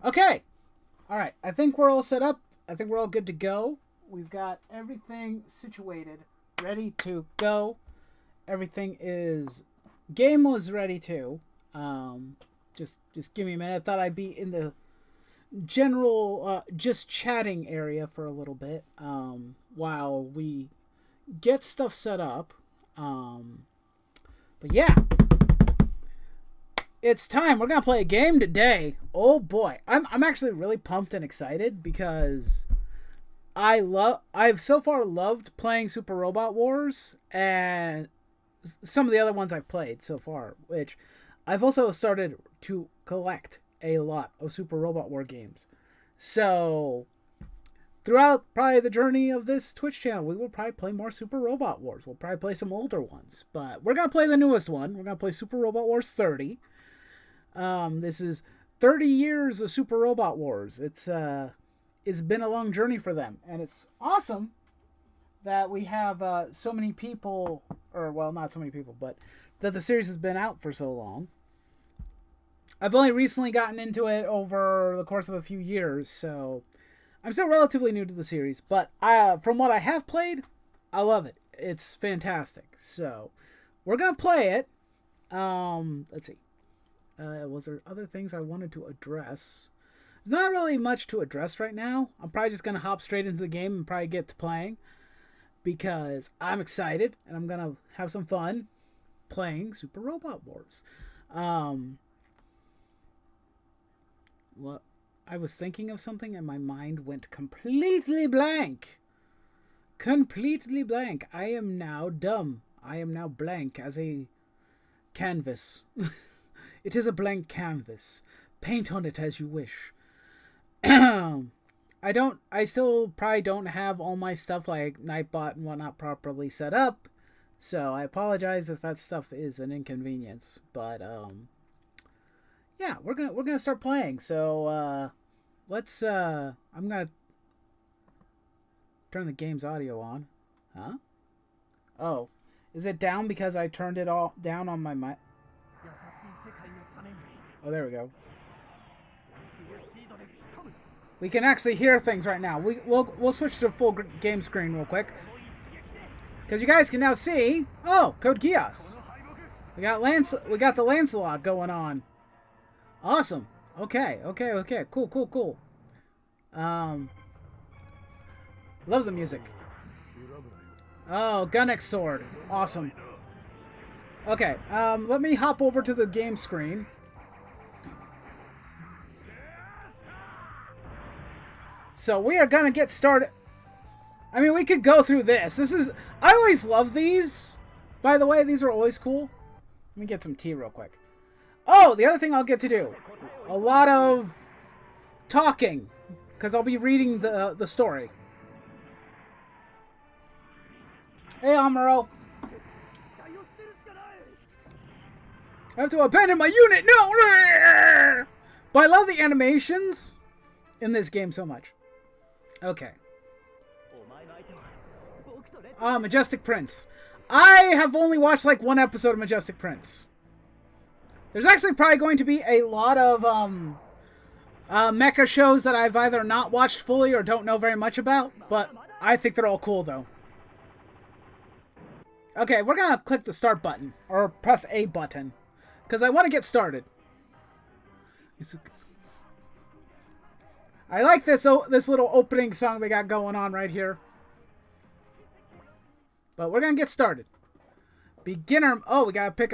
Okay. All right. I think we're all set up. I think we're all good to go. We've got everything situated, ready to go. Everything is game was ready too. Um, just give me a minute. I thought I'd be in the general just chatting area for a little bit while we get stuff set up. Um, but yeah, it's time. We're gonna play a game today. Oh boy, I'm actually really pumped and excited because I've so far loved playing Super Robot Wars and some of the other ones I've played so far, which I've also started to collect a lot of Super Robot War games. So throughout probably the journey of this Twitch channel, we will probably play more Super Robot Wars. We'll probably play some older ones, but we're gonna play the newest one. We're gonna play Super Robot Wars 30. This is 30 years of Super Robot Wars. It's been a long journey for them, and it's awesome that we have so many people, or well, not so many people, but that the series has been out for so long. I've only recently gotten into it over the course of a few years, so I'm still relatively new to the series, but from what I have played, I love it. It's fantastic. So we're gonna play it. Let's see. Was there other things I wanted to address? Not really much to address right now. I'm probably just gonna hop straight into the game and probably get to playing because I'm excited and I'm gonna have some fun playing Super Robot Wars. What I was thinking of something and my mind went completely blank. Completely blank. I am now dumb. I am now blank as a canvas. It is a blank canvas. Paint on it as you wish. I still probably don't have all my stuff like Nightbot and whatnot properly set up. So I apologize if that stuff is an inconvenience. But, yeah, we're gonna start playing. So, let's, I'm gonna turn the game's audio on. Huh? Oh. Is it down because I turned it all down on my mic? Oh, there we go. We can actually hear things right now. We'll switch to full game screen real quick. Because you guys can now see... Oh, Code Geass. We got the Lancelot going on. Awesome. Okay. Cool. Love the music. Oh, Gunnex sword. Awesome. Okay, let me hop over to the game screen. So we are gonna get started. I mean, we could go through this. I always love these. By the way, these are always cool. Let me get some tea real quick. Oh, the other thing I'll get to do. A lot of talking. Because I'll be reading the story. Hey, Amuro. I have to abandon my unit! No! But I love the animations in this game so much. Okay. Majestic Prince. I have only watched like one episode of Majestic Prince. There's actually probably going to be a lot of mecha shows that I've either not watched fully or don't know very much about, but I think they're all cool though. Okay, we're gonna click the start button, or press A button, because I want to get started. I like this little opening song they got going on right here. But we're going to get started. Beginner... Oh, we got to pick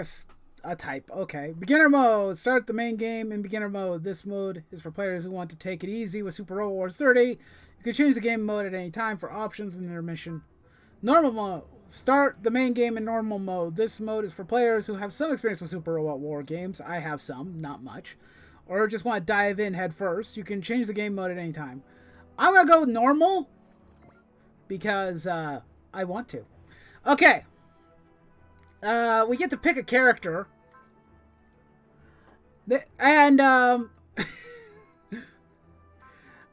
a type. Okay. Beginner mode. Start the main game in beginner mode. This mode is for players who want to take it easy with Super Robot Wars 30. You can change the game mode at any time for options in intermission. Normal mode. Start the main game in normal mode. This mode is for players who have some experience with Super Robot War games. I have some, not much. Or just want to dive in head first. You can change the game mode at any time. I'm going to go with normal because I want to. Okay. We get to pick a character. And, you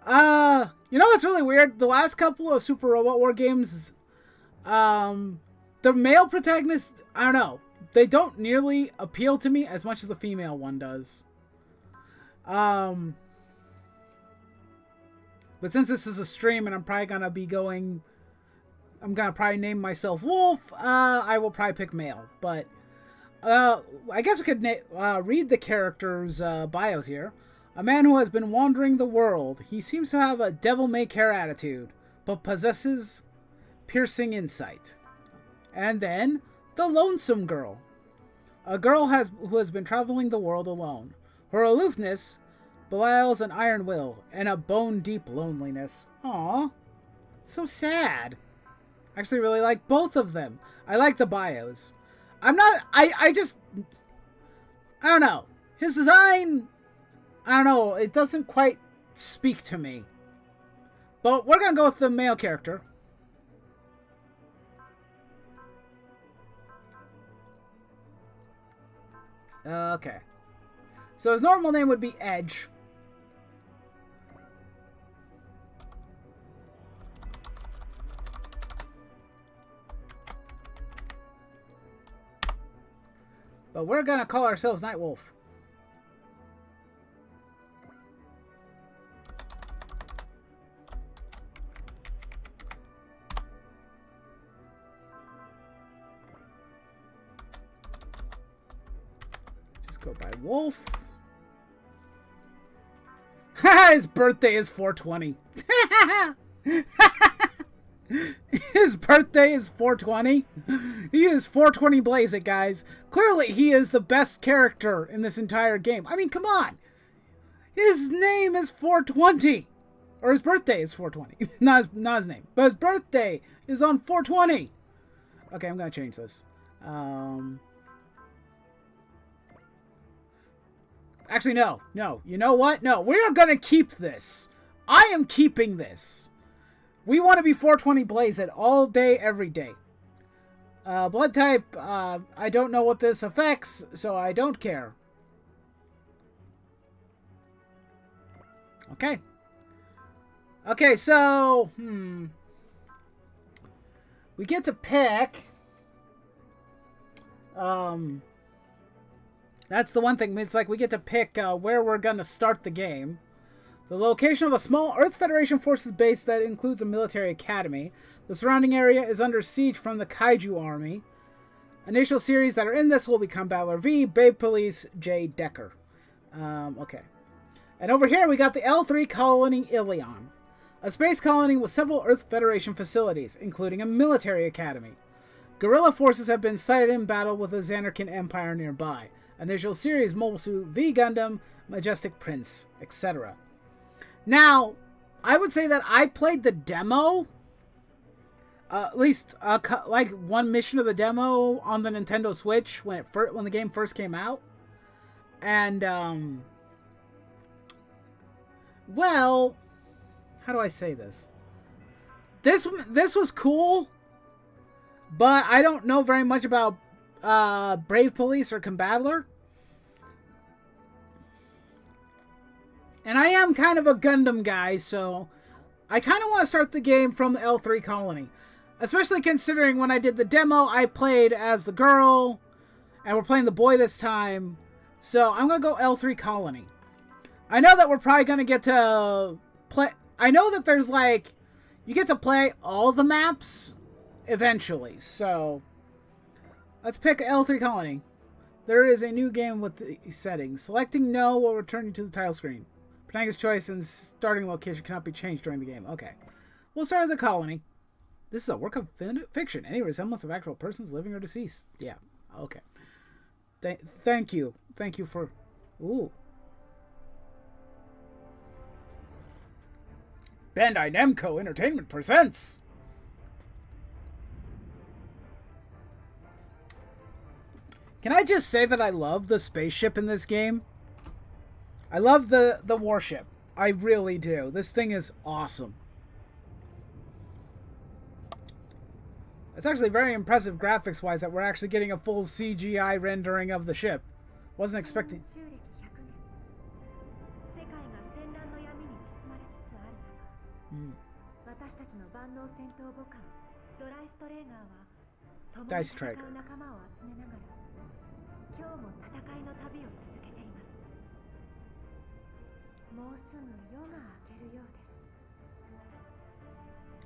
know what's really weird? The last couple of Super Robot War games, the male protagonists, I don't know. They don't nearly appeal to me as much as the female one does. But since this is a stream and I'm probably gonna be going, I'm gonna probably name myself Wolf. I will probably pick male. But I guess we could read the characters' bios here. A man who has been wandering the world. He seems to have a devil-may-care attitude, but possesses piercing insight. And then, the lonesome girl. A girl who has been traveling the world alone. Her aloofness belies an iron will and a bone-deep loneliness. Aww. So sad. I actually really like both of them. I like the bios. I don't know. His design, I don't know, it doesn't quite speak to me. But we're gonna go with the male character. Okay. So his normal name would be Edge. But we're gonna call ourselves Nightwolf. Just go by Wolf. His birthday is 420. His birthday is 420. He is 420 Blaze It, guys. Clearly, he is the best character in this entire game. I mean, come on. His name is 420. Or his birthday is 420. not his name. But his birthday is on 420. Okay, I'm going to change this. Actually, no. No. You know what? No, we are going to keep this. I am keeping this. We want to be 420 Blaze It all day, every day. Blood type, I don't know what this affects, so I don't care. Okay. Okay, so, we get to pick. That's the one thing. It's like we get to pick where we're going to start the game. The location of a small Earth Federation forces base that includes a military academy. The surrounding area is under siege from the Kaiju army. Initial series that are in this will become Battler V, Brave Police, J. Decker. Okay. And over here we got the L3 colony Ilion. A space colony with several Earth Federation facilities, including a military academy. Guerrilla forces have been sighted in battle with the Xanarkin Empire nearby. Initial series Mobile Suit V Gundam, Majestic Prince, etc. Now, I would say that I played the demo, at least like one mission of the demo on the Nintendo Switch when the game first came out, and well, how do I say this? This was cool, but I don't know very much about Brave Police or Combattler. And I am kind of a Gundam guy, so I kind of want to start the game from the L3 colony. Especially considering when I did the demo, I played as the girl, and we're playing the boy this time. So I'm going to go L3 colony. I know that we're probably going to get to play... I know that there's like... You get to play all the maps eventually, so... Let's pick L3 colony. There is a new game with the settings. Selecting no will return you to the title screen. Panaga's choice and starting location cannot be changed during the game. Okay. We'll start at the colony. This is a work of fiction. Any resemblance of actual persons living or deceased. Yeah. Okay. Thank you. Thank you for... Ooh. Bandai Namco Entertainment presents... Can I just say that I love the spaceship in this game? I love the warship. I really do. This thing is awesome. It's actually very impressive graphics-wise that we're actually getting a full CGI rendering of the ship. Wasn't expecting... Dice Tracker. 今日も戦いの旅を続けています。もうすぐ夜が明けるようです。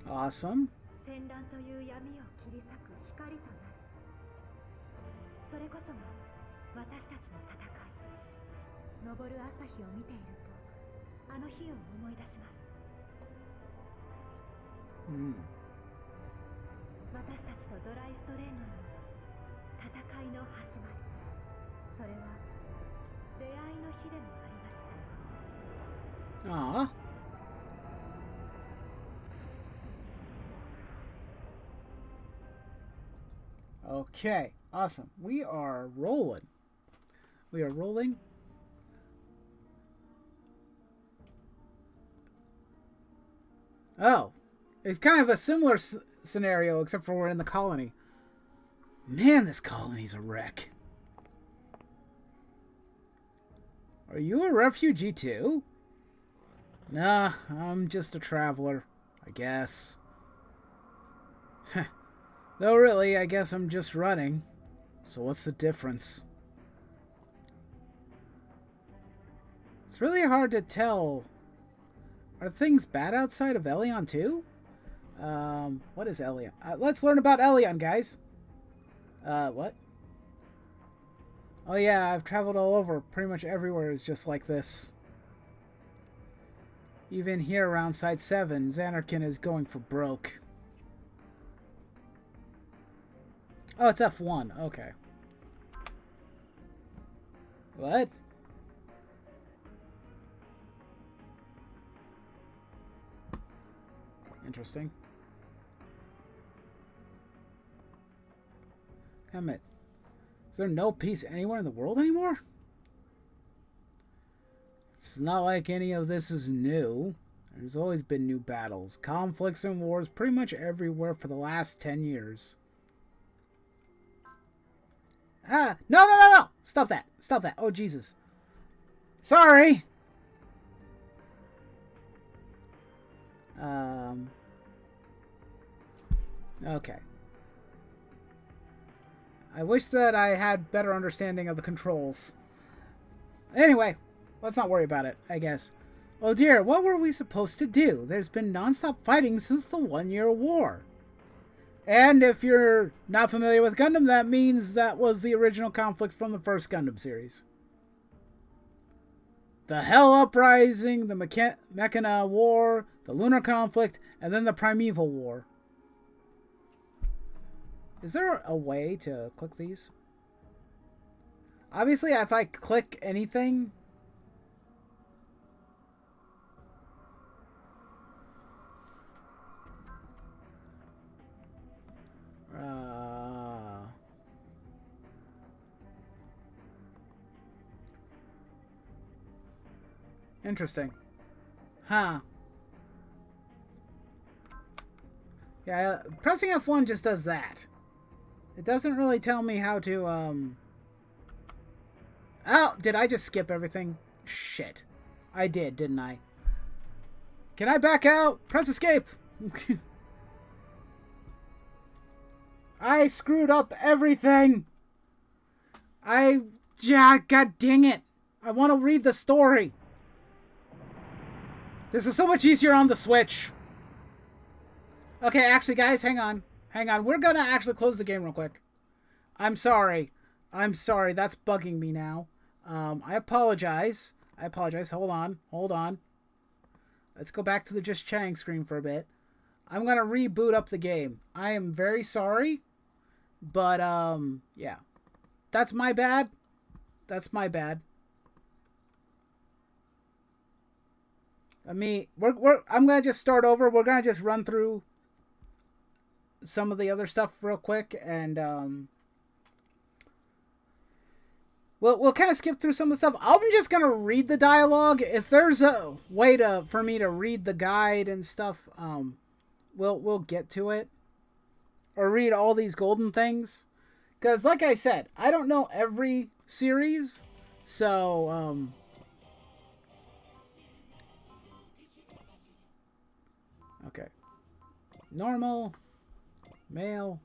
Awesome. 戦乱という闇を切り裂く光となる。それこそが私たちの戦い。昇る朝日を見ているとあの日を思い出します。私たちとドライストレーナーの戦いの始まり。それは出会いの日でもありました。ああ。Okay, awesome. We are rolling. We are rolling. Oh, it's kind of a similar scenario, except for we're in the colony. Man, this colony's a wreck. Are you a refugee too? Nah, I'm just a traveler, I guess. Though really, I guess I'm just running. So what's the difference? It's really hard to tell. Are things bad outside of Elion too? What is Elion? Let's learn about Elion, guys. What? Oh yeah, I've traveled all over. Pretty much everywhere is just like this. Even here around Side 7, Xanarkin is going for broke. Oh, it's F1. Okay. What? Interesting. Damn it. Is there no peace anywhere in the world anymore? It's not like any of this is new. There's always been new battles, conflicts, and wars pretty much everywhere for the last 10 years. Ah! No, no, no, no! Stop that! Stop that! Oh, Jesus. Sorry! Okay. I wish that I had better understanding of the controls. Anyway, let's not worry about it, I guess. Oh dear, what were we supposed to do? There's been non-stop fighting since the 1-year war. And if you're not familiar with Gundam, that means that was the original conflict from the first Gundam series. The Hell Uprising, the Mechana War, the Lunar Conflict, and then the Primeval War. Is there a way to click these? Obviously, if I click anything... Interesting. Huh. Yeah, pressing F1 just does that. It doesn't really tell me how to, Oh, did I just skip everything? Shit. I did, didn't I? Can I back out? Press escape! I screwed up everything! Yeah, god dang it! I want to read the story! This is so much easier on the Switch! Okay, actually, guys, hang on. Hang on. We're gonna actually close the game real quick. I'm sorry. I'm sorry. That's bugging me now. I apologize. I apologize. Hold on. Hold on. Let's go back to the Just Chatting screen for a bit. I'm gonna reboot up the game. I am very sorry. But, yeah. That's my bad. That's my bad. I'm gonna just start over. We're gonna just run through some of the other stuff real quick, and we'll kind of skip through some of the stuff. I'm just gonna read the dialogue. If there's a way for me to read the guide and stuff, we'll get to it, or read all these golden things, because like I said, I don't know every series, so okay, normal. Mail.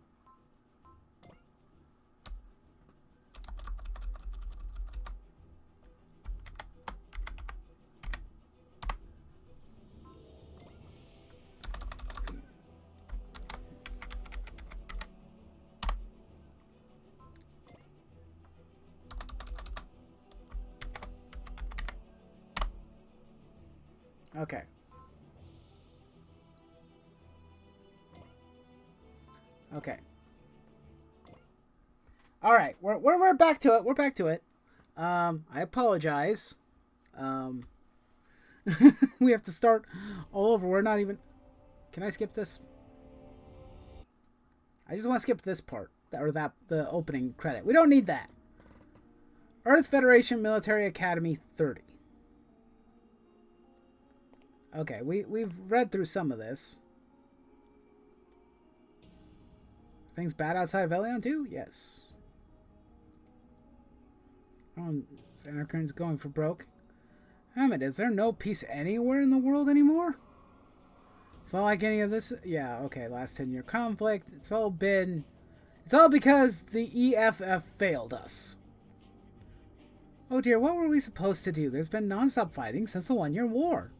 Okay. Okay. All right. We're back to it. We're back to it. I apologize. Um, we have to start all over. We're not even. Can I skip this? I just want to skip this part, or the opening credit. We don't need that. Earth Federation Military Academy 30. Okay, we've read through some of this. Things bad outside of Elion too? Yes. Oh, Xanarkern's going for broke. Damn it, is there no peace anywhere in the world anymore? It's not like any of this. Yeah, okay, last 10-year conflict. It's all because the EFF failed us. Oh dear, what were we supposed to do? There's been non-stop fighting since the 1-year war.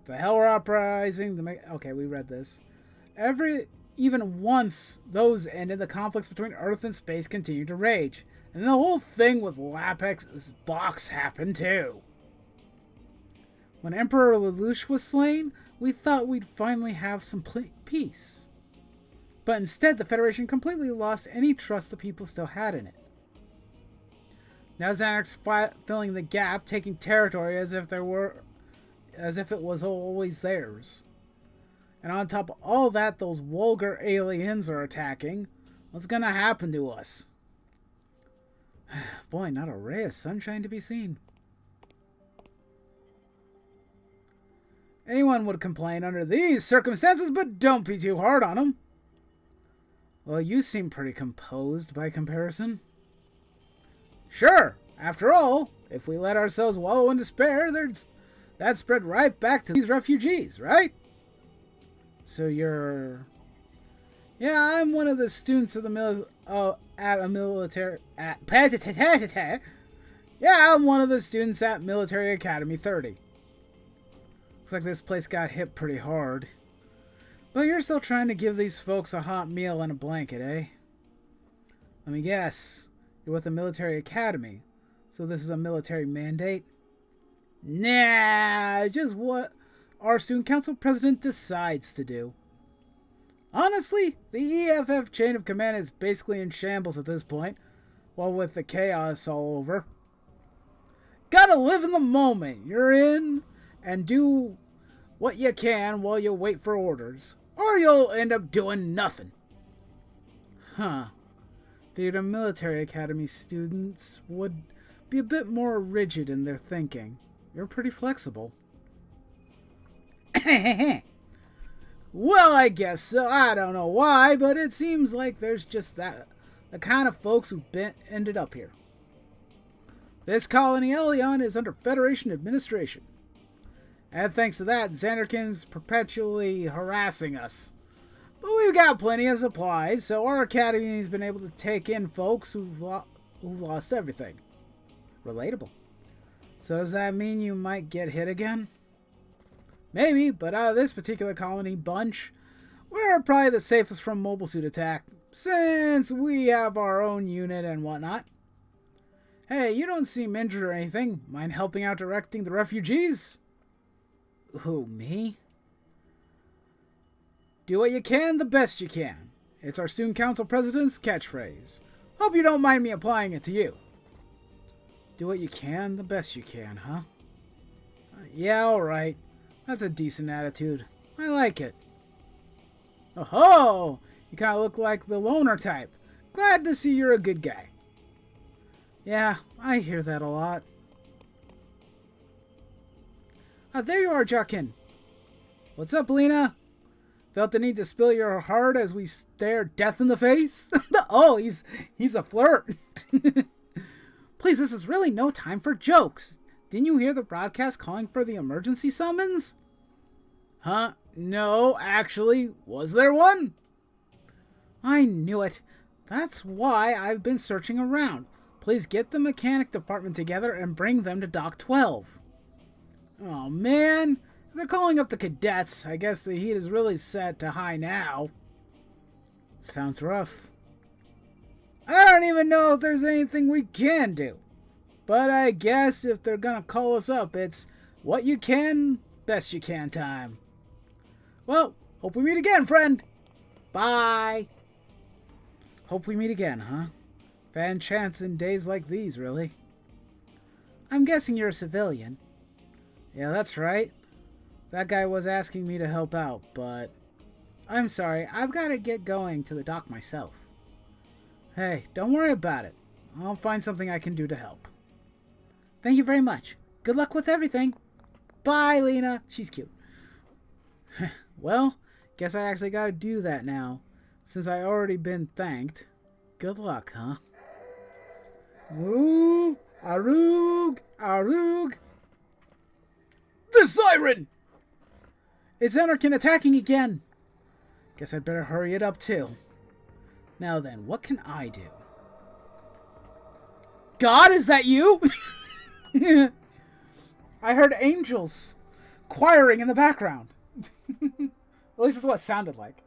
The Hell Uprising. Okay, we read this. Even once those ended, the conflicts between Earth and space continued to rage. And the whole thing with Lapex's box happened too. When Emperor Lelouch was slain, we thought we'd finally have some peace. But instead, the Federation completely lost any trust the people still had in it. Now Xanark's filling the gap, taking territory as if it was always theirs. And on top of all that, those vulgar aliens are attacking. What's gonna happen to us? Boy, not a ray of sunshine to be seen. Anyone would complain under these circumstances, but don't be too hard on them. Well, you seem pretty composed by comparison. Sure, after all, if we let ourselves wallow in despair, that spread right back to these refugees, right? So you're... Yeah, I'm one of the students of the Yeah, I'm one of the students at Military Academy 30. Looks like this place got hit pretty hard. But you're still trying to give these folks a hot meal and a blanket, eh? Let me guess. You're with the Military Academy. So this is a military mandate? Nah, just what our student council president decides to do. Honestly, the EFF chain of command is basically in shambles at this point, well, with the chaos all over. Gotta live in the moment you're in and do what you can while you wait for orders, or you'll end up doing nothing. Huh. Figured a military academy students would be a bit more rigid in their thinking. You're pretty flexible. Well, I guess so. I don't know why, but it seems like there's just the kind of folks who ended up here. This colony Elion is under Federation administration. And thanks to that, Xanarkin's perpetually harassing us. But we've got plenty of supplies, so our academy's been able to take in folks who've lost everything. Relatable. So does that mean you might get hit again? Maybe, but out of this particular colony bunch, we're probably the safest from mobile suit attack, since we have our own unit and whatnot. Hey, you don't seem injured or anything. Mind helping out directing the refugees? Who, me? Do what you can, the best you can. It's our student council president's catchphrase. Hope you don't mind me applying it to you. Do what you can, the best you can, huh? Yeah, alright. That's a decent attitude. I like it. Oh-ho! You kind of look like the loner type. Glad to see you're a good guy. Yeah, I hear that a lot. There you are, Jockin. What's up, Lena? Felt the need to spill your heart as we stare death in the face? Oh, he's a flirt. Please, this is really no time for jokes. Didn't you hear the broadcast calling for the emergency summons? Huh? No, actually. Was there one? I knew it. That's why I've been searching around. Please get the mechanic department together and bring them to Dock 12. Oh, man. They're calling up the cadets. I guess the heat is really set to high now. Sounds rough. I don't even know if there's anything we can do. But I guess if they're gonna call us up, it's what you can Best you can time. Well, hope we meet again, friend. Bye. Hope we meet again, huh? Fan chance in days like these, really. I'm guessing you're a civilian. Yeah, that's right. That guy was asking me to help out, but... I'm sorry, I've got to get going to the dock myself. Hey, don't worry about it. I'll find something I can do to help. Thank you very much. Good luck with everything. Bye, Lena. She's cute. Well, guess I actually gotta do that now, since I already been thanked. Good luck, huh? Woo! Arug! Arug! The siren! It's Anarchin attacking again! Guess I'd better hurry it up, too. Now then, what can I do? God, is that you? I heard angels choiring in the background. At least that's what it sounded like.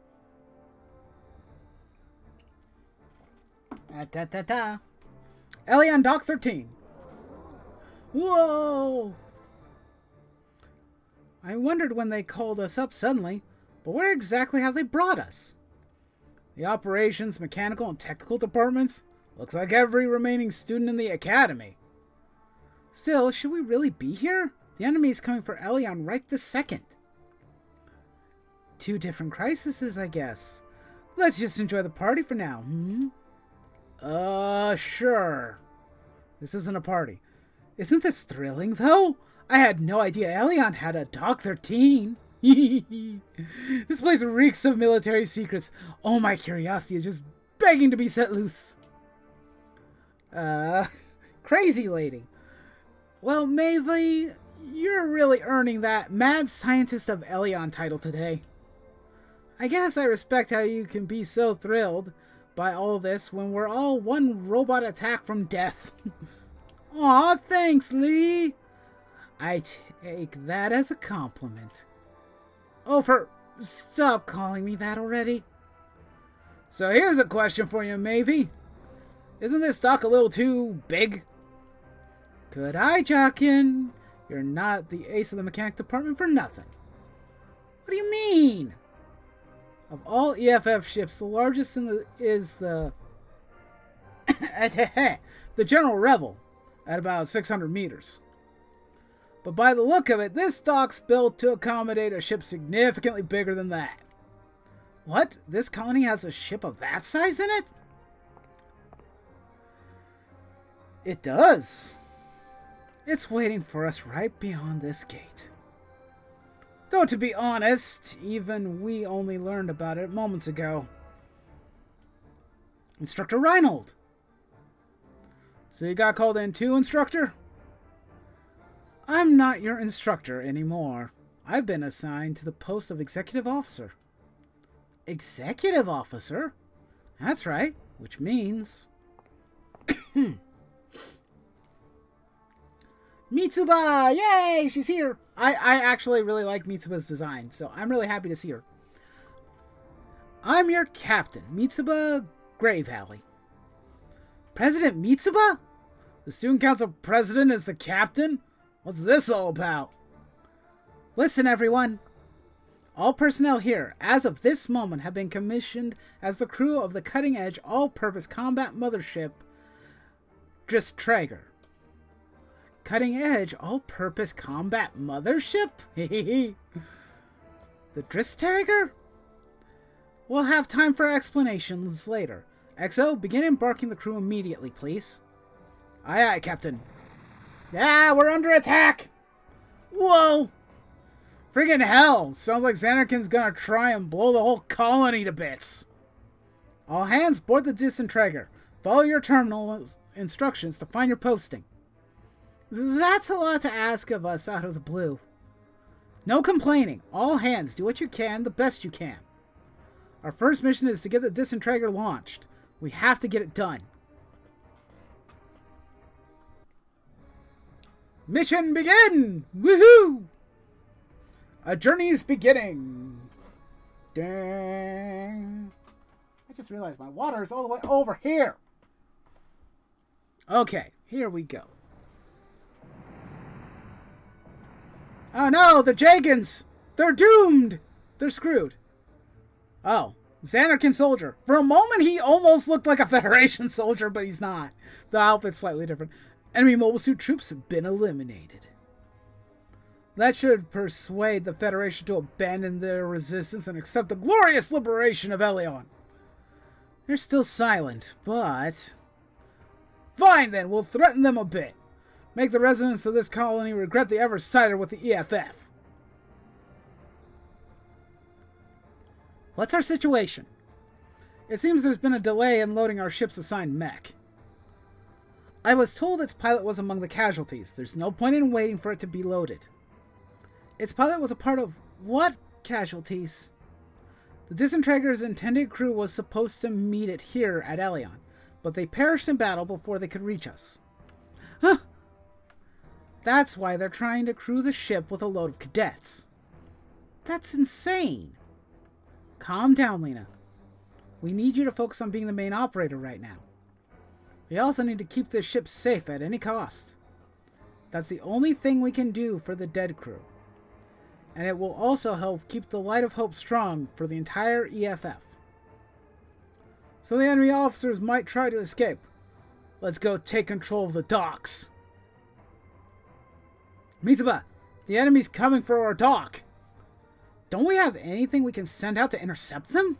Ellie on Dock 13. Whoa! I wondered when they called us up suddenly, but where exactly have they brought us? The operations, mechanical, and technical departments? Looks like every remaining student in the academy. Still, should we really be here? The enemy is coming for Elion right this second. 2 different crises, I guess. Let's just enjoy the party for now, sure. This isn't a party. Isn't this thrilling, though? I had no idea Elion had a Dock 13. This place reeks of military secrets. Oh, my curiosity is just begging to be set loose. Crazy lady. Well, Maeve, you're really earning that Mad Scientist of Elion title today. I guess I respect how you can be so thrilled by all this when we're all one robot attack from death. Aw, thanks, Lee. I take that as a compliment. Oh, stop calling me that already. So here's a question for you, Maeve. Isn't this dock a little too big? Good eye, Jockin. You're not the ace of the mechanic department for nothing. What do you mean? Of all EFF ships, the largest is the the General Revel at about 600 meters. But by the look of it, this dock's built to accommodate a ship significantly bigger than that. What? This colony has a ship of that size in it? It does. It's waiting for us right beyond this gate. Though to be honest, even we only learned about it moments ago. Instructor Reinhold! So you got called in too, Instructor? I'm not your instructor anymore. I've been assigned to the post of Executive Officer. Executive Officer? That's right, which means... Mitsuba! Yay! She's here! I actually really like Mitsuba's design, so I'm really happy to see her. I'm your captain, Mitsuba Grave Alley. President Mitsuba? The Student Council President is the captain? What's this all about? Listen, everyone. All personnel here, as of this moment, have been commissioned as the crew of the cutting-edge, all-purpose combat mothership, Dristrager. Cutting-edge, all-purpose combat mothership? The Dristrager? We'll have time for explanations later. XO, begin embarking the crew immediately, please. Aye, aye, Captain. Yeah, we're under attack! Whoa! Friggin' hell! Sounds like Xanarkin's gonna try and blow the whole colony to bits. All hands board the Disintegrator. Follow your terminal instructions to find your posting. That's a lot to ask of us out of the blue. No complaining. All hands, do what you can, the best you can. Our first mission is to get the Disintegrator launched. We have to get it done. Mission begin! Woohoo! A journey's beginning. Dang. I just realized my water is all the way over here. Okay, here we go. Oh no, the Jagans! They're doomed! They're screwed. Oh, Xanarkin soldier. For a moment, he almost looked like a Federation soldier, but he's not. The outfit's slightly different. Enemy mobile suit troops have been eliminated. That should persuade the Federation to abandon their resistance and accept the glorious liberation of Elion. They're still silent, but... Fine then, we'll threaten them a bit. Make the residents of this colony regret they ever sided with the EFF. What's our situation? It seems there's been a delay in loading our ship's assigned mech. I was told its pilot was among the casualties. There's no point in waiting for it to be loaded. Its pilot was a part of what casualties? The Disintegrator's intended crew was supposed to meet it here at Elion, but they perished in battle before they could reach us. Huh! That's why they're trying to crew the ship with a load of cadets. That's insane. Calm down, Lena. We need you to focus on being the main operator right now. We also need to keep this ship safe at any cost. That's the only thing we can do for the dead crew. And it will also help keep the light of hope strong for the entire EFF. So the enemy officers might try to escape. Let's go take control of the docks. Mitsuba, the enemy's coming for our dock. Don't we have anything we can send out to intercept them?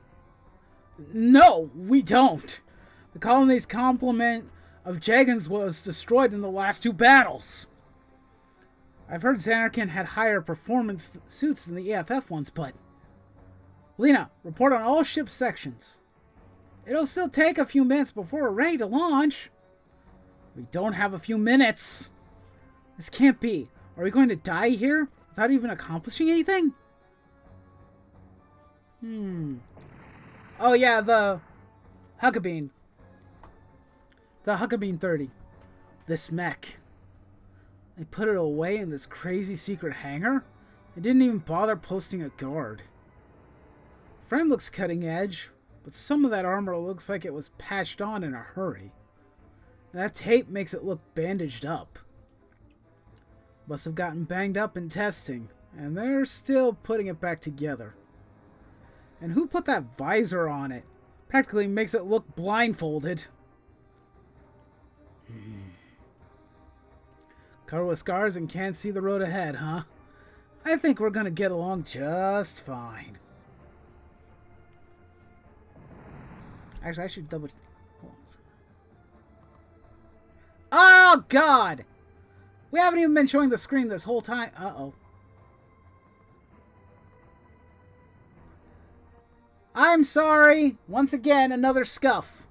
No, we don't. The colony's complement of Jagans was destroyed in the last 2 battles. I've heard Xanarkin had higher performance suits than the EFF ones, but... Lena, report on all ship sections. It'll still take a few minutes before we're ready to launch. We don't have a few minutes. This can't be. Are we going to die here without even accomplishing anything? Oh yeah, the Huckabee. The Huckabee 30. This mech. They put it away in this crazy secret hangar? They didn't even bother posting a guard. Frame looks cutting edge, but some of that armor looks like it was patched on in a hurry. And that tape makes it look bandaged up. Must have gotten banged up in testing, and they're still putting it back together. And who put that visor on it? Practically makes it look blindfolded. Covered with scars and can't see the road ahead, huh? I think we're gonna get along just fine. Actually, I should double... Hold on a second. Oh, God! We haven't even been showing the screen this whole time. Uh-oh. I'm sorry. Once again, another scuff.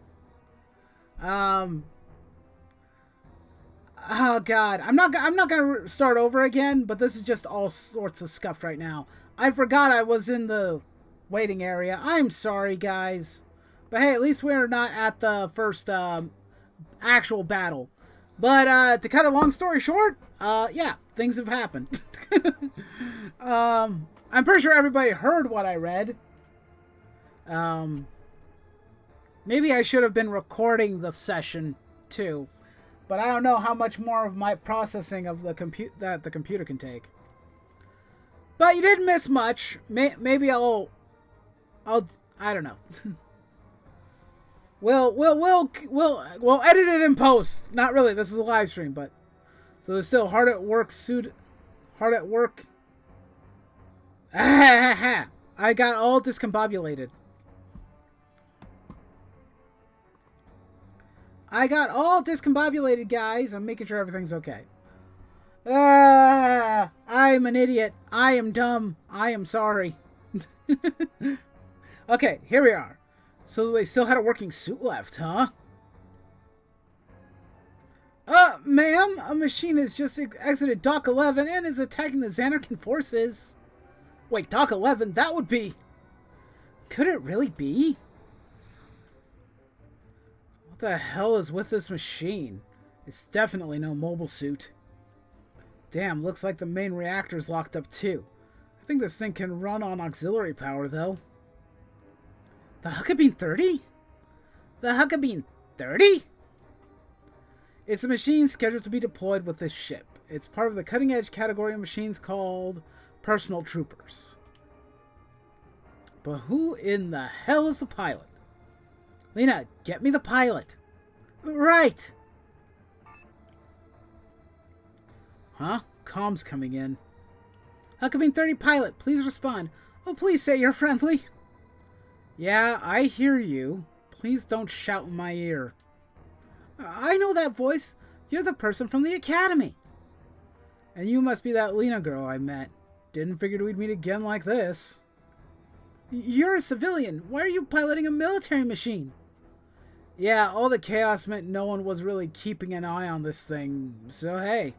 Oh God, I'm not gonna start over again. But this is just all sorts of scuffed right now. I forgot I was in the waiting area. I'm sorry, guys. But hey, at least we're not at the first actual battle. But to cut a long story short, yeah, things have happened. I'm pretty sure everybody heard what I read. Maybe I should have been recording the session too, but I don't know how much more of my processing of the that the computer can take. But you didn't miss much. Maybe I'll I don't know. We'll edit it in post. Not really. This is a live stream, but so there's still hard at work. I got all discombobulated. Guys. I'm making sure everything's okay. I'm an idiot. I am dumb. I am sorry. Okay, here we are. So they still had a working suit left, huh? Ma'am, a machine has just exited Dock 11 and is attacking the Xanarkin forces. Wait, Dock 11? That would be... Could it really be? What the hell is with this machine? It's definitely no mobile suit. Damn, looks like the main reactor's locked up too. I think this thing can run on auxiliary power, though. The Huckabee 30? The Huckabee 30? It's a machine scheduled to be deployed with this ship. It's part of the cutting-edge category of machines called personal troopers. But who in the hell is the pilot? Lena, get me the pilot. Right! Huh? Comms coming in. Huckabee 30 pilot, please respond. Oh, please say you're friendly. Yeah, I hear you. Please don't shout in my ear. I know that voice. You're the person from the academy. And you must be that Lena girl I met. Didn't figure we'd meet again like this. You're a civilian. Why are you piloting a military machine? Yeah, all the chaos meant no one was really keeping an eye on this thing. So hey.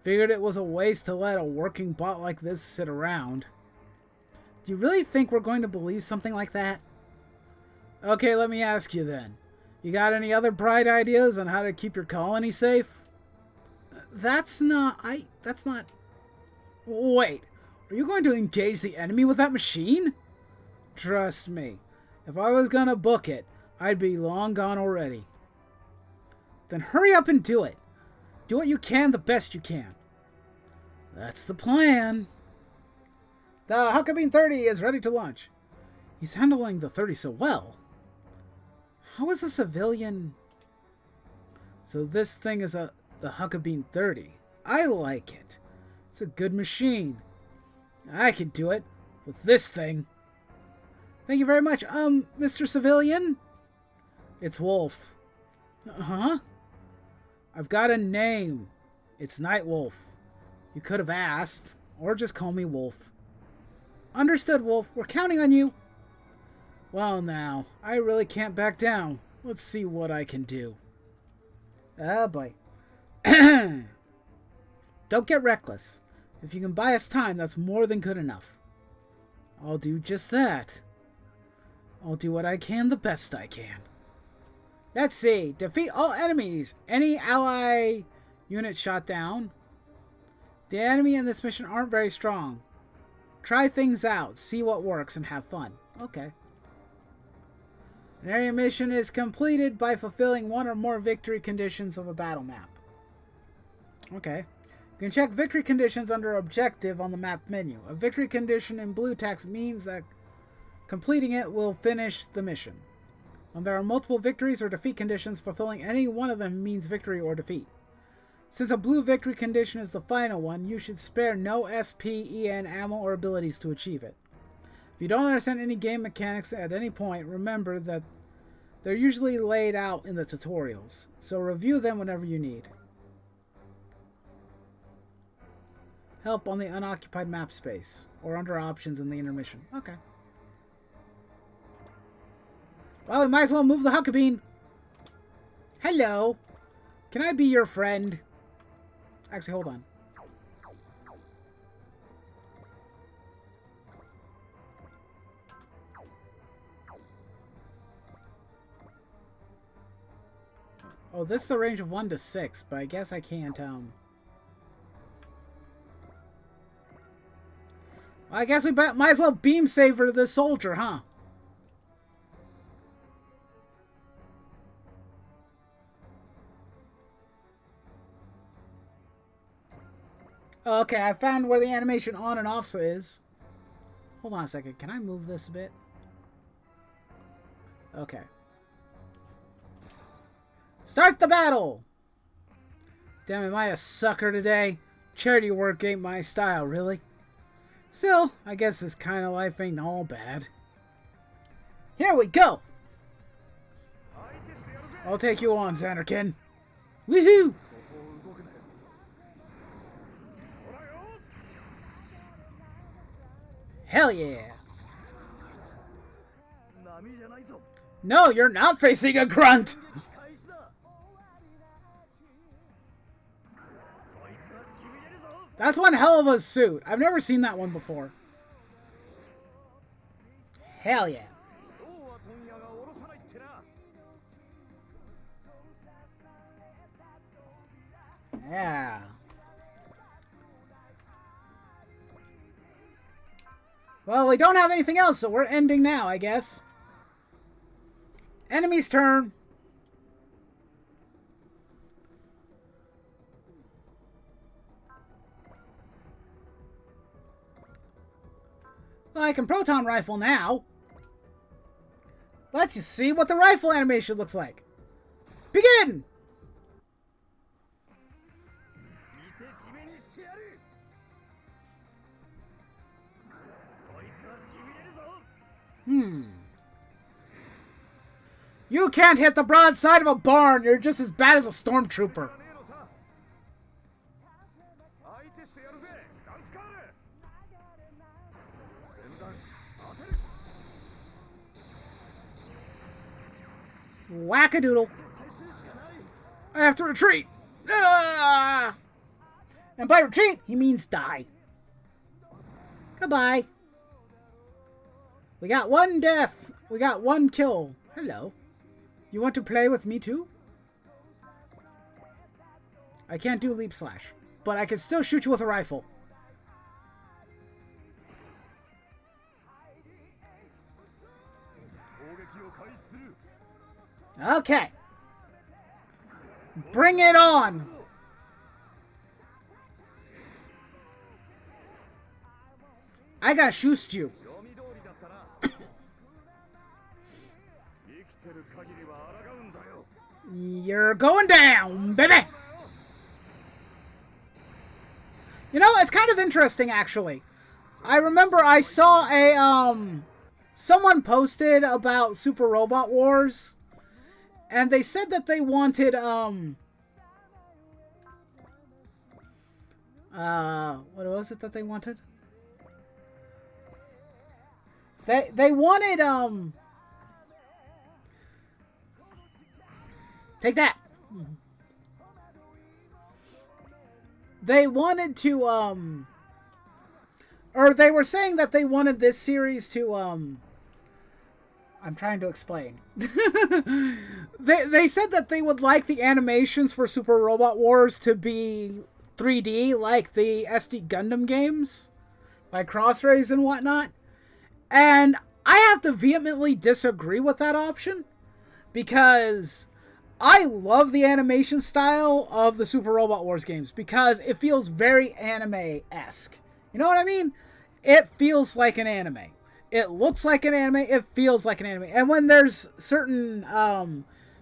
Figured it was a waste to let a working bot like this sit around. Do you really think we're going to believe something like that? Okay, let me ask you then. You got any other bright ideas on how to keep your colony safe? That's not... Wait, are you going to engage the enemy with that machine? Trust me, if I was gonna book it, I'd be long gone already. Then hurry up and do it. Do what you can the best you can. That's the plan. The Huckabee 30 is ready to launch. He's handling the 30 so well. How is a civilian... So this thing is the Huckabee 30. I like it. It's a good machine. I can do it with this thing. Thank you very much, Mr. Civilian. It's Wolf. Huh? I've got a name. It's Nightwolf. You could have asked, or just call me Wolf. Understood, Wolf. We're counting on you. Well, now, I really can't back down. Let's see what I can do. Oh, boy. Don't get reckless. If you can buy us time, that's more than good enough. I'll do just that. I'll do what I can the best I can. Let's see. Defeat all enemies. Any ally unit shot down? The enemy in this mission aren't very strong. Try things out. See what works and have fun. Okay. An area mission is completed by fulfilling one or more victory conditions of a battle map. Okay. You can check victory conditions under Objective on the map menu. A victory condition in blue text means that completing it will finish the mission. When there are multiple victories or defeat conditions, fulfilling any one of them means victory or defeat. Since a blue victory condition is the final one, you should spare no SP, EN, ammo, or abilities to achieve it. If you don't understand any game mechanics at any point, remember that they're usually laid out in the tutorials, so review them whenever you need. Help on the unoccupied map space, or under options in the intermission. Okay. Well, we might as well move the Huckabee. Hello. Can I be your friend? Actually, hold on. Oh, this is a range of 1 to 6, but I guess I can't, I guess we might as well beam saver the soldier, huh? Okay, I found where the animation on and off is. Hold on a second. Can I move this a bit? Okay. Start the battle! Damn, am I a sucker today? Charity work ain't my style, really. Still, I guess this kind of life ain't all bad. Here we go! I'll take you on, Xanderkin. Woohoo! Hell yeah! No, you're not facing a grunt! That's one hell of a suit. I've never seen that one before. Hell yeah. Yeah. Well, we don't have anything else, so we're ending now, I guess. Enemy's turn. Well, I can proton rifle now. Let's just see what the rifle animation looks like. Begin! You can't hit the broadside of a barn. You're just as bad as a stormtrooper. Whack-a-doodle. I have to retreat. Ah! And by retreat, he means die. Goodbye. We got one death. We got one kill. Hello. You want to play with me too? I can't do leap slash, but I can still shoot you with a rifle. Okay. Bring it on. I got shoosed you. You're going down, baby. You know, it's kind of interesting, actually. I remember I saw a, someone posted about Super Robot Wars, and they said that they wanted, what was it that they wanted? They wanted, take that! They wanted to, or they were saying that they wanted this series to, I'm trying to explain. They said that they would like the animations for Super Robot Wars to be 3D, like the SD Gundam games, like Crossrays and whatnot. And I have to vehemently disagree with that option, because I love the animation style of the Super Robot Wars games, because it feels very anime-esque. You know what I mean? It feels like an anime. It looks like an anime. It feels like an anime. And when there's certain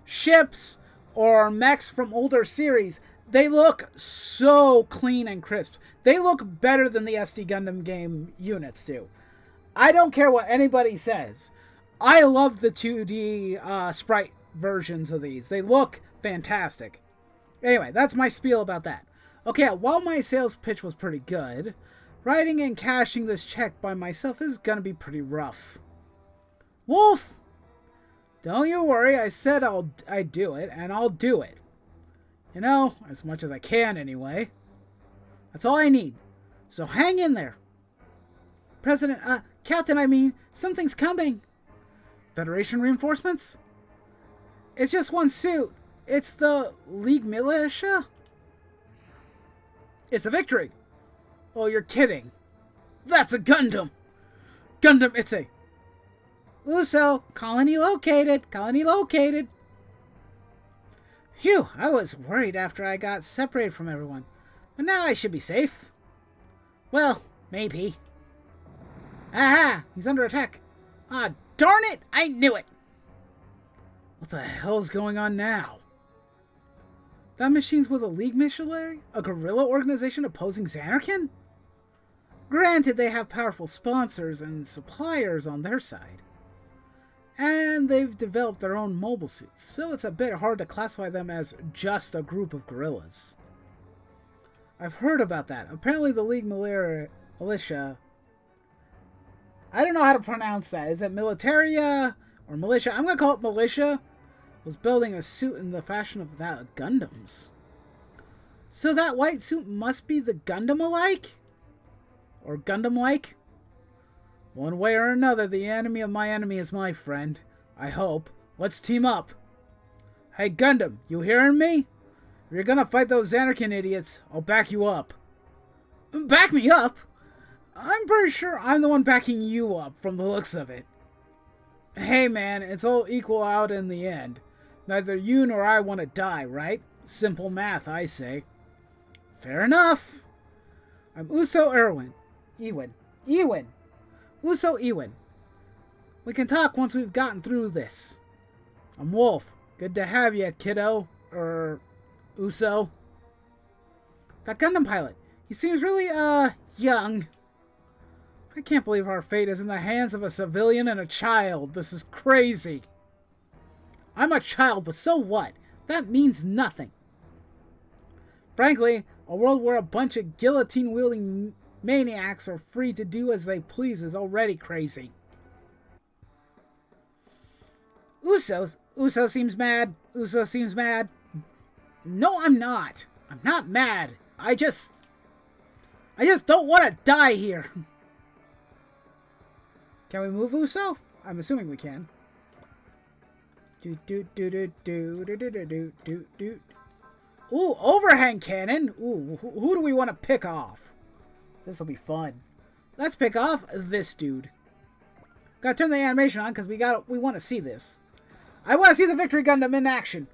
ships or mechs from older series, they look so clean and crisp. They look better than the SD Gundam game units do. I don't care what anybody says. I love the 2D sprite versions of these. They look fantastic. Anyway, that's my spiel about that. Okay, while my sales pitch was pretty good, writing and cashing this check by myself is gonna be pretty rough. Wolf! Don't you worry, I said I'd do it, and I'll do it. You know, as much as I can anyway. That's all I need. So hang in there. Captain, I mean, something's coming. Federation reinforcements? It's just one suit. It's the League Militia? It's a victory. Oh, you're kidding. That's a Gundam. Gundam, it's a... Uso, colony located. Colony located. Phew, I was worried after I got separated from everyone. But now I should be safe. Well, maybe. Aha! He's under attack. Ah, darn it! I knew it! What the hell's going on now? That machine's with a League Missionary? A guerrilla organization opposing Xanarkin? Granted, they have powerful sponsors and suppliers on their side. And they've developed their own mobile suits, so it's a bit hard to classify them as just a group of guerrillas. I've heard about that. Apparently the League Militia... I don't know how to pronounce that. Is it Militaria or Militia? I'm going to call it Militia. Was building a suit in the fashion of that Gundams. So that white suit must be the Gundam-alike? Or Gundam-like? One way or another, the enemy of my enemy is my friend. I hope. Let's team up. Hey, Gundam, you hearing me? If you're gonna fight those Xanarkin idiots, I'll back you up. Back me up? I'm pretty sure I'm the one backing you up from the looks of it. Hey man, it's all equal out in the end. Neither you nor I want to die, right? Simple math, I say. Fair enough. I'm Uso Ewin. Uso Iwin. We can talk once we've gotten through this. I'm Wolf. Good to have you, kiddo. Uso. That Gundam pilot. He seems really, young. I can't believe our fate is in the hands of a civilian and a child. This is crazy. I'm a child, but so what? That means nothing. Frankly, a world where a bunch of guillotine-wielding maniacs are free to do as they please is already crazy. Uso seems mad. Uso seems mad. No, I'm not. I'm not mad. I just don't want to die here. Can we move Uso? I'm assuming we can. Ooh, overhang cannon. Ooh, who do we want to pick off? This will be fun. Let's pick off this dude. Gotta turn the animation on because we want to see this. I want to see the Victory Gundam in action.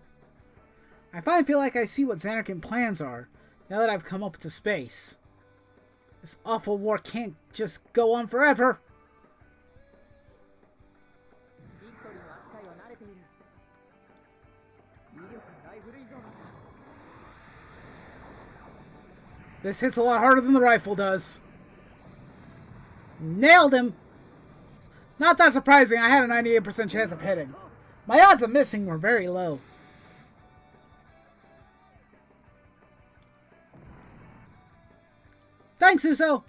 I finally feel like I see what Zanarkand plans are now that I've come up to space. This awful war can't just go on forever. This hits a lot harder than the rifle does. Nailed him! Not that surprising, I had a 98% chance of hitting. My odds of missing were very low. Thanks, Uso!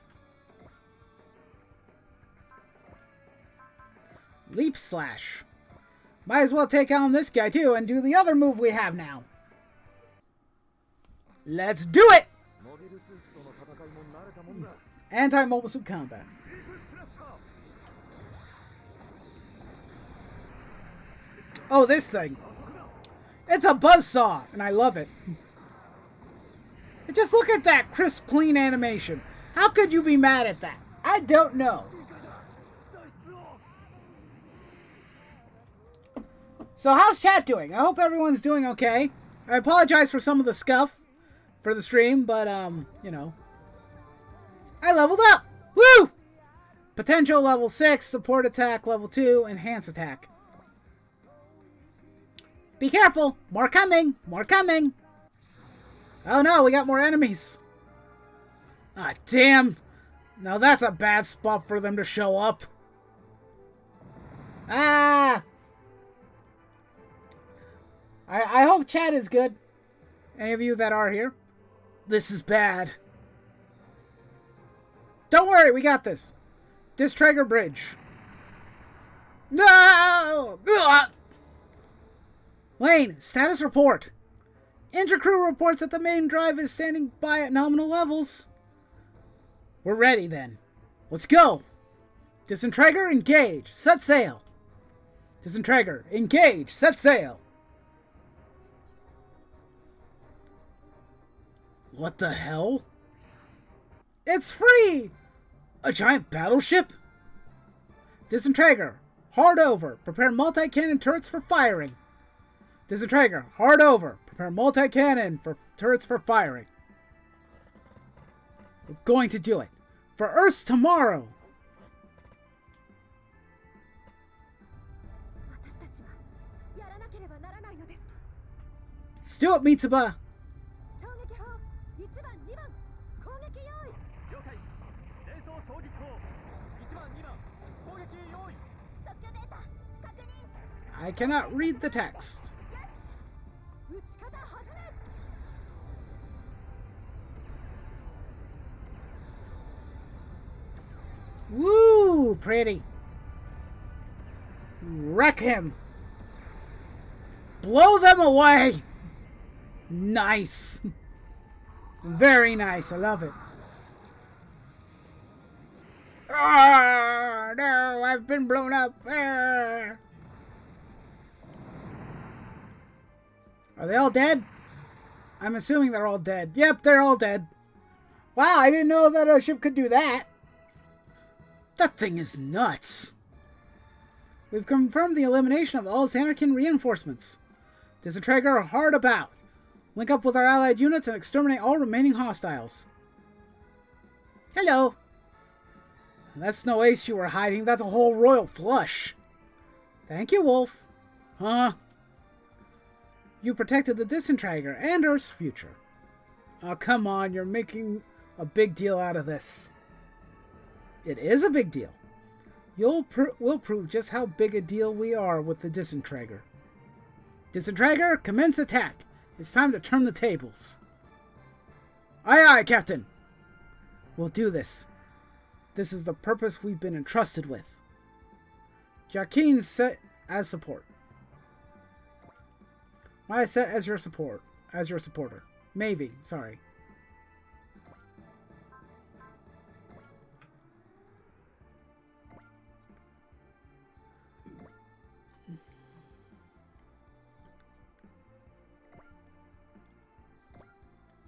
Leap Slash. Might as well take on this guy too and do the other move we have now. Let's do it! Anti-mobile suit combat. Oh, this thing. It's a buzzsaw, and I love it. And just look at that crisp, clean animation. How could you be mad at that? I don't know. So how's chat doing? I hope everyone's doing okay. I apologize for some of the scuff for the stream, but, you know. I leveled up! Woo! Potential level 6, support attack level 2, enhance attack. Be careful! More coming! More coming! Oh no, we got more enemies! Ah, damn! Now that's a bad spot for them to show up. Ah! I hope chat is good. Any of you that are here. This is bad. Don't worry, we got this. Distrigger bridge. No! Ugh! Lane, status report. Intercrew reports that the main drive is standing by at nominal levels. We're ready then. Let's go. Disintegrer, engage. Set sail. Disintegrer, engage. Set sail. What the hell? It's free! A giant battleship? Disintegrer, hard over. Prepare multi-cannon turrets for firing. Disintegrer, hard over. Prepare multi-cannon for turrets for firing. We're going to do it. For Earth's tomorrow! Let's do it, Mitsuba! I cannot read the text. Woo! Pretty. Wreck him. Blow them away. Nice. Very nice. I love it. Ah, no, I've been blown up. Ah. Are they all dead? I'm assuming they're all dead. Yep, they're all dead. Wow, I didn't know that a ship could do that. That thing is nuts. We've confirmed the elimination of all Zanarkand reinforcements. Disintegrer hard about. Link up with our allied units and exterminate all remaining hostiles. Hello. That's no ace you were hiding. That's a whole royal flush. Thank you, Wolf. Huh? You protected the Disintegrator and Earth's future. Oh, come on. You're making a big deal out of this. It is a big deal. We'll prove just how big a deal we are with the Disintegrator. Disintegrator, commence attack. It's time to turn the tables. Aye, aye, Captain. We'll do this. This is the purpose we've been entrusted with. Joaquin set as support. Maya set as your supporter. Maybe, sorry.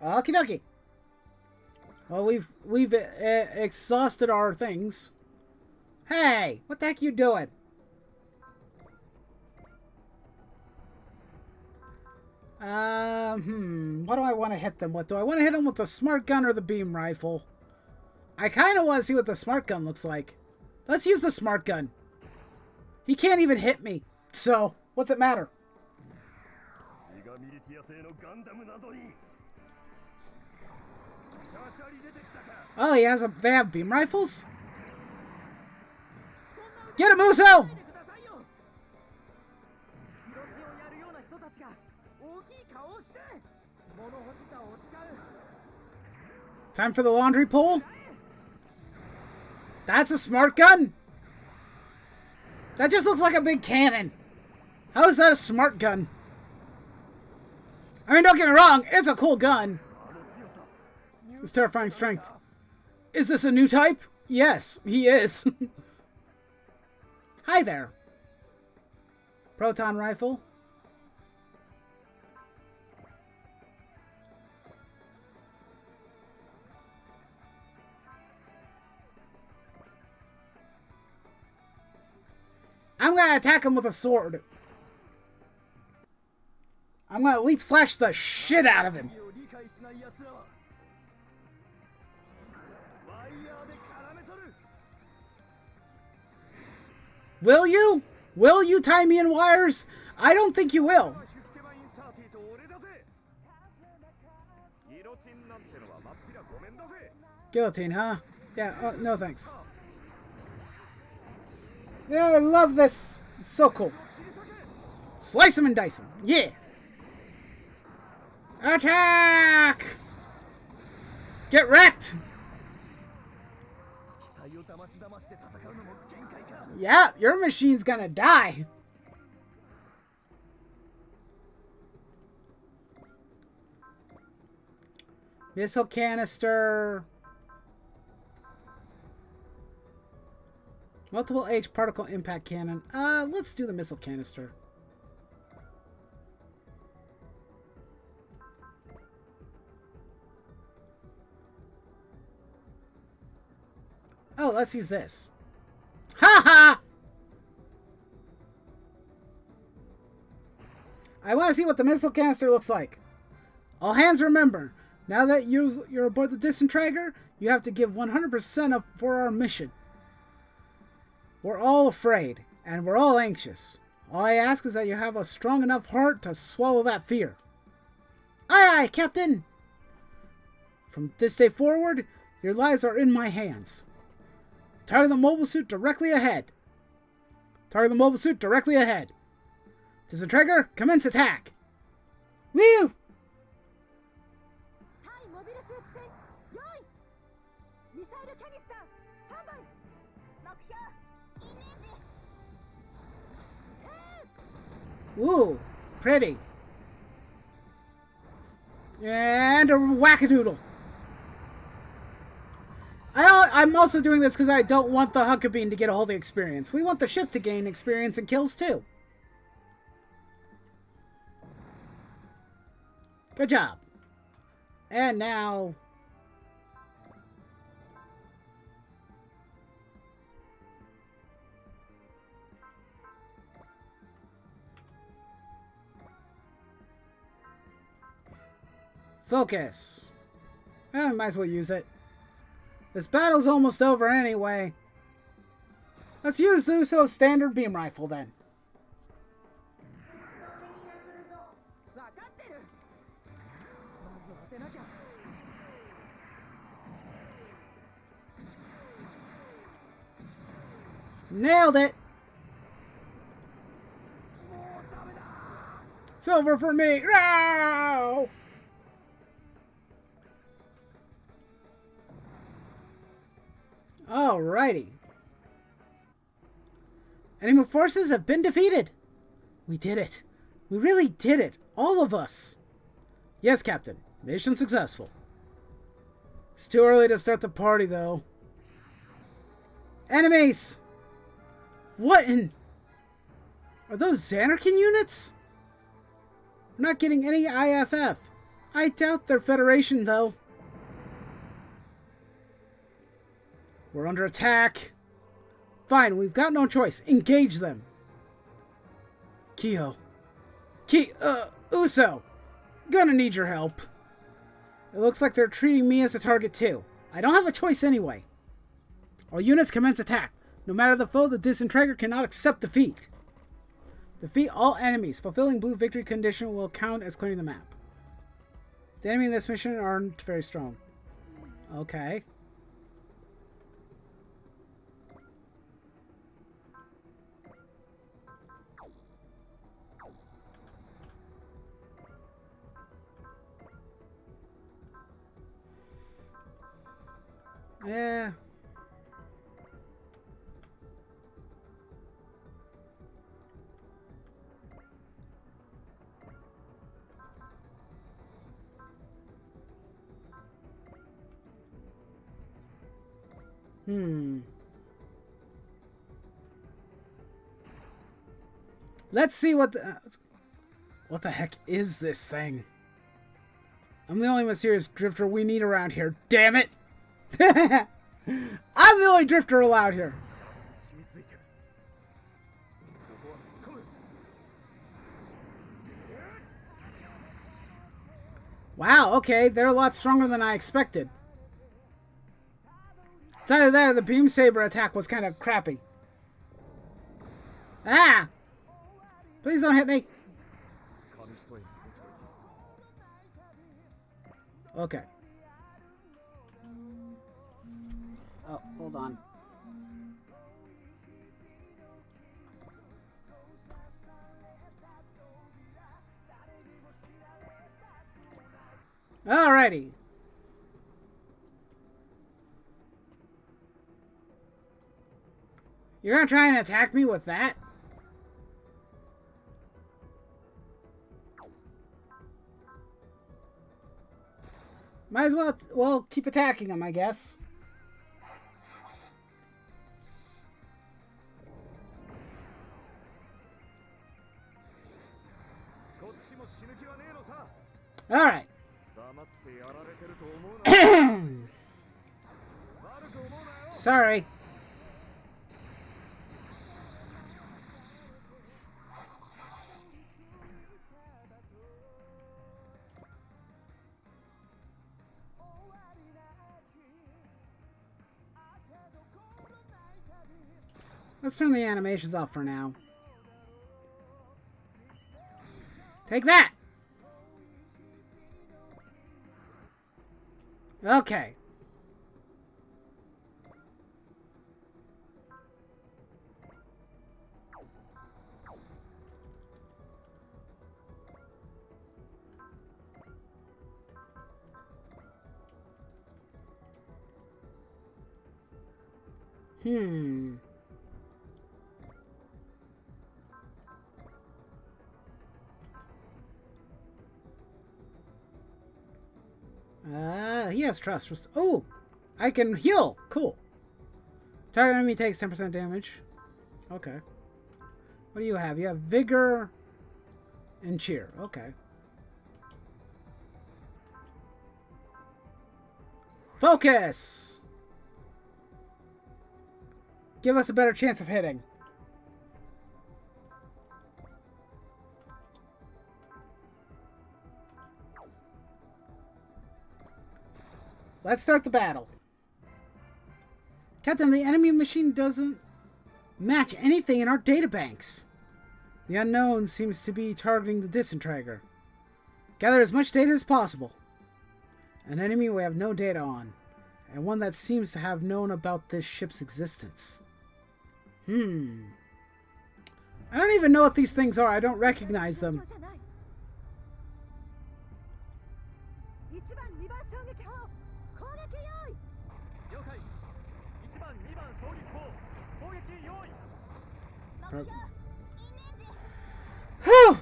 Okie dokie. Well, we've exhausted our things. Hey, what the heck are you doing? What do I want to hit them with? Do I want to hit them with the smart gun or the beam rifle? I kind of want to see what the smart gun looks like. Let's use the smart gun. He can't even hit me. So, what's it matter? Oh, they have beam rifles? Get him, Muso! Time for the laundry pool? That's a smart gun? That just looks like a big cannon. How is that a smart gun? I mean, don't get me wrong, it's a cool gun. It's terrifying strength. Is this a new type? Yes, he is. Hi there. Proton rifle. I'm gonna attack him with a sword. I'm gonna leap slash the shit out of him. Will you? Will you tie me in wires? I don't think you will. Guillotine, huh? Yeah, no thanks. Yeah, I love this. It's so cool. Slice him and dice him. Yeah. Attack! Get wrecked! Yeah, your machine's gonna die. Missile canister. Multiple H particle impact cannon. Let's do the missile canister. Oh, let's use this. Ha ha! I want to see what the missile canister looks like. All hands remember, now that you're aboard the Disintegrator, you have to give 100% for our mission. We're all afraid, and we're all anxious. All I ask is that you have a strong enough heart to swallow that fear. Aye, aye, Captain! From this day forward, your lives are in my hands. Target the mobile suit directly ahead. Target the mobile suit directly ahead. Disintegrator, commence attack. Woo! Ooh, pretty. And a wackadoodle. I'm also doing this because I don't want the Huckabee to get all the experience. We want the ship to gain experience and kills too. Good job. And now... focus. Might as well use it. This battle's almost over anyway. Let's use the Uso standard beam rifle then. Nailed it! It's over for me! No! Alrighty. Enemy forces have been defeated! We did it. We really did it. All of us. Yes, Captain. Mission successful. It's too early to start the party, though. Enemies! What in... Are those Xanarkin units? We're not getting any IFF. I doubt they're Federation, though. We're under attack. Fine, we've got no choice. Engage them. Kyo. Uso. Gonna need your help. It looks like they're treating me as a target, too. I don't have a choice anyway. All units commence attack. No matter the foe, the Disintegrator cannot accept defeat. Defeat all enemies. Fulfilling blue victory condition will count as clearing the map. The enemy in this mission aren't very strong. Okay. Yeah. Let's see what the heck is this thing? I'm the only mysterious drifter we need around here. Damn it! I'm the only drifter allowed here. Wow, okay, they're a lot stronger than I expected. It's either that or the beam saber attack was kind of crappy. Ah! Please don't hit me. Okay. Oh, hold on. Alrighty. You're gonna try and attack me with that? Might as well keep attacking him, I guess. Alright. Sorry. Let's turn the animations off for now. Take that! Okay. He has trust. Oh! I can heal! Cool. Target enemy takes 10% damage. Okay. What do you have? You have Vigor and Cheer. Okay. Focus! Give us a better chance of hitting. Let's start the battle. Captain, the enemy machine doesn't match anything in our databanks. The unknown seems to be targeting the disintegrator. Gather as much data as possible. An enemy we have no data on, and one that seems to have known about this ship's existence. I don't even know what these things are. I don't recognize them. Whew!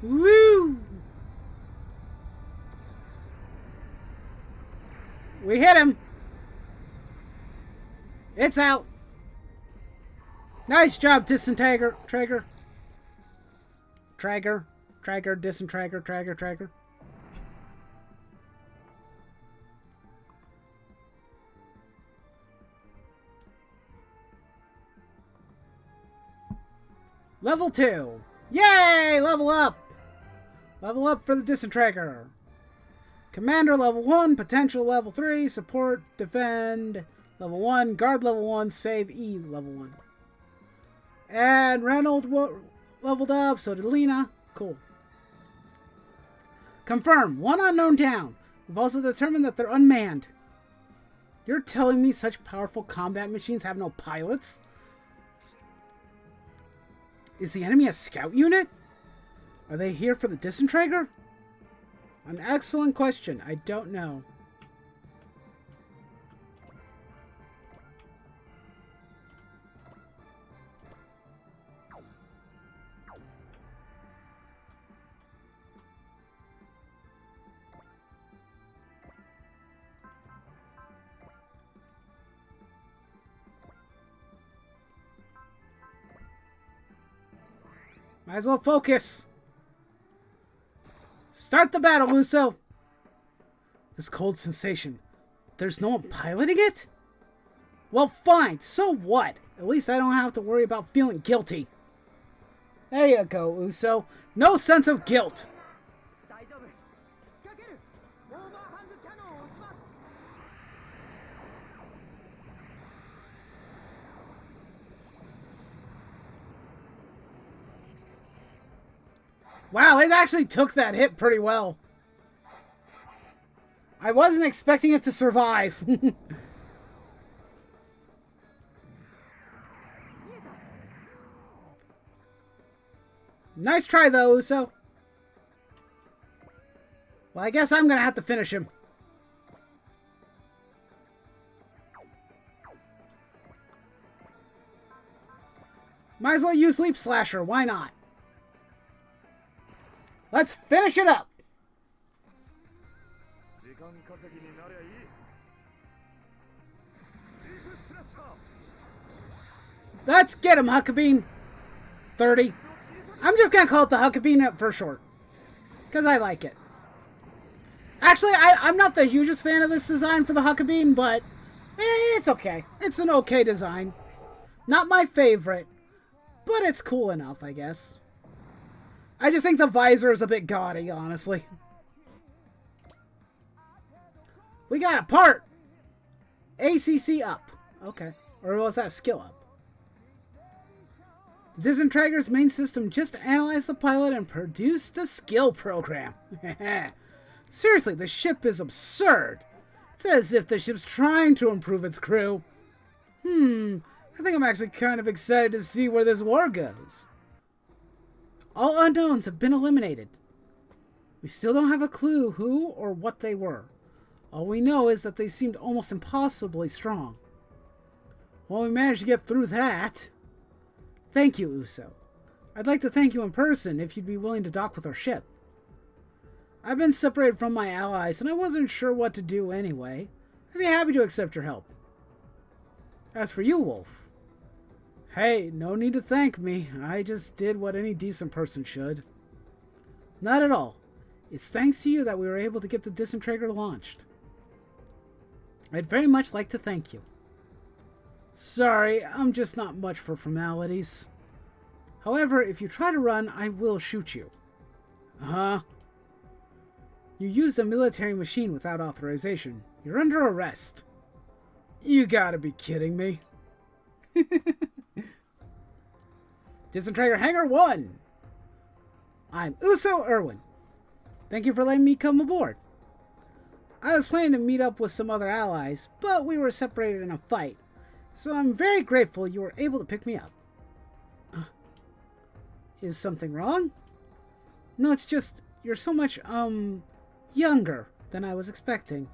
Woo! We hit him. It's out. Nice job, Disintegrator. Disintegrator. Level 2. Yay! Level up. Level up for the Disintegrator. Commander level 1, potential level 3, support, defend level 1, guard level 1, save E level 1. And Reynolds leveled up, so did Lena. Cool. Confirm, 1 unknown down. We've also determined that they're unmanned. You're telling me such powerful combat machines have no pilots? Is the enemy a scout unit? Are they here for the Disintegrator? An excellent question. I don't know. Might as well focus. Start the battle, Uso! This cold sensation. There's no one piloting it? Well, fine. So what? At least I don't have to worry about feeling guilty. There you go, Uso. No sense of guilt. Wow, it actually took that hit pretty well. I wasn't expecting it to survive. Nice try, though, Uso. Well, I guess I'm going to have to finish him. Might as well use Leap Slasher. Why not? Let's finish it up. Let's get him, Huckabee. 30. I'm just going to call it the Huckabee for short. Because I like it. Actually, I'm not the hugest fan of this design for the Huckabee, but it's okay. It's an okay design. Not my favorite, but it's cool enough, I guess. I just think the visor is a bit gaudy, honestly. We got a part! ACC up. Okay. Or was that skill up? The Disintegrator's main system just analyzed the pilot and produced a skill program. Seriously, the ship is absurd. It's as if the ship's trying to improve its crew. I think I'm actually kind of excited to see where this war goes. All unknowns have been eliminated. We still don't have a clue who or what they were. All we know is that they seemed almost impossibly strong. Well, we managed to get through that. Thank you, Uso. I'd like to thank you in person if you'd be willing to dock with our ship. I've been separated from my allies, and I wasn't sure what to do anyway. I'd be happy to accept your help. As for you, Wolf. Hey, no need to thank me. I just did what any decent person should. Not at all. It's thanks to you that we were able to get the Disintegrator launched. I'd very much like to thank you. Sorry, I'm just not much for formalities. However, if you try to run, I will shoot you. Uh-huh. You used a military machine without authorization. You're under arrest. You gotta be kidding me. Disintegrator Hangar 1. I'm Uso Irwin. Thank you for letting me come aboard. I was planning to meet up with some other allies, but we were separated in a fight. So I'm very grateful you were able to pick me up. Is something wrong? No, it's just, you're so much, younger than I was expecting.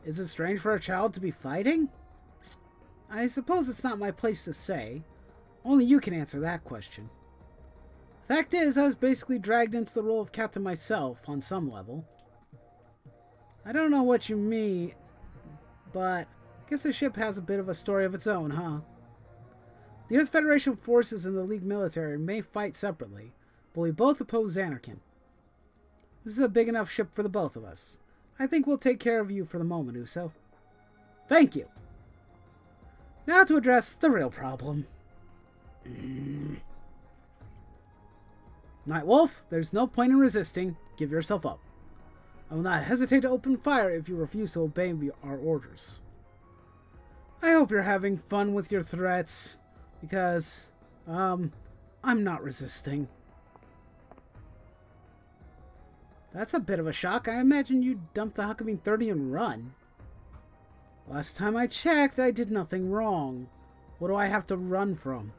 Is it strange for a child to be fighting? I suppose it's not my place to say. Only you can answer that question. Fact is, I was basically dragged into the role of captain myself, on some level. I don't know what you mean, but I guess the ship has a bit of a story of its own, huh? The Earth Federation forces and the League military may fight separately, but we both oppose Xanarkin. This is a big enough ship for the both of us. I think we'll take care of you for the moment, Uso. Thank you. Now to address the real problem. Nightwolf, there's no point in resisting. Give yourself up. I will not hesitate to open fire if you refuse to obey our orders. I hope you're having fun with your threats, because, I'm not resisting. That's a bit of a shock. I imagine you'd dump the Huckabee 30 and run. Last time I checked, I did nothing wrong. What do I have to run from?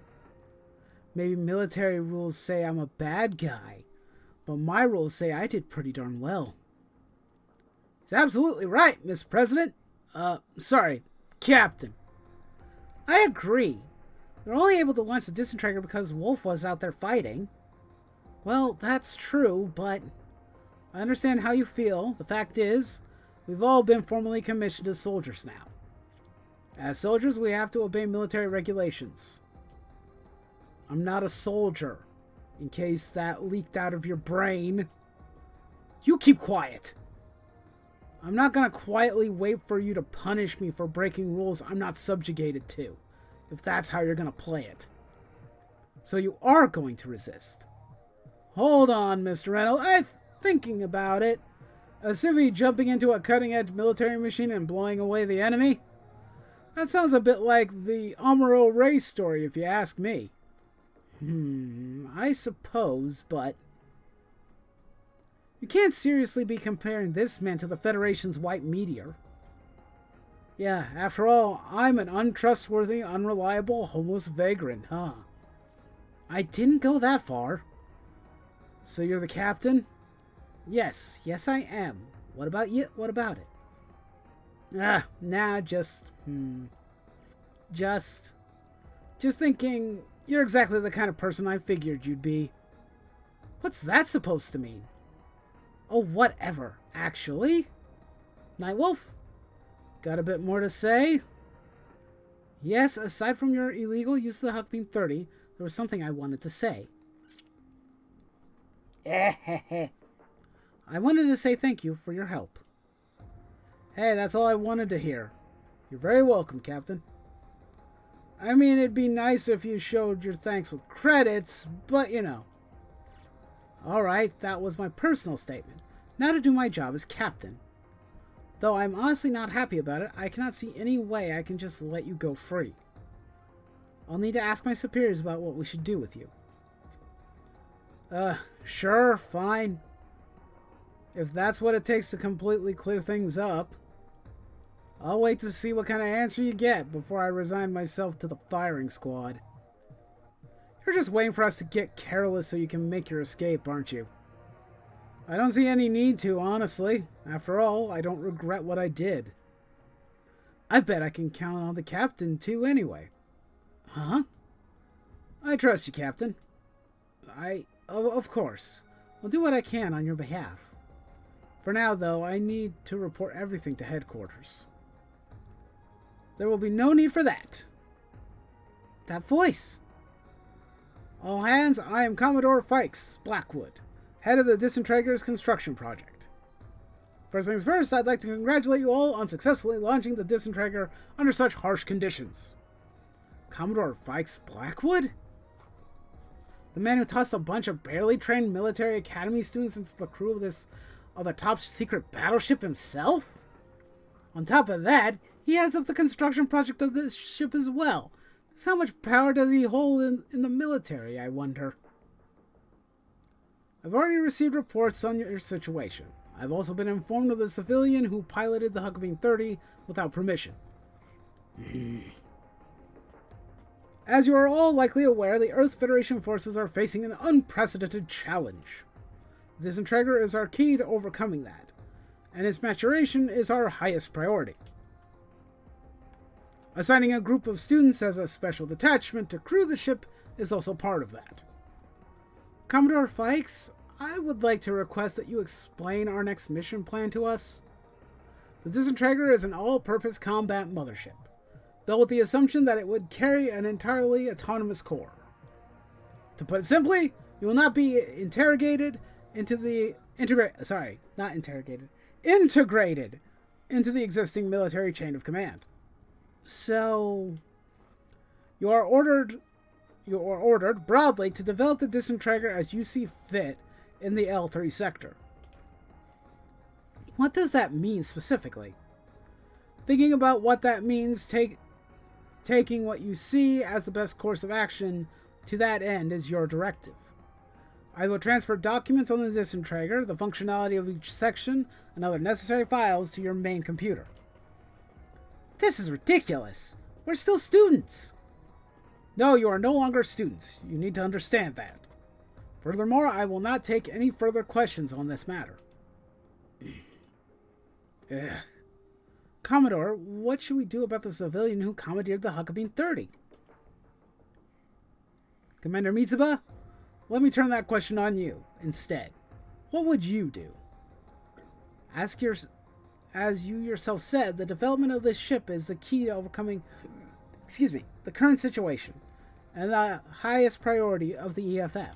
Maybe military rules say I'm a bad guy, but my rules say I did pretty darn well. It's absolutely right, Miss President. Sorry, Captain. I agree. We were only able to launch the disintegrator because Wolf was out there fighting. Well, that's true, but I understand how you feel. The fact is, we've all been formally commissioned as soldiers now. As soldiers, we have to obey military regulations. I'm not a soldier, in case that leaked out of your brain. You keep quiet. I'm not gonna quietly wait for you to punish me for breaking rules I'm not subjugated to, if that's how you're gonna play it. So you are going to resist. Hold on, Mr. Reynolds. I'm thinking about it. A civvy jumping into a cutting-edge military machine and blowing away the enemy? That sounds a bit like the Amuro Ray story, if you ask me. I suppose, but you can't seriously be comparing this man to the Federation's white meteor. Yeah, after all, I'm an untrustworthy, unreliable, homeless vagrant, huh? I didn't go that far. So you're the captain? Yes, I am. What about you? What about it? Just thinking you're exactly the kind of person I figured you'd be. What's that supposed to mean? Oh, whatever. Actually, Nightwolf, got a bit more to say? Yes, aside from your illegal use of the Huckbeam 30, there was something I wanted to say. I wanted to say thank you for your help. Hey, that's all I wanted to hear. You're very welcome, Captain. I mean, it'd be nice if you showed your thanks with credits, but you know. Alright, that was my personal statement. Now to do my job as captain. Though I'm honestly not happy about it, I cannot see any way I can just let you go free. I'll need to ask my superiors about what we should do with you. Sure, fine. If that's what it takes to completely clear things up. I'll wait to see what kind of answer you get before I resign myself to the firing squad. You're just waiting for us to get careless so you can make your escape, aren't you? I don't see any need to, honestly. After all, I don't regret what I did. I bet I can count on the captain, too, anyway. Huh? I trust you, Captain. Of course. I'll do what I can on your behalf. For now, though, I need to report everything to headquarters. There will be no need for that. That voice. All hands, I am Commodore Fikes Blackwood, head of the Disintegrator's construction project. First things first, I'd like to congratulate you all on successfully launching the Disintegrator under such harsh conditions. Commodore Fikes Blackwood? The man who tossed a bunch of barely trained military academy students into the crew of this of a top-secret battleship himself? On top of that, he heads up the construction project of this ship as well. So how much power does he hold in the military, I wonder? I've already received reports on your situation. I've also been informed of the civilian who piloted the Huckabee 30 without permission. As you are all likely aware, the Earth Federation forces are facing an unprecedented challenge. The disintegrator is our key to overcoming that, and its maturation is our highest priority. Assigning a group of students as a special detachment to crew the ship is also part of that. Commodore Fikes, I would like to request that you explain our next mission plan to us. The disintegrator is an all-purpose combat mothership, built with the assumption that it would carry an entirely autonomous core. To put it simply, you will not be integrated into the existing military chain of command. So, you are ordered broadly to develop the disintegrator as you see fit in the L3 sector. What does that mean specifically? Thinking about what that means, taking what you see as the best course of action to that end is your directive. I will transfer documents on the disintegrator, the functionality of each section, and other necessary files to your main computer. This is ridiculous. We're still students. No, you are no longer students. You need to understand that. Furthermore, I will not take any further questions on this matter. Commodore, what should we do about the civilian who commandeered the Huckabee 30? Commander Mitsuba, let me turn that question on you instead. What would you do? As you yourself said, the development of this ship is the key to overcoming the current situation, and the highest priority of the EFF.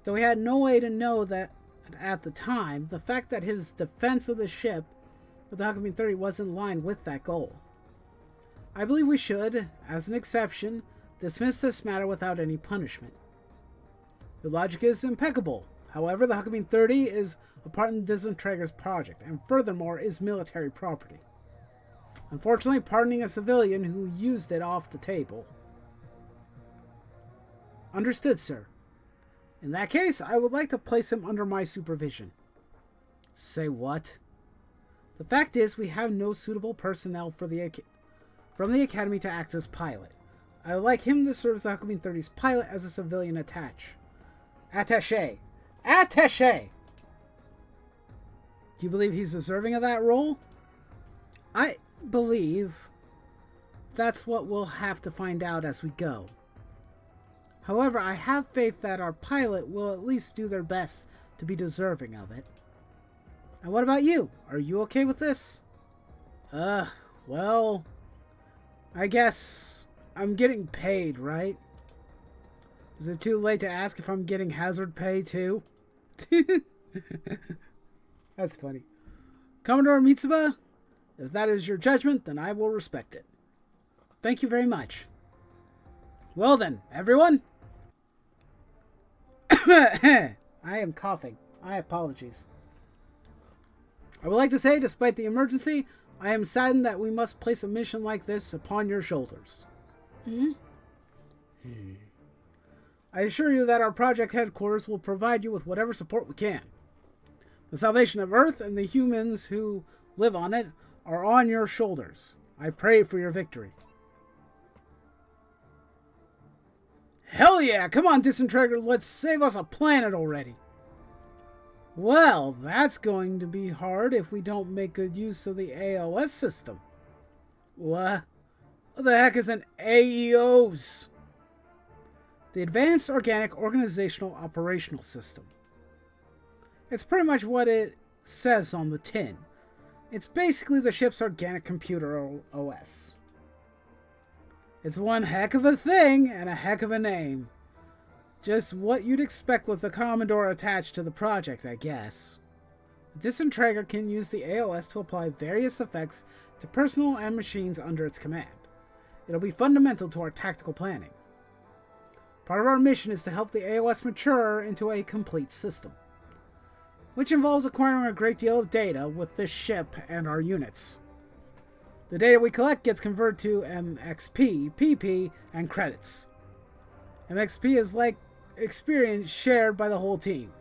Though we had no way to know that at the time, the fact that his defense of the ship with the Huckabee 30 was in line with that goal. I believe we should, as an exception, dismiss this matter without any punishment. Your logic is impeccable. However, the Huckabee 30 is a part in the disintegrator's project, and furthermore is military property. Unfortunately, pardoning a civilian who used it off the table. Understood, sir. In that case, I would like to place him under my supervision. Say what? The fact is, we have no suitable personnel from the Academy to act as pilot. I would like him to serve as the Huckabee 30's pilot as a civilian attaché. Attaché! Do you believe he's deserving of that role? I believe that's what we'll have to find out as we go. However, I have faith that our pilot will at least do their best to be deserving of it. And what about you? Are you okay with this? Well, I guess I'm getting paid, right? Is it too late to ask if I'm getting hazard pay too? That's funny. Commodore Mitsuba, if that is your judgment, then I will respect it. Thank you very much. Well then, everyone. I am coughing. My apologies. I would like to say, despite the emergency, I am saddened that we must place a mission like this upon your shoulders. I assure you that our project headquarters will provide you with whatever support we can. The salvation of Earth and the humans who live on it are on your shoulders. I pray for your victory. Hell yeah! Come on, Disintegrator, let's save us a planet already! Well, that's going to be hard if we don't make good use of the AOS system. What the heck is an AEOS? The Advanced Organic Organizational Operational System. It's pretty much what it says on the tin. It's basically the ship's organic computer OS. It's one heck of a thing and a heck of a name. Just what you'd expect with the Commodore attached to the project, I guess. The Disintegrator can use the AOS to apply various effects to personnel and machines under its command. It'll be fundamental to our tactical planning. Part of our mission is to help the AOS mature into a complete system. which involves acquiring a great deal of data with this ship and our units. The data we collect gets converted to MXP, PP, and credits. MXP is like experience shared by the whole team.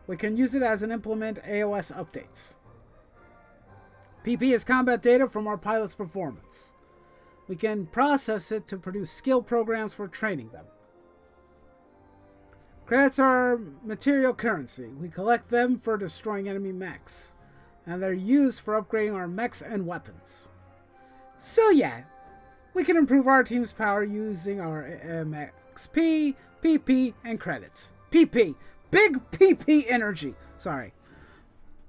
We can use it as an implement AOS updates. PP is combat data from our pilot's performance. We can process it to produce skill programs for training them. Credits are material currency. We collect them for destroying enemy mechs, and they're used for upgrading our mechs and weapons. So yeah, we can improve our team's power using our MXP, PP, and credits. PP! Big PP energy! Sorry.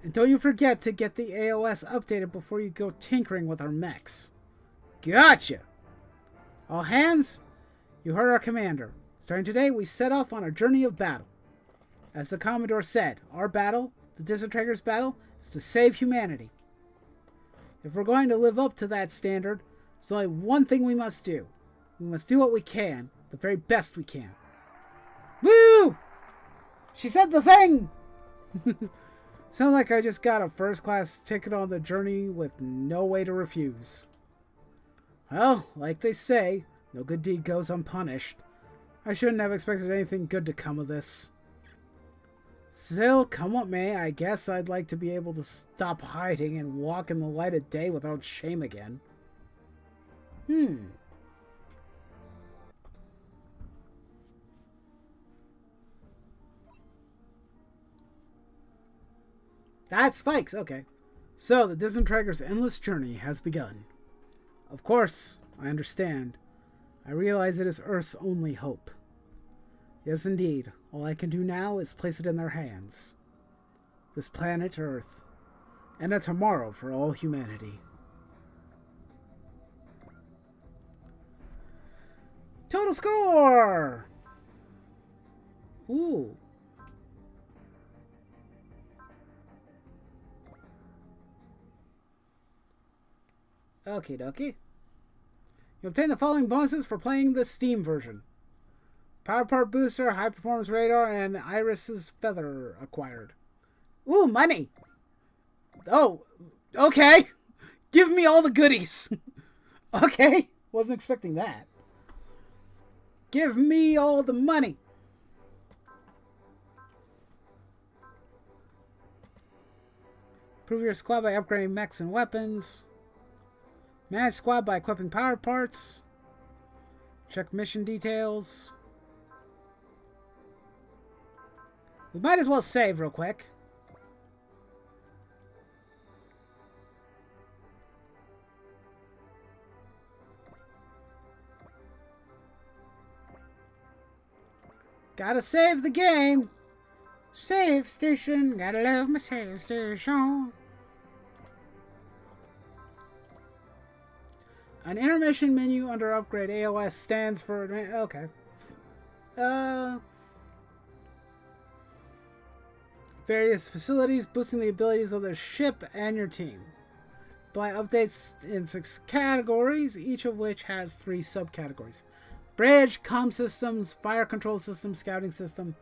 And don't you forget to get the AOS updated before you go tinkering with our mechs. Gotcha! All hands, you heard our commander. Starting today, we set off on a journey of battle. As the Commodore said, our battle, the Disintegrators' battle, is to save humanity. If we're going to live up to that standard, there's only one thing we must do. We must do what we can, the very best we can. Woo! She said the thing! Sounds like I just got a first-class ticket on the journey with no way to refuse. Well, like they say, no good deed goes unpunished. I shouldn't have expected anything good to come of this. Still, come what may, I guess I'd like to be able to stop hiding and walk in the light of day without shame again. That's Fikes, okay. So, the Disintegrators' endless journey has begun. Of course, I understand. I realize it is Earth's only hope. Yes, indeed. All I can do now is place it in their hands. This planet Earth. And a tomorrow for all humanity. Total score! Ooh. Okie dokie. You obtain the following bonuses for playing the Steam version. Power part booster, high performance radar, and Iris's feather acquired. Ooh, money! Oh, okay. Give me all the goodies. Okay, wasn't expecting that. Give me all the money. Improve your squad by upgrading mechs and weapons. Manage squad by equipping power parts. Check mission details. We might as well save real quick. Gotta save the game. Save station. Gotta love my save station. An intermission menu under upgrade AOS stands for... Okay. Various facilities boosting the abilities of the ship and your team. Apply updates in 6 categories, each of which has 3 subcategories. Bridge, comm systems, fire control system, scouting system,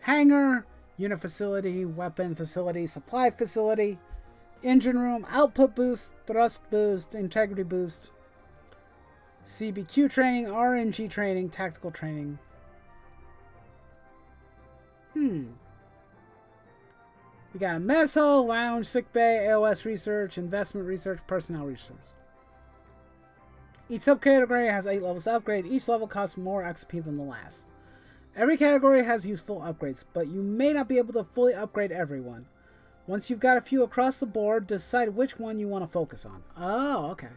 hangar, unit facility, weapon facility, supply facility, engine room, output boost, thrust boost, integrity boost, CBQ training, RNG training, tactical training. We got a mess hall, lounge, sick bay, AOS research, investment research, personnel research. Each subcategory has 8 levels to upgrade. Each level costs more XP than the last. Every category has useful upgrades, but you may not be able to fully upgrade everyone. Once you've got a few across the board, decide which one you want to focus on. Oh, okay.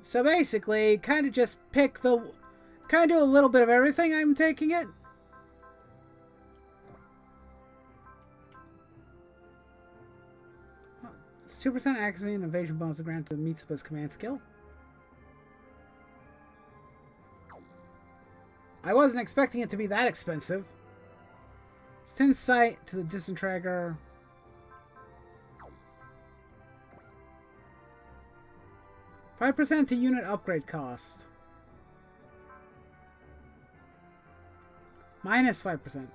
So basically, kind of just pick the... Kind of do a little bit of everything, I'm taking it. It's 2% accuracy and evasion bonus granted to Mitsuba's command skill. I wasn't expecting it to be that expensive. It's 10 sight to the Disintegrator. %5 to unit upgrade cost. Minus 5%.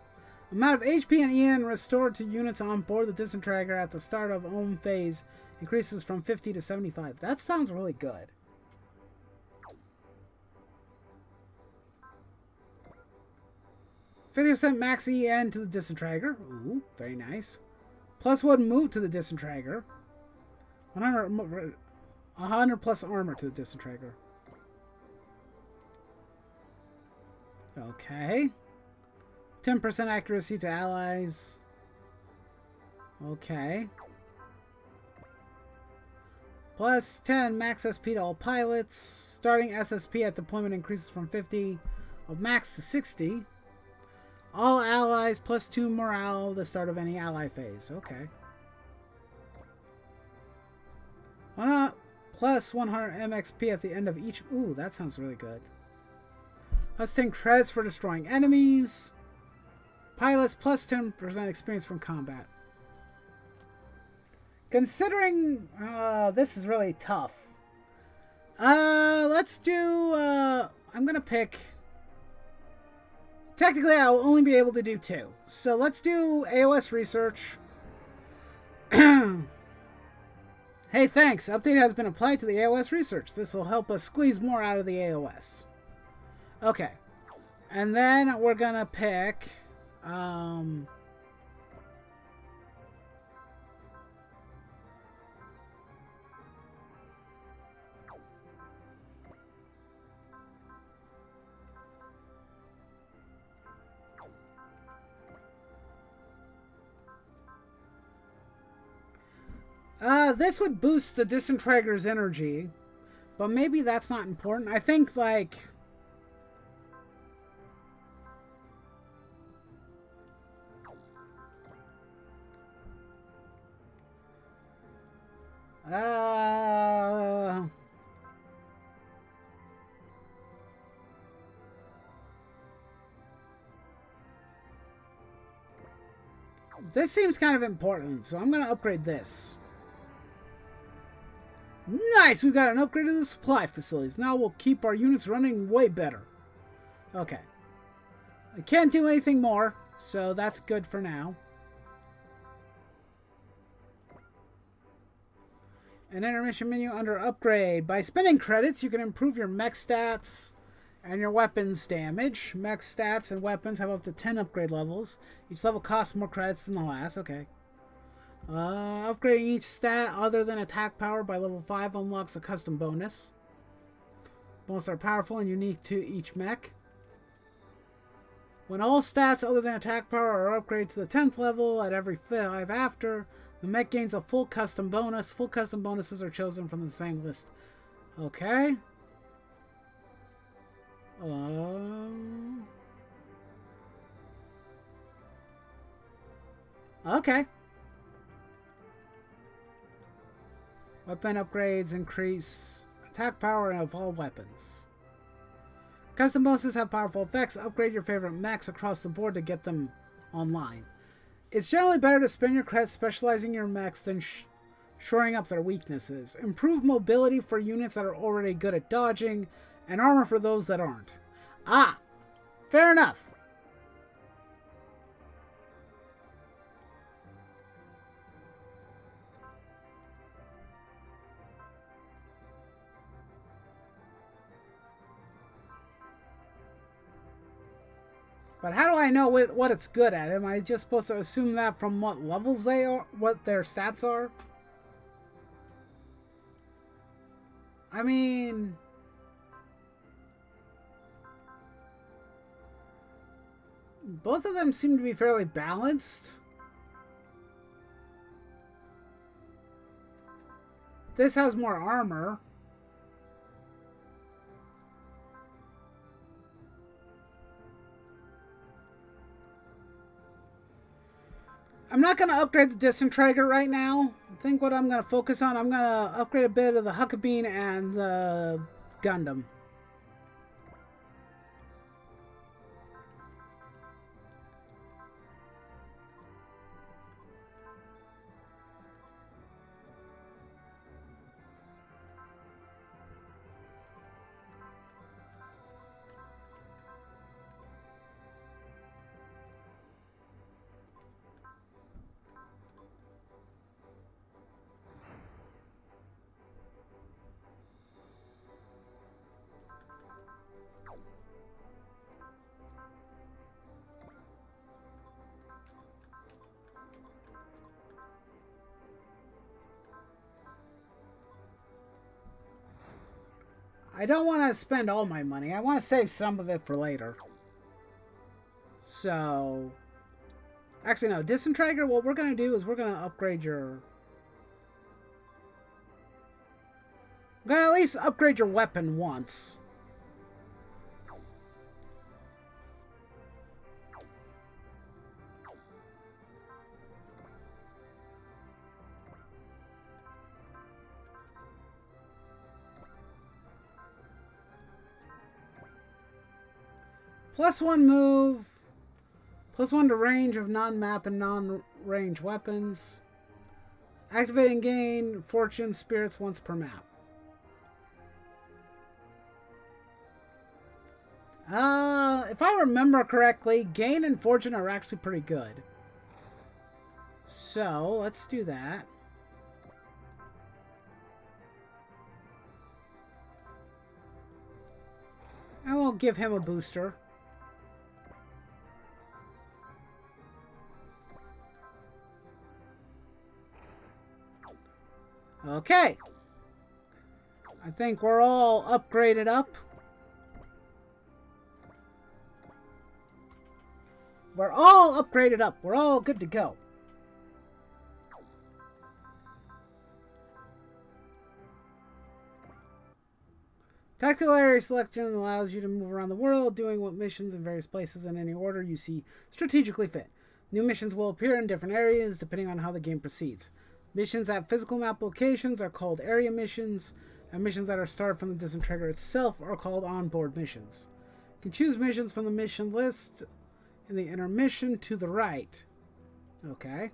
Amount of HP and EN restored to units on board the disintegrator at the start of ohm phase increases from 50 to 75. That sounds really good. %50 max EN to the disintegrator. Ooh, very nice. +1 move to the disintegrator. 100 plus armor to the disintegrator. Okay. 10% accuracy to allies. Okay. +10 max SP to all pilots. Starting SSP at deployment increases from 50 of max to 60. All allies +2 morale at the start of any ally phase. Okay. +100 MXP at the end of each. Ooh, that sounds really good. +10 credits for destroying enemies. Pilots +10% experience from combat. Considering this is really tough. Let's do. I'm gonna pick. Technically, I'll only be able to do 2. So let's do AOS research. Hey, thanks. Update has been applied to the AOS research. This will help us squeeze more out of the AOS. Okay. And then we're gonna pick... this would boost the disintegrator's energy, but maybe that's not important. I think, like... This seems kind of important, so I'm going to upgrade this. Nice! We got an upgrade to the supply facilities. Now we'll keep our units running way better. Okay. I can't do anything more, so that's good for now. An intermission menu under upgrade. By spending credits, you can improve your mech stats and your weapons damage. Mech stats and weapons have up to 10 upgrade levels. Each level costs more credits than the last. Okay. Upgrading each stat other than attack power by level 5 unlocks a custom bonus. Bonuses are powerful and unique to each mech. When all stats other than attack power are upgraded to the 10th level at every 5 after, the mech gains a full custom bonus. Full custom bonuses are chosen from the same list. Okay. Okay. Weapon upgrades increase attack power of all weapons. Custom bonuses have powerful effects. Upgrade your favorite mechs across the board to get them online. It's generally better to spend your credits specializing your mechs than shoring up their weaknesses. Improve mobility for units that are already good at dodging, and armor for those that aren't. Ah! Fair enough. But how do I know what it's good at? Am I just supposed to assume that from what levels they are, what their stats are? I mean... both of them seem to be fairly balanced. This has more armor. I'm not going to upgrade the disintegrator right now. I think what I'm going to focus on, I'm going to upgrade a bit of the Huckabee and the Gundam. I don't want to spend all my money. I want to save some of it for later. So... Actually, no. Disintegrator, what we're going to do is we're going to upgrade your... We're going to at least upgrade your weapon once. +1 move. +1 to range of non-map and non-range weapons. Activate and gain fortune spirits once per map. If I remember correctly, gain and fortune are actually pretty good. So, let's do that. And we'll give him a booster. Okay. I think we're all upgraded up. We're all upgraded up. We're all good to go. Tactical area selection allows you to move around the world, doing what missions in various places in any order you see strategically fit. New missions will appear in different areas depending on how the game proceeds. Missions at physical map locations are called area missions, and missions that are started from the disintegrator itself are called onboard missions. You can choose missions from the mission list in the intermission to the right. Okay.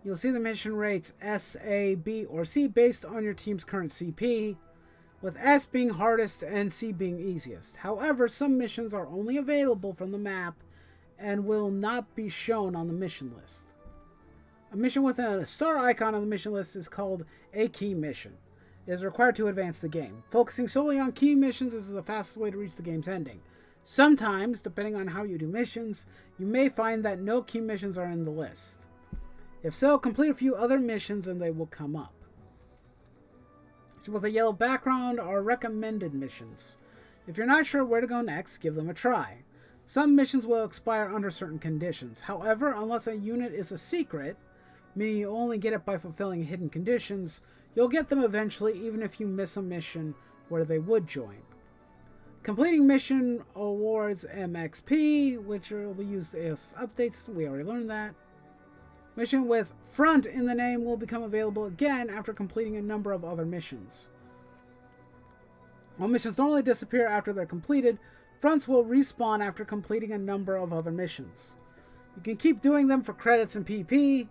You'll see the mission rates S, A, B, or C based on your team's current CP, with S being hardest and C being easiest. However, some missions are only available from the map and will not be shown on the mission list. A mission with a star icon on the mission list is called a key mission. It is required to advance the game. Focusing solely on key missions is the fastest way to reach the game's ending. Sometimes, depending on how you do missions, you may find that no key missions are in the list. If so, complete a few other missions and they will come up. So with a yellow background are recommended missions. If you're not sure where to go next, give them a try. Some missions will expire under certain conditions. However, unless a unit is a secret, meaning you only get it by fulfilling hidden conditions, you'll get them eventually even if you miss a mission where they would join. Completing mission awards MXP, which will be used as updates. We already learned that. Mission with front in the name will become available again after completing a number of other missions. While missions normally disappear after they're completed, fronts will respawn after completing a number of other missions. You can keep doing them for credits and PP.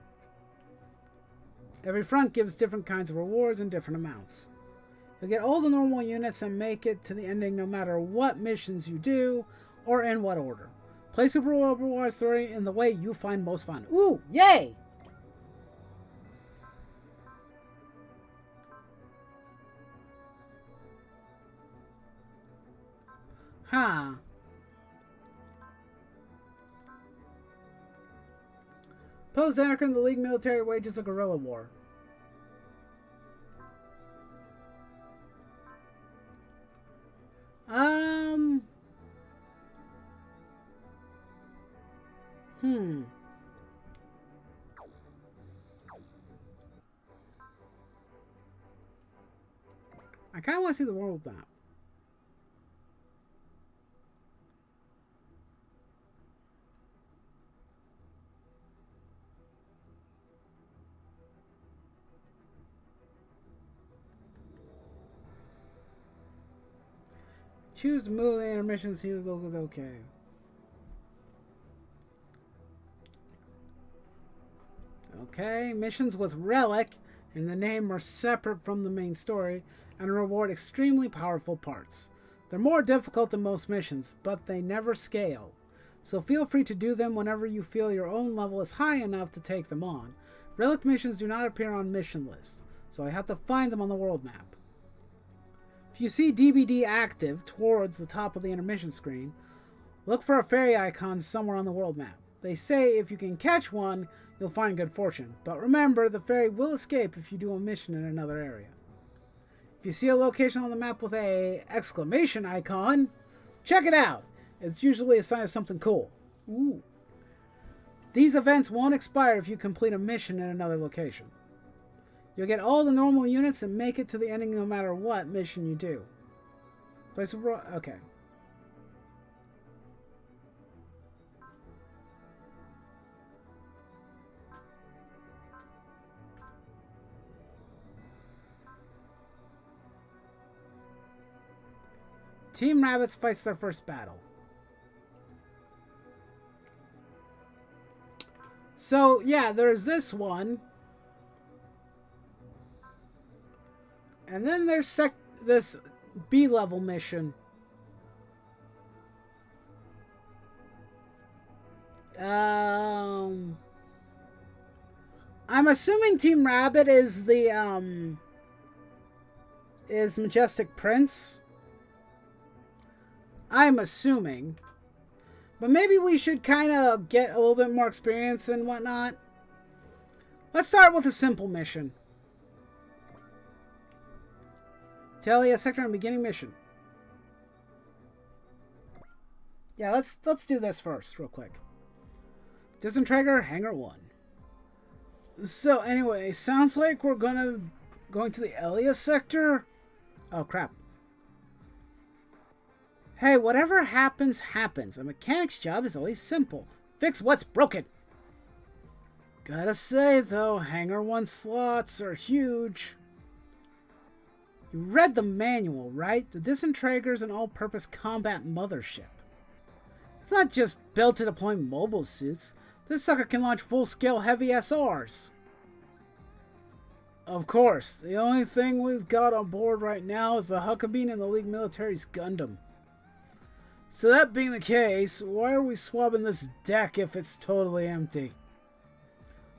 Every front gives different kinds of rewards and different amounts. You'll get all the normal units and make it to the ending no matter what missions you do or in what order. Play Super Robot Wars 3 in the way you find most fun. Ooh, yay! Huh. Post-Anarchy, the League military wages a guerrilla war. I kind of want to see the world map. Choose to move the intermission, see the local. Okay. Okay, missions with Relic and the name are separate from the main story and reward extremely powerful parts. They're more difficult than most missions, but they never scale. So feel free to do them whenever you feel your own level is high enough to take them on. Relic missions do not appear on mission lists, so I have to find them on the world map. If you see DBD active towards the top of the intermission screen, look for a fairy icon somewhere on the world map. They say if you can catch one, you'll find good fortune. But remember, the fairy will escape if you do a mission in another area. If you see a location on the map with a exclamation icon, check it out. It's usually a sign of something cool. Ooh. These events won't expire if you complete a mission in another location. You'll get all the normal units and make it to the ending no matter what mission you do. Place of... Okay. Team Rabbits fights their first battle. So, yeah, there's this one. And then there's this B-level mission. I'm assuming Team Rabbit is the, is Majestic Prince. I'm assuming. But maybe we should kind of get a little bit more experience and whatnot. Let's start with a simple mission. Talia sector and beginning mission. Yeah, let's do this first, real quick. Disintegrator, Hangar 1. So anyway, sounds like we're going to the Elia sector. Oh crap. Hey, whatever happens, happens. A mechanic's job is always simple. Fix what's broken. Gotta say, though, Hangar 1 slots are huge. You read the manual, right? The Disintegrator's an all-purpose combat mothership. It's not just built to deploy mobile suits. This sucker can launch full-scale heavy SRs. Of course, the only thing we've got on board right now is the Huckabee and the League Military's Gundam. So that being the case, why are we swabbing this deck if it's totally empty?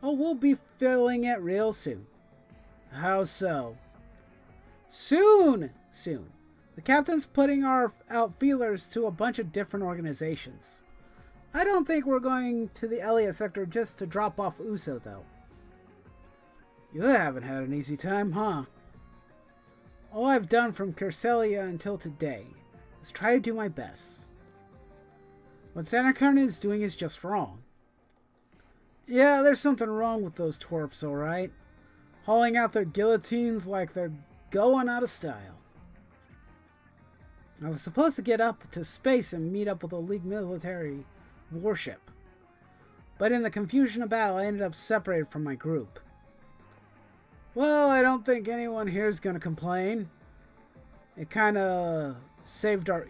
Oh, we'll be filling it real soon. How so? Soon! The captain's putting out feelers to a bunch of different organizations. I don't think we're going to the Elia sector just to drop off Uso, though. You haven't had an easy time, huh? All I've done from Kerselia until today is try to do my best. What Sanarkern is doing is just wrong. Yeah, there's something wrong with those twerps, alright? Hauling out their guillotines like they're going out of style. I was supposed to get up to space and meet up with a League military warship. But in the confusion of battle, I ended up separated from my group. Well, I don't think anyone here is going to complain. It kind of saved our...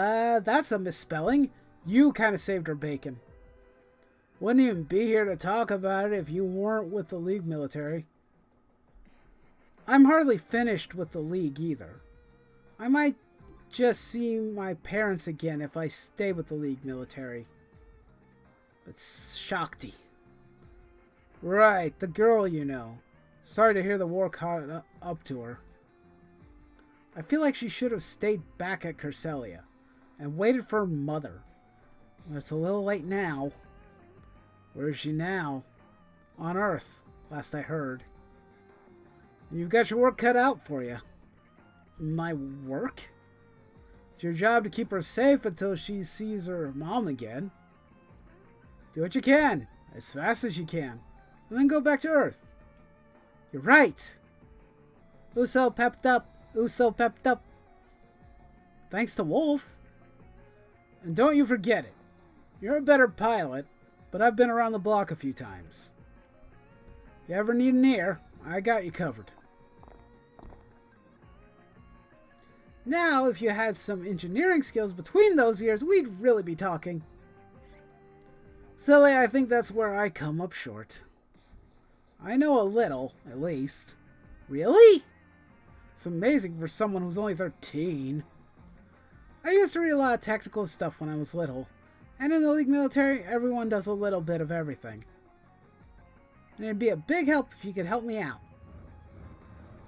that's a misspelling. You kind of saved our bacon. Wouldn't even be here to talk about it if you weren't with the League military. I'm hardly finished with the League either. I might just see my parents again if I stay with the League military. But Shakti. Right, the girl you know. Sorry to hear the war caught up to her. I feel like she should have stayed back at Kerselia and waited for her mother. Well, it's a little late now. Where is she now? On Earth, last I heard. You've got your work cut out for you. My work? It's your job to keep her safe until she sees her mom again. Do what you can, as fast as you can, and then go back to Earth. You're right. Uso pepped up. Thanks to Wolf. And don't you forget it. You're a better pilot, but I've been around the block a few times. If you ever need an ear, I got you covered. Now, if you had some engineering skills between those ears, we'd really be talking. Silly, I think that's where I come up short. I know a little, at least. Really? It's amazing for someone who's only 13. I used to read a lot of technical stuff when I was little. And in the League military, everyone does a little bit of everything. And it'd be a big help if you could help me out.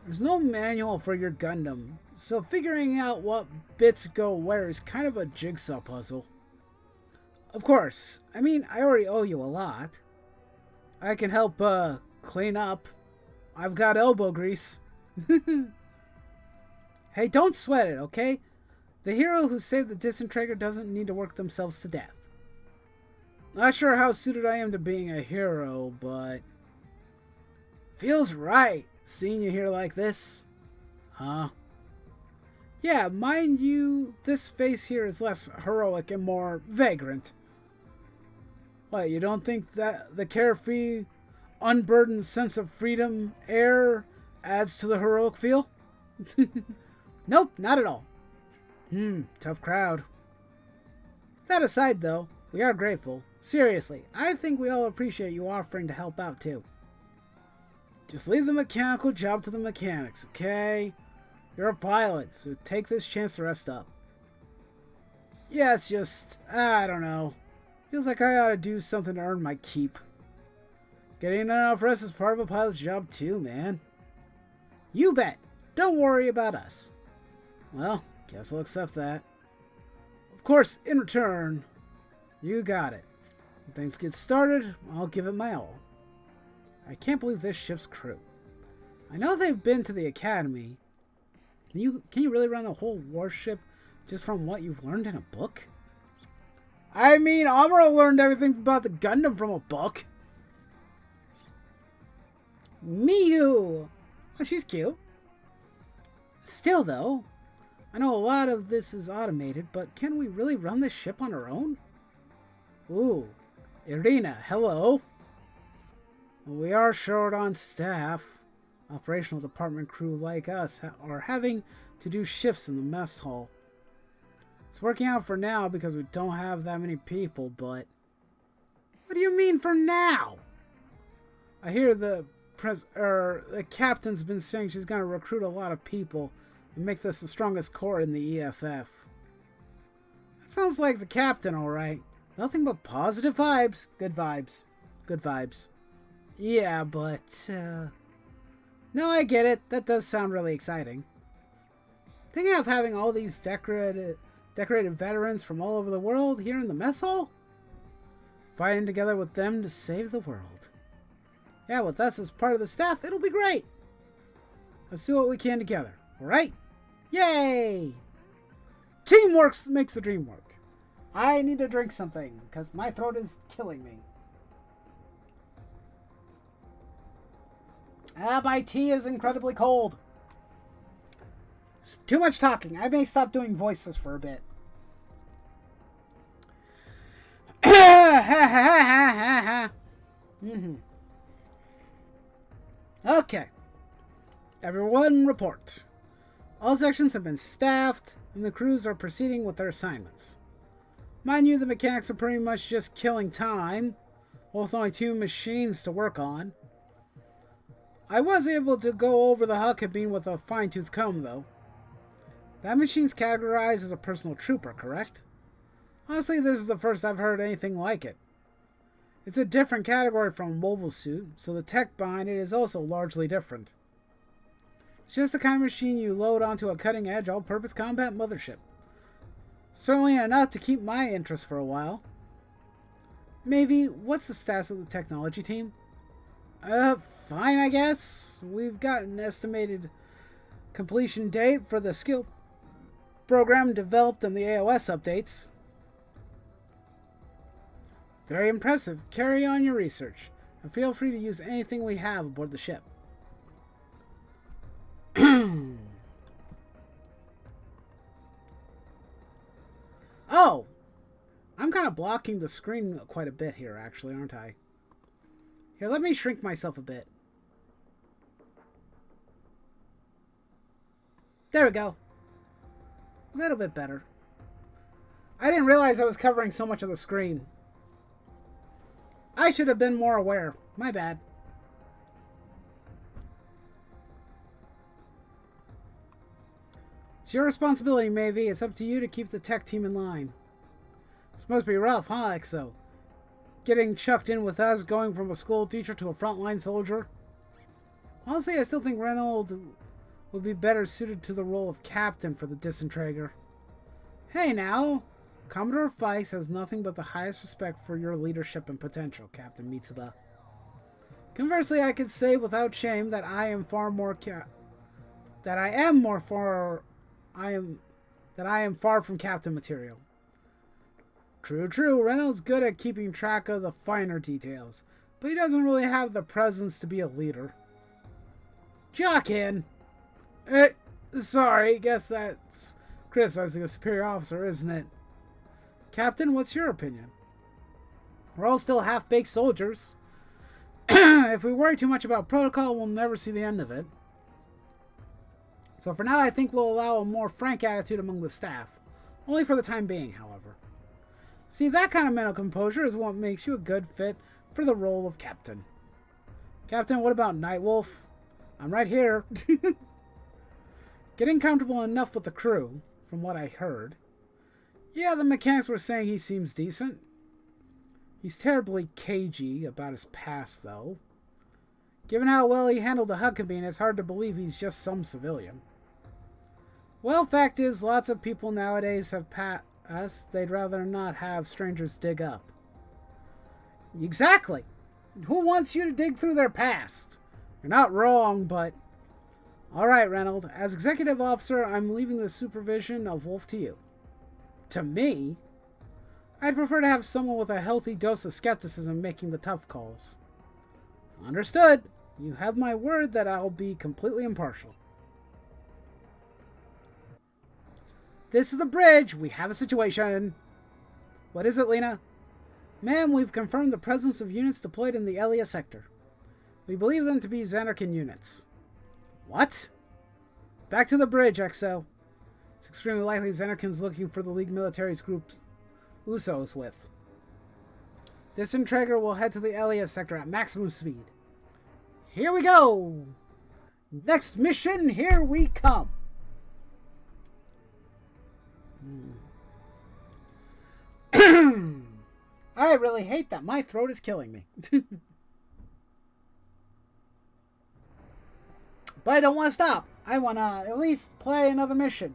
There's no manual for your Gundam, so figuring out what bits go where is kind of a jigsaw puzzle. Of course, I mean, I already owe you a lot. I can help, clean up, I've got elbow grease. Hey, don't sweat it, okay? The hero who saved the disintegrator doesn't need to work themselves to death. Not sure how suited I am to being a hero, but... feels right, seeing you here like this. Huh? Yeah, mind you, this face here is less heroic and more vagrant. What, you don't think that the carefree, unburdened sense of freedom air adds to the heroic feel? Nope, not at all. Tough crowd. That aside, though, we are grateful. Seriously, I think we all appreciate you offering to help out, too. Just leave the mechanical job to the mechanics, okay? You're a pilot, so take this chance to rest up. Yeah, it's just... I don't know. Feels like I ought to do something to earn my keep. Getting enough rest is part of a pilot's job, too, man. You bet. Don't worry about us. Well, guess I'll accept that. Of course, in return, you got it. When things get started, I'll give it my all. I can't believe this ship's crew. I know they've been to the academy. Can you really run a whole warship just from what you've learned in a book? I mean, Amuro learned everything about the Gundam from a book. Miyu! Oh, she's cute. Still, though, I know a lot of this is automated, but can we really run this ship on our own? Ooh, Irina, hello. We are short on staff. Operational department crew like us are having to do shifts in the mess hall. It's working out for now because we don't have that many people, but... What do you mean for now? I hear the captain's been saying she's going to recruit a lot of people and make this the strongest corps in the EFF. That sounds like the captain, alright. Nothing but positive vibes. Good vibes. Good vibes. Yeah, but... No, I get it. That does sound really exciting. Thinking of having all these decorated veterans from all over the world here in the mess hall? Fighting together with them to save the world. Yeah, with us as part of the staff, it'll be great. Let's do what we can together, alright? Yay! Teamwork makes the dream work. I need to drink something, because my throat is killing me. My tea is incredibly cold. It's too much talking. I may stop doing voices for a bit. Okay. Everyone report. All sections have been staffed, and the crews are proceeding with their assignments. Mind you, the mechanics are pretty much just killing time, with only 2 machines to work on. I was able to go over the Huckabee with a fine-tooth comb, though. That machine's categorized as a personal trooper, correct? Honestly, this is the first I've heard anything like it. It's a different category from a mobile suit, so the tech behind it is also largely different. It's just the kind of machine you load onto a cutting-edge, all-purpose combat mothership. Certainly enough to keep my interest for a while. Maybe, what's the status of the technology team? Fine, I guess. We've got an estimated completion date for the skill program developed in the AOS updates. Very impressive. Carry on your research, and feel free to use anything we have aboard the ship. Oh! I'm kind of blocking the screen quite a bit here, actually, aren't I? Here, let me shrink myself a bit. There we go. A little bit better. I didn't realize I was covering so much of the screen. I should have been more aware. My bad. It's your responsibility, Mavie. It's up to you to keep the tech team in line. It's supposed to be rough, huh, Exo? Getting chucked in with us, going from a school teacher to a frontline soldier. Honestly, I still think Reynolds would be better suited to the role of captain for the disintegrator. Hey now! Commodore Feist has nothing but the highest respect for your leadership and potential, Captain Mitsuba. Conversely, I could say without shame that I am far more that I am more far I am that I am far from captain material. True, true. Reynolds good at keeping track of the finer details, but he doesn't really have the presence to be a leader. Jockin! Sorry, guess that's criticizing a superior officer, isn't it? Captain, what's your opinion? We're all still half-baked soldiers. If we worry too much about protocol, we'll never see the end of it. So for now, I think we'll allow a more frank attitude among the staff. Only for the time being, however. See, that kind of mental composure is what makes you a good fit for the role of captain. Captain, what about Nightwolf? I'm right here. Getting comfortable enough with the crew, from what I heard. Yeah, the mechanics were saying he seems decent. He's terribly cagey about his past, though. Given how well he handled the Huckabee, it's hard to believe he's just some civilian. Well, fact is, lots of people nowadays have passed they'd rather not have strangers dig up. Exactly! Who wants you to dig through their past? You're not wrong, but... Alright, Reynolds. As executive officer, I'm leaving the supervision of Wolf to you. To me? I'd prefer to have someone with a healthy dose of skepticism making the tough calls. Understood. You have my word that I'll be completely impartial. This is the bridge. We have a situation. What is it, Lena? Ma'am, we've confirmed the presence of units deployed in the Elia sector. We believe them to be Xanarkin units. What? Back to the bridge, XO. It's extremely likely Xanarkin's looking for the League military's groups Usos with. Disintegrator will head to the Elia sector at maximum speed. Here we go! Next mission, here we come! I really hate that. My throat is killing me. But I don't want to stop. I want to at least play another mission.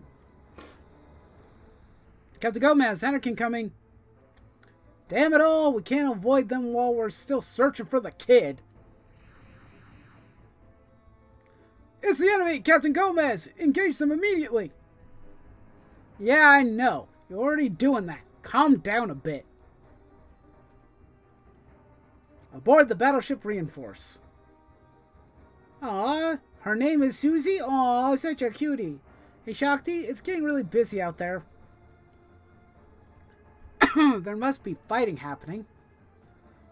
Captain Gomez, Anakin coming. Damn it all, we can't avoid them while we're still searching for the kid. It's the enemy, Captain Gomez! Engage them immediately! Yeah, I know. You're already doing that. Calm down a bit. Aboard the battleship Reinforce. Aw, her name is Susie? Aw, such a cutie. Hey, Shakti, it's getting really busy out there. There must be fighting happening.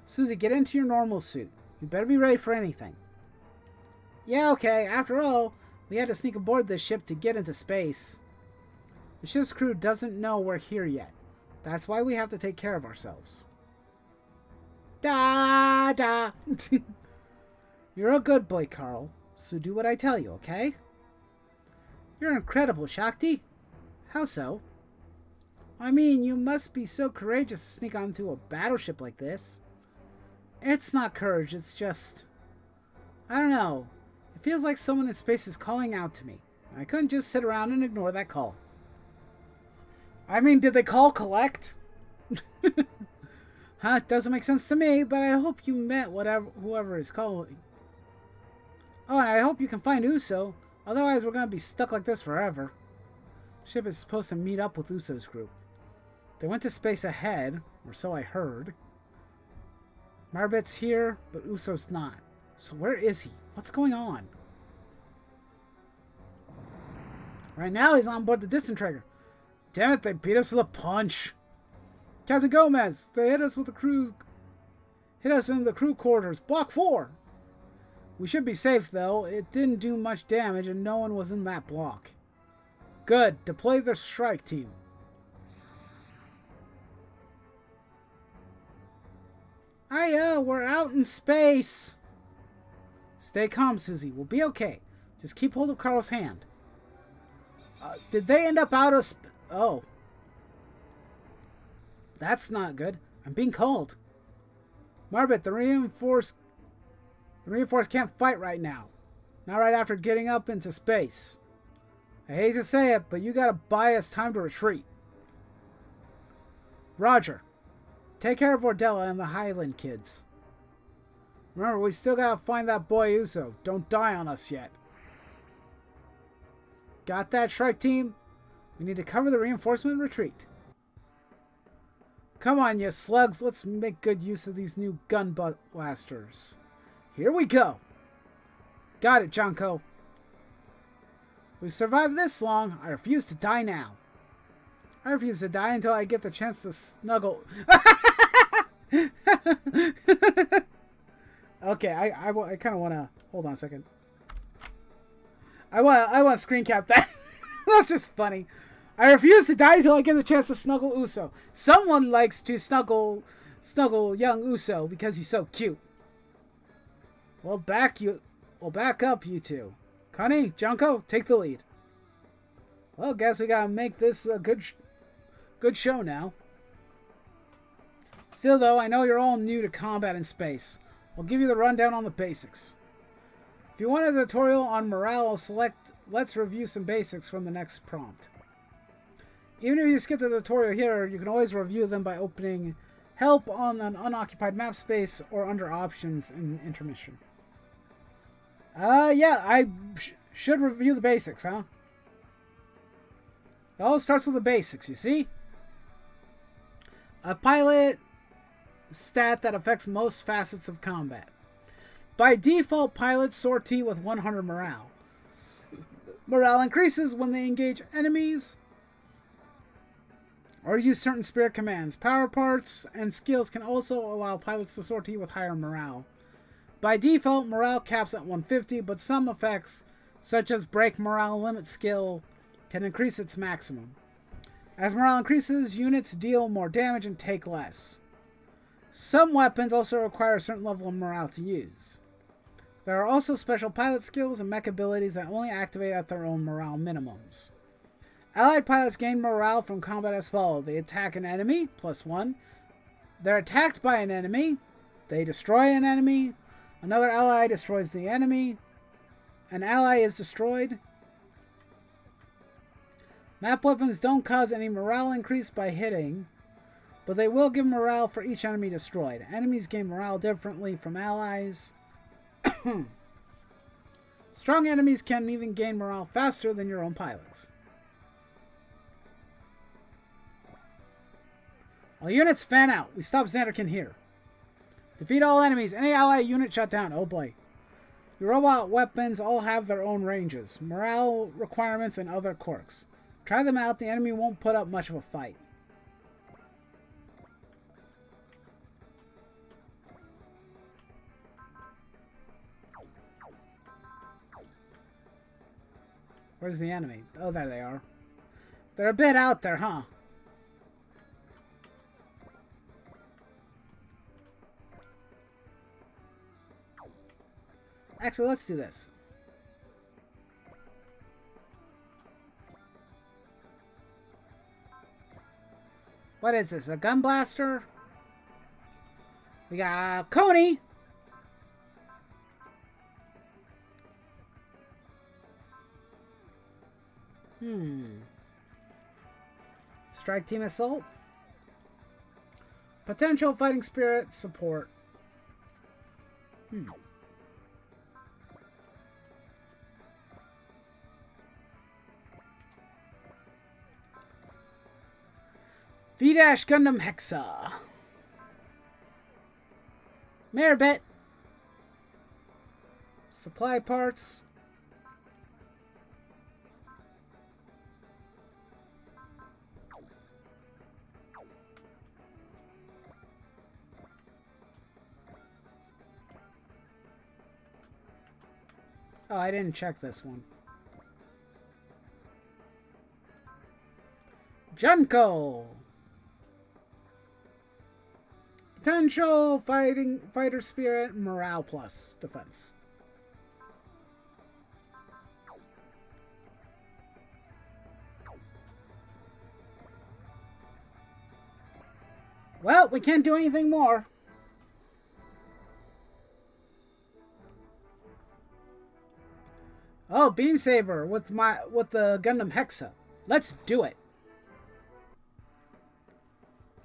Susie, get into your normal suit. You better be ready for anything. Yeah, okay. After all, we had to sneak aboard this ship to get into space. The ship's crew doesn't know we're here yet. That's why we have to take care of ourselves. Da da. You're a good boy, Carl. So do what I tell you, okay? You're incredible, Shakti. How so? I mean, you must be so courageous to sneak onto a battleship like this. It's not courage, it's just... I don't know. It feels like someone in space is calling out to me. I couldn't just sit around and ignore that call. I mean, did they call collect? Huh, it doesn't make sense to me, but I hope you met whoever is calling. Oh, and I hope you can find Uso. Otherwise, we're going to be stuck like this forever. Ship is supposed to meet up with Uso's group. They went to space ahead, or so I heard. Marbit's here, but Uso's not. So where is he? What's going on? Right now, he's on board the disintegrator. Damn it, they beat us to the punch. Captain Gomez, they hit us with the crew. Hit us in the crew quarters. Block 4. We should be safe, though. It didn't do much damage, and no one was in that block. Good. Deploy the strike team. Hiya, we're out in space. Stay calm, Susie. We'll be okay. Just keep hold of Carl's hand. Did they end up out of Oh. That's not good. I'm being called. Marbit, the reinforced can't fight right now. Not right after getting up into space. I hate to say it, but you gotta buy us time to retreat. Roger. Take care of Ordella and the Highland kids. Remember, we still gotta find that boy Uso. Don't die on us yet. Got that, Strike Team? We need to cover the reinforcement retreat. Come on, you slugs. Let's make good use of these new gun blasters. Here we go. Got it, Junko. We've survived this long. I refuse to die now. I refuse to die until I get the chance to snuggle. Okay, I kind of want to... Hold on a second. I want to screen cap that. That's just funny. I refuse to die until I get the chance to snuggle Uso. Someone likes to snuggle young Uso because he's so cute. Well, back up, you two. Connie, Junko, take the lead. Well, guess we gotta make this a good show now. Still, though, I know you're all new to combat in space. I'll give you the rundown on the basics. If you want a tutorial on morale, I'll select Let's Review Some Basics from the next prompt. Even if you skip the tutorial here, you can always review them by opening Help on an unoccupied map space or under Options in Intermission. Yeah, I should review the basics, huh? It all starts with the basics, you see? A pilot stat that affects most facets of combat. By default, pilots sortie with 100 morale. Morale increases when they engage enemies or use certain spirit commands. Power parts and skills can also allow pilots to sortie with higher morale. By default, morale caps at 150, but some effects, such as break morale limit skill, can increase its maximum. As morale increases, units deal more damage and take less. Some weapons also require a certain level of morale to use. There are also special pilot skills and mech abilities that only activate at their own morale minimums. Allied pilots gain morale from combat as follows. They attack an enemy, +1. They're attacked by an enemy. They destroy an enemy. Another ally destroys the enemy. An ally is destroyed. Map weapons don't cause any morale increase by hitting, but they will give morale for each enemy destroyed. Enemies gain morale differently from allies. Strong enemies can even gain morale faster than your own pilots. All units fan out. We stop Xanderkin here. Defeat all enemies. Any ally unit shut down. Oh boy. Your robot weapons all have their own ranges, morale requirements, and other quirks. Try them out. The enemy won't put up much of a fight. Where's the enemy? Oh, there they are. They're a bit out there, huh? Actually, let's do this. What is this? A gun blaster? We got Coney. Strike Team Assault. Potential Fighting Spirit support. V-Dash Gundam Hexa. Maribet. Supply parts. Oh, I didn't check this one. Junko. Potential fighter spirit, morale plus defense. Well, we can't do anything more. Oh, Beam Saber with the Gundam Hexa. Let's do it.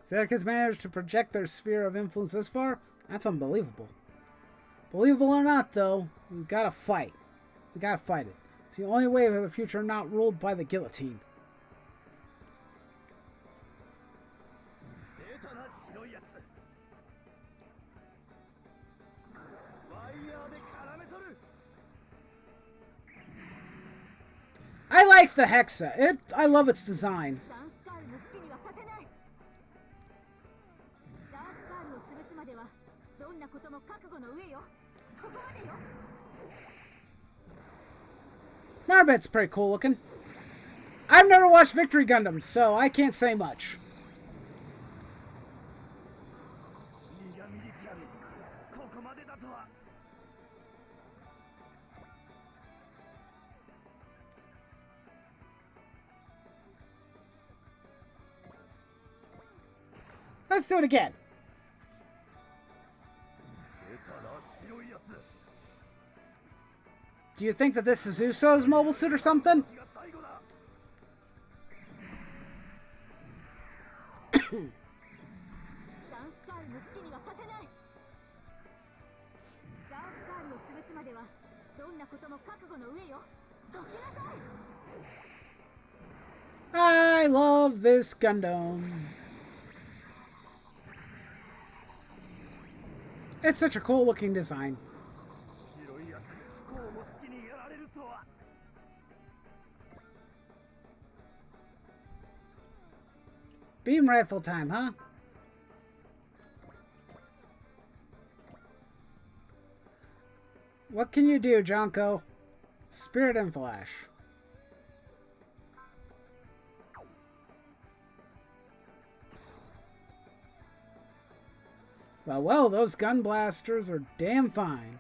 Zerk has managed to project their sphere of influence this far? That's unbelievable. Believable or not, though, we've got to fight. We got to fight it. It's the only way for the future not ruled by the guillotine. I like the Hexa. I love its design. Marbet's pretty cool looking. I've never watched Victory Gundam, so I can't say much. Let's do it again. Do you think that this is Uso's mobile suit or something? I love this Gundam. It's such a cool looking design. Beam rifle time, huh? What can you do, Jonko? Spirit and Flash. Well, those gun blasters are damn fine.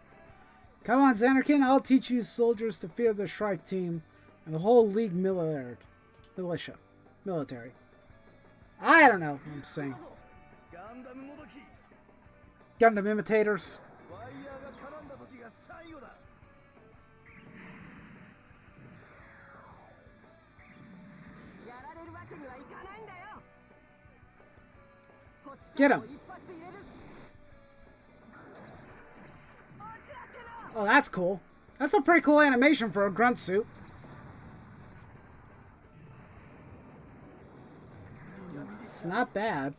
Come on, Xanarkin, I'll teach you soldiers to fear the Shrike team and the whole League military. I don't know what I'm saying. Gundam imitators. Get him. Oh, that's cool. That's a pretty cool animation for a grunt suit. It's not bad.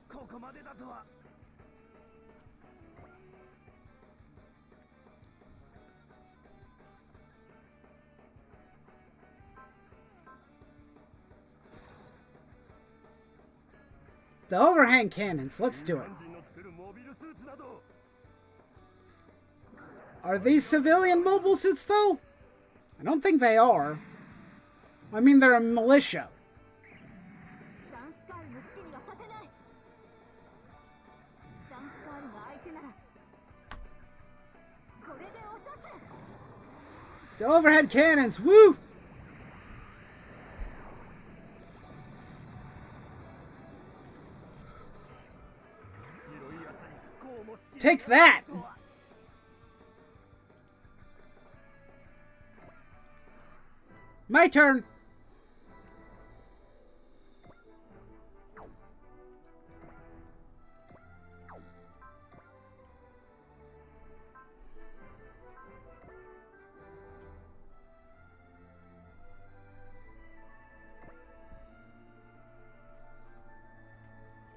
The overhand cannons, let's do it. Are these civilian mobile suits, though? I don't think they are. I mean, they're a militia. The overhead cannons, woo! Take that! My turn!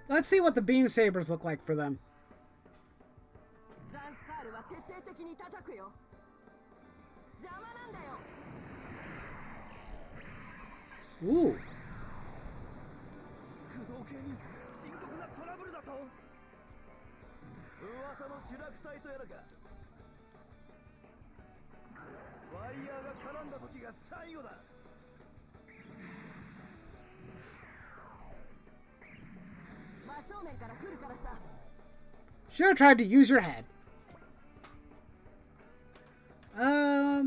Let's see what the beam sabers look like for them. Ooh. Should have tried to use your head.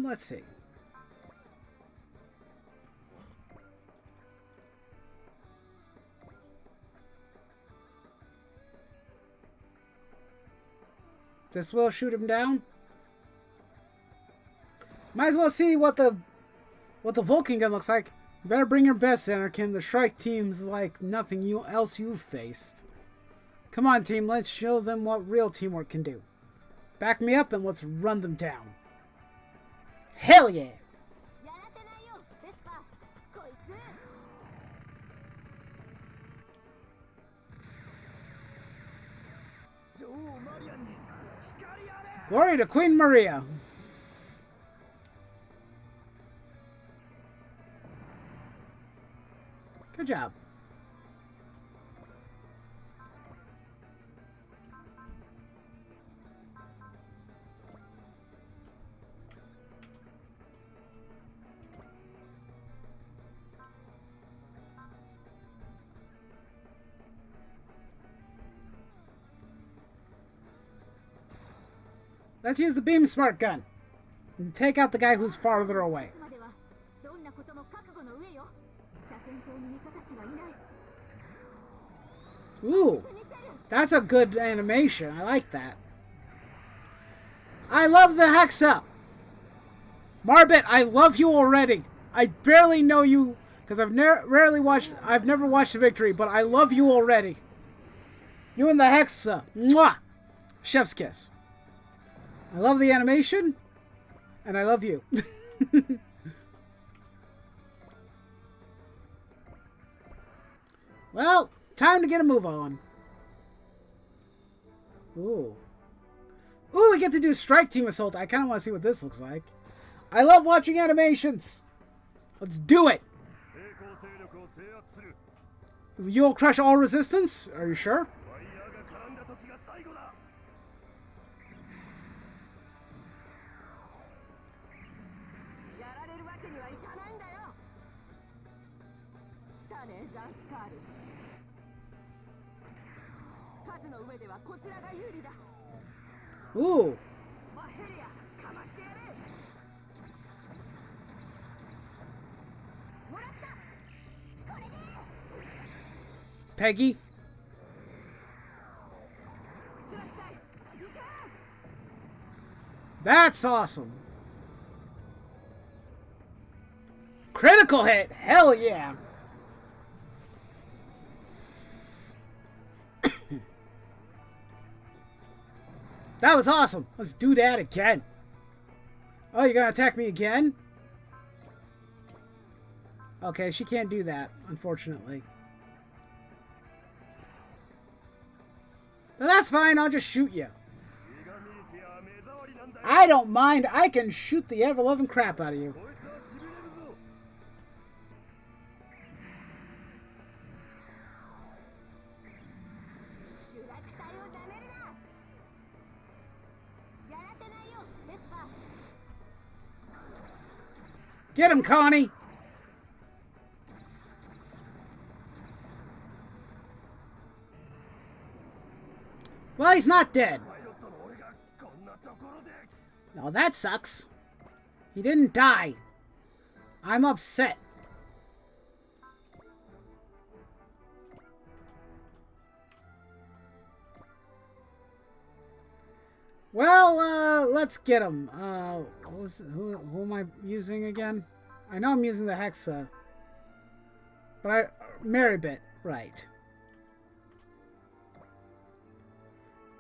Let's see. This will shoot him down. Might as well see what the Vulcan gun looks like. You better bring your best, Anakin. The Shrike team's like nothing else you've faced. Come on, team. Let's show them what real teamwork can do. Back me up and let's run them down. Hell yeah! Glory to Queen Maria! Good job. Let's use the beam smart gun and take out the guy who's farther away. Ooh, that's a good animation. I like that. I love the Hexa. Marbit, I love you already. I barely know you because I've never watched Victory, but I love you already. You and the Hexa. Mwah! Chef's kiss. I love the animation, and I love you. Well, time to get a move on. Ooh. Ooh, we get to do Strike Team Assault. I kind of want to see what this looks like. I love watching animations. Let's do it. You'll crush all resistance? Are you sure? Ooh. Peggy. That's awesome. Critical hit. Hell yeah. That was awesome. Let's do that again. Oh, you're going to attack me again? Okay, she can't do that, unfortunately. But that's fine. I'll just shoot you. I don't mind. I can shoot the ever-loving crap out of you. Get him, Connie! Well, he's not dead. No, that sucks. He didn't die. I'm upset. Well, let's get him. Who am I using again? I know I'm using the Hexa. But Maribit, right.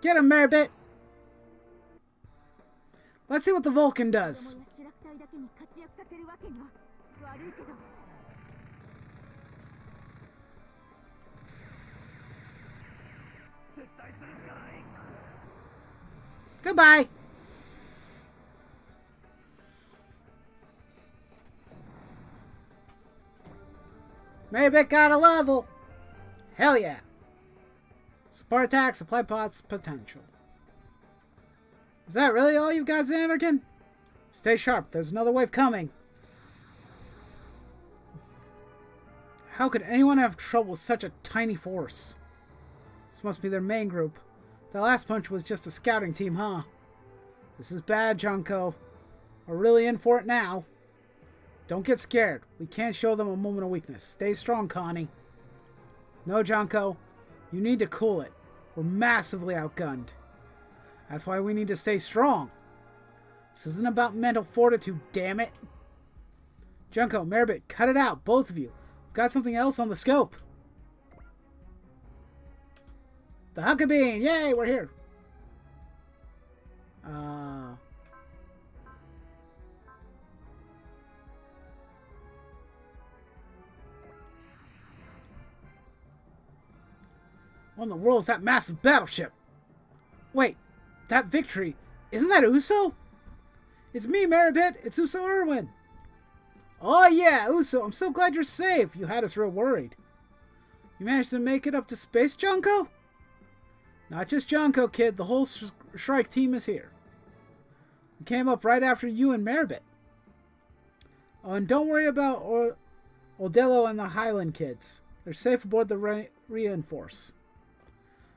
Get him, Maribit! Let's see what the Vulcan does. Goodbye! Maribit got a level! Hell yeah! Support attack, supply pots, potential. Is that really all you've got, Xanarkin? Stay sharp, there's another wave coming. How could anyone have trouble with such a tiny force? This must be their main group. The last punch was just a scouting team, huh? This is bad, Junko. We're really in for it now. Don't get scared. We can't show them a moment of weakness. Stay strong, Connie. No, Junko. You need to cool it. We're massively outgunned. That's why we need to stay strong. This isn't about mental fortitude, damn it. Junko, Maribit, cut it out, both of you. We've got something else on the scope. The Huckabee! Yay, we're here. What in the world is that massive battleship? Wait, that Victory, isn't that Uso? It's me, Maribit. It's Uso Irwin. Oh yeah, Uso, I'm so glad you're safe. You had us real worried. You managed to make it up to space, Junko? Not just Junko, kid. The whole Shrike team is here. We came up right after you and Maribit. Oh, and don't worry about Odello and the Highland kids. They're safe aboard the Reinforce.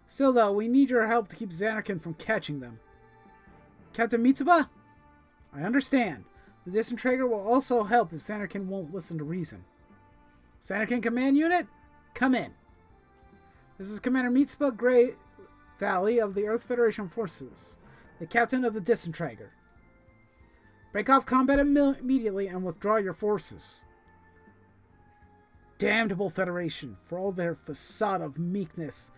Still, though, we need your help to keep Xanarkin from catching them. Captain Mitsuba? I understand. The Disintegrator will also help if Xanarkin won't listen to reason. Xanarkin Command Unit, come in. This is Commander Mitsuba Grey Valley of the Earth Federation Forces, the captain of the Disintegrator. Break off combat immediately and withdraw your forces. Damnable Federation, for all their facade of meekness,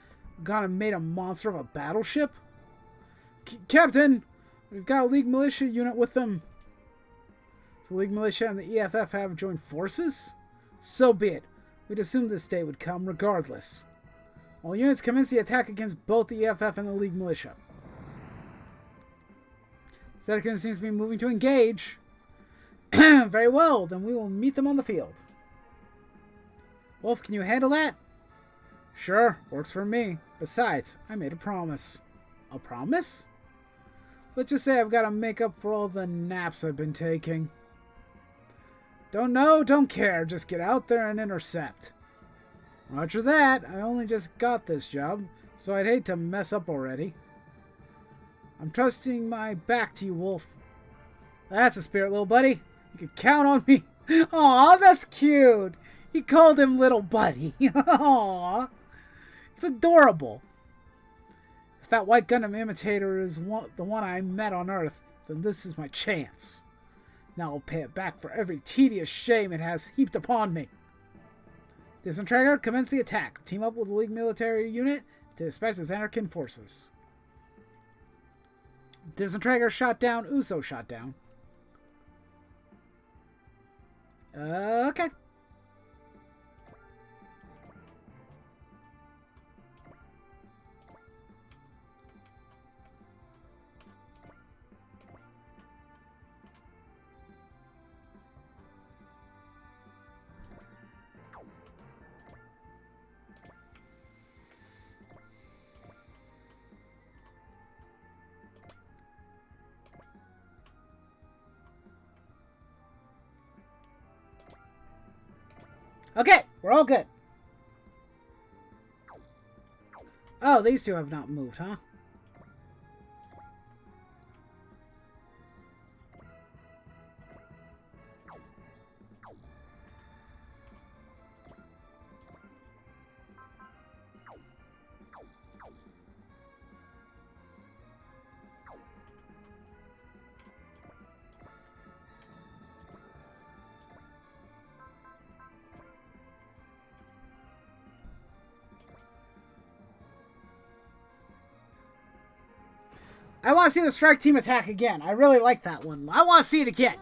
gone and made a monster of a battleship? Captain, we've got a League Militia unit with them. So League Militia and the EFF have joined forces? So be it. We'd assumed this day would come regardless. All units commence the attack against both the EFF and the League Militia. Xanarkin seems to be moving to engage. Very well, then we will meet them on the field. Wolf, can you handle that? Sure, works for me. Besides, I made a promise. A promise? Let's just say I've got to make up for all the naps I've been taking. Don't know, don't care. Just get out there and intercept. Roger that. I only just got this job, so I'd hate to mess up already. I'm trusting my back to you, Wolf. That's a spirit, little buddy. You can count on me. Aw, that's cute. He called him little buddy. Aw. It's adorable. If that White Gundam imitator is the one I met on Earth, then this is my chance. Now I'll pay it back for every tedious shame it has heaped upon me. Disintegrator, commence the attack. Team up with the League military unit to dispatch the Xanarkin forces. Disintegrator shot down. Uso shot down. Okay. Okay, we're all good. Oh, these two have not moved, huh? I want to see the strike team attack again. I really like that one. I want to see it again.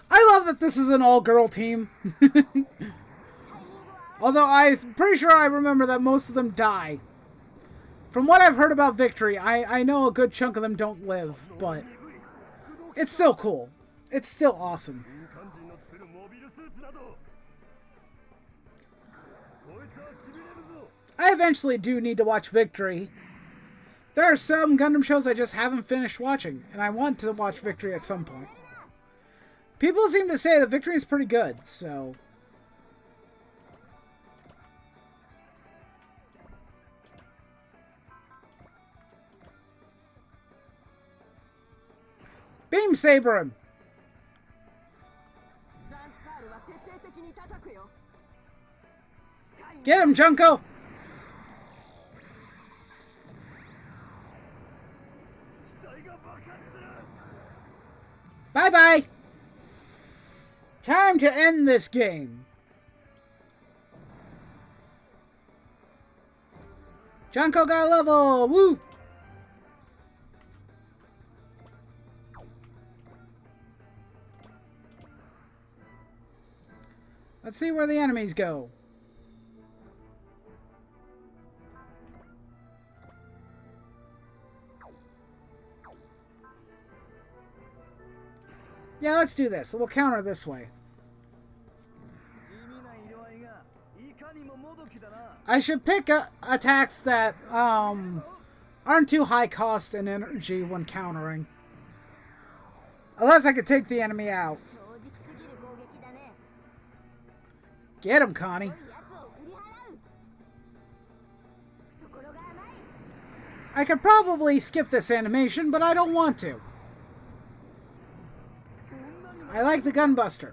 I love that this is an all-girl team. Although I'm pretty sure I remember that most of them die. From what I've heard about Victory, I know a good chunk of them don't live, but it's still cool. It's still awesome. I eventually do need to watch Victory. There are some Gundam shows I just haven't finished watching, and I want to watch Victory at some point. People seem to say that Victory is pretty good, so... Beam Saber him! Get him, Junko! Bye-bye! Time to end this game. Junko got a level! Woo! Let's see where the enemies go. Yeah, let's do this. We'll counter this way. I should pick attacks that aren't too high cost in energy when countering. Unless I could take the enemy out. Get him, Connie. I could probably skip this animation, but I don't want to. I like the gunbuster.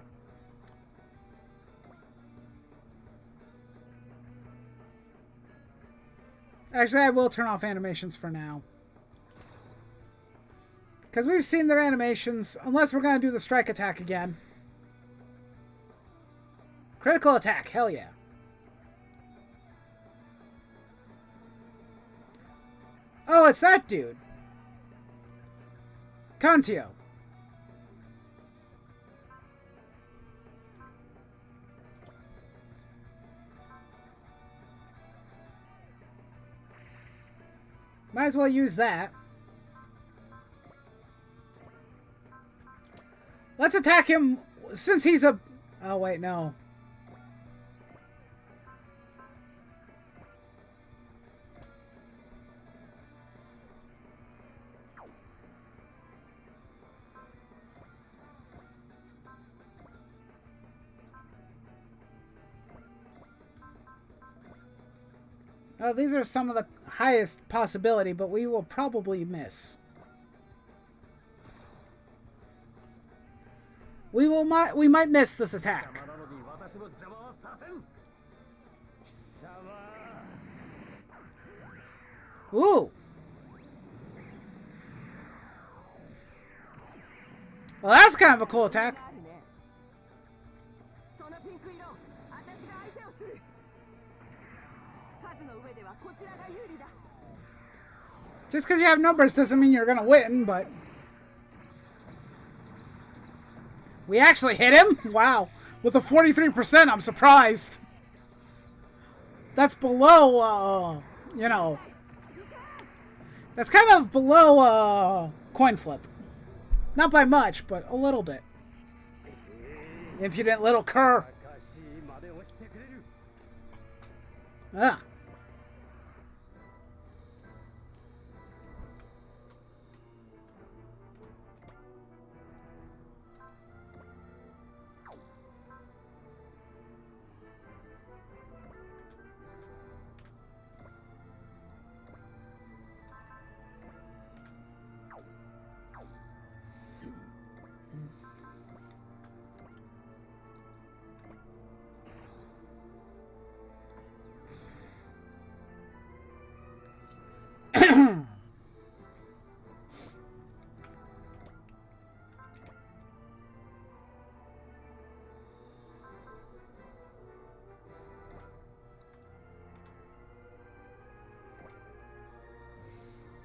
Actually, I will turn off animations for now. Because we've seen their animations, unless we're going to do the strike attack again. Critical attack, hell yeah. Oh, it's that dude. Kantio. Might as well use that. Let's attack him since he's a... Oh, wait, no. Oh, these are some of the highest possibility, but we will probably miss. We might miss this attack. Ooh. Well, that's kind of a cool attack. Just because you have numbers doesn't mean you're going to win, but... We actually hit him? Wow. With a 43%, I'm surprised. That's below, you know... That's kind of below, coin flip. Not by much, but a little bit. Impudent little cur. Ah.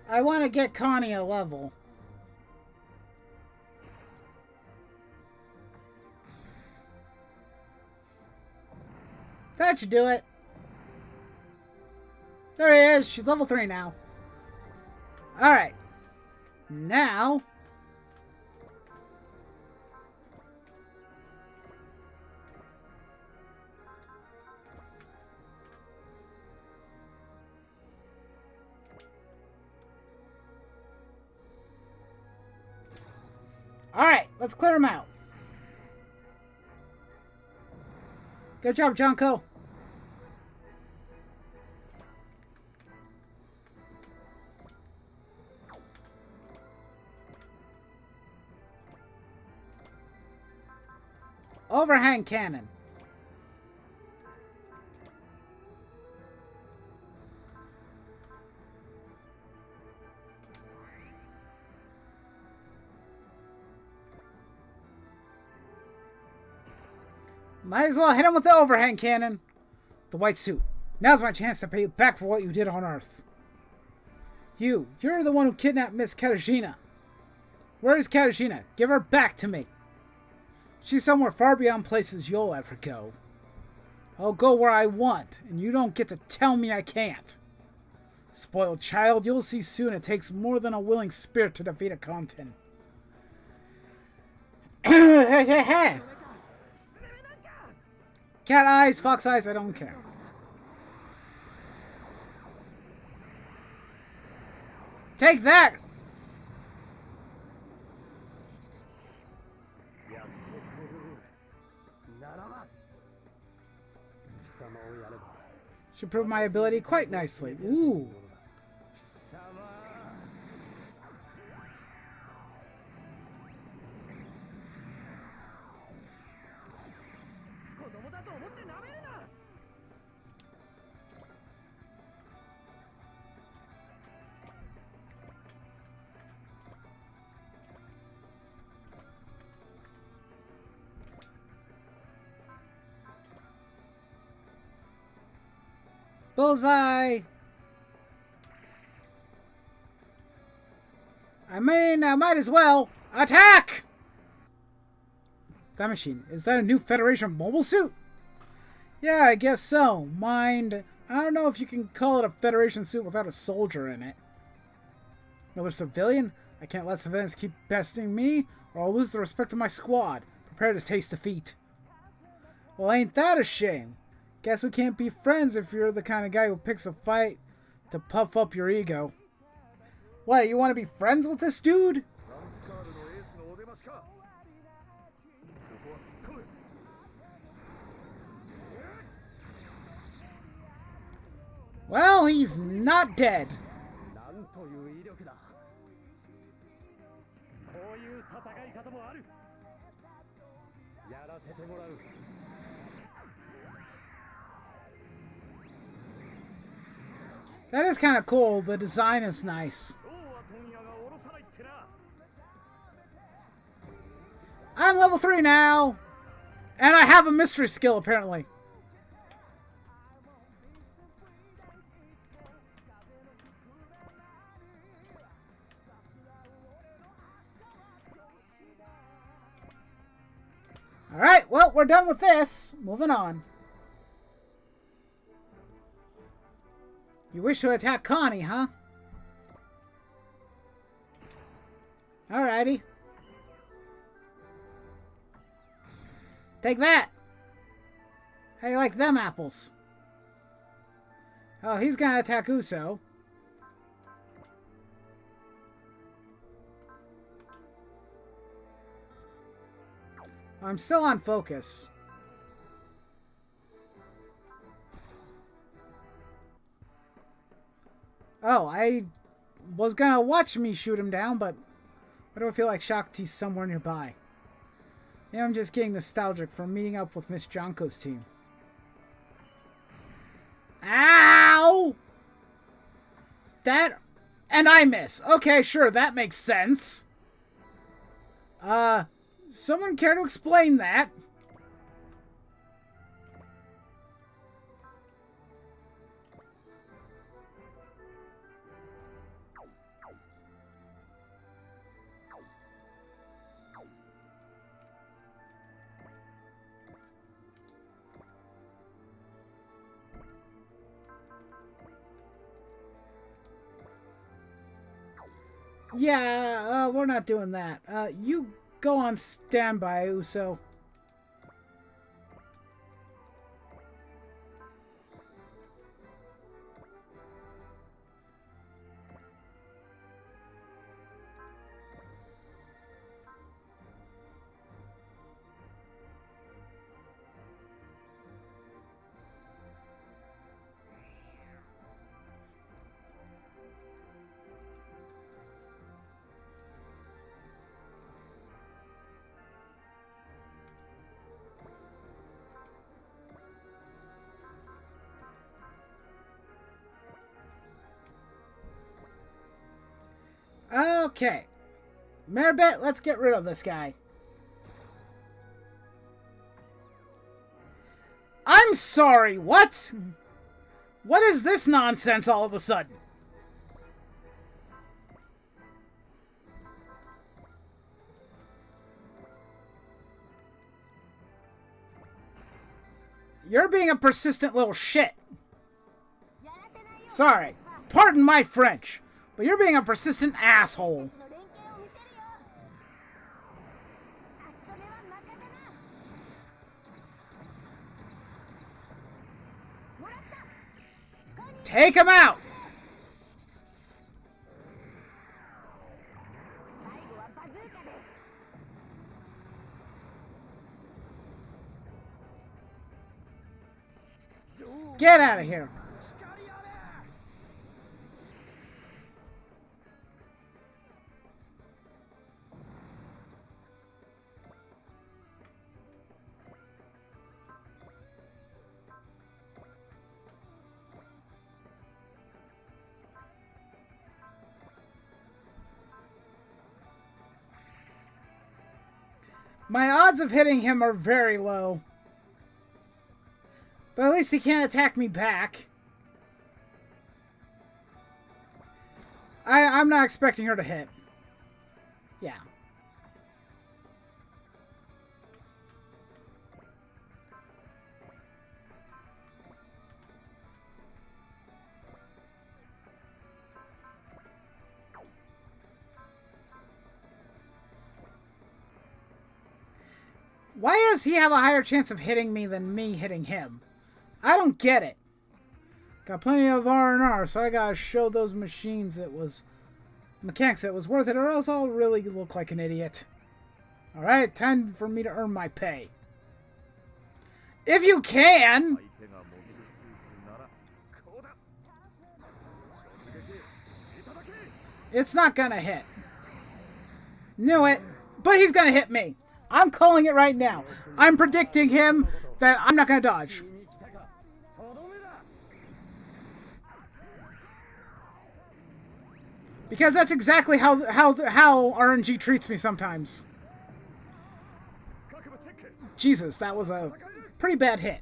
I want to get Connie a level. That should do it. There he is. She's level 3 now. Alright. Now... Alright, let's clear him out. Good job, Junko. Overhang cannon. Might as well hit him with the overhang cannon. The white suit. Now's my chance to pay you back for what you did on Earth. You're the one who kidnapped Miss Katarzyna. Where is Katarzyna? Give her back to me. She's somewhere far beyond places you'll ever go. I'll go where I want, and you don't get to tell me I can't. Spoiled child, you'll see soon it takes more than a willing spirit to defeat a content. Hey, hey, hey! Cat eyes, fox eyes, I don't care. Take that! Should prove my ability quite nicely. Ooh. Bullseye! I might as well. Attack! That machine. Is that a new Federation mobile suit? Yeah, I guess so. Mind, I don't know if you can call it a Federation suit without a soldier in it. Another civilian? I can't let civilians keep besting me, or I'll lose the respect of my squad. Prepare to taste defeat. Well, ain't that a shame? Guess we can't be friends if you're the kind of guy who picks a fight to puff up your ego. What, you want to be friends with this dude? Well, he's not dead. That is kind of cool. The design is nice. I'm level 3 now. And I have a mystery skill, apparently. Alright, well, we're done with this. Moving on. You wish to attack Connie, huh? Alrighty. Take that! How you like them apples? Oh, he's gonna attack Uso. I'm still on focus. Oh, I was gonna watch me shoot him down, but why do I feel like Shakti's somewhere nearby? Yeah, I'm just getting nostalgic from meeting up with Miss Jonko's team. Ow! That... And I miss. Okay, sure, that makes sense. Someone care to explain that? Yeah, we're not doing that. You go on standby, Uso. Okay. Maribet, let's get rid of this guy. I'm sorry, what? What is this nonsense all of a sudden? You're being a persistent little shit. Sorry. Pardon my French. But you're being a persistent asshole. Take him out! Get out of here! My odds of hitting him are very low. But at least he can't attack me back. I'm not expecting her to hit. Yeah. Why does he have a higher chance of hitting me than me hitting him? I don't get it. Got plenty of R&R, so I gotta show those mechanics it was worth it, or else I'll really look like an idiot. Alright, time for me to earn my pay. If you can! It's not gonna hit. Knew it. But he's gonna hit me. I'm calling it right now. I'm predicting him that I'm not gonna dodge. Because that's exactly how RNG treats me sometimes. Jesus, that was a pretty bad hit.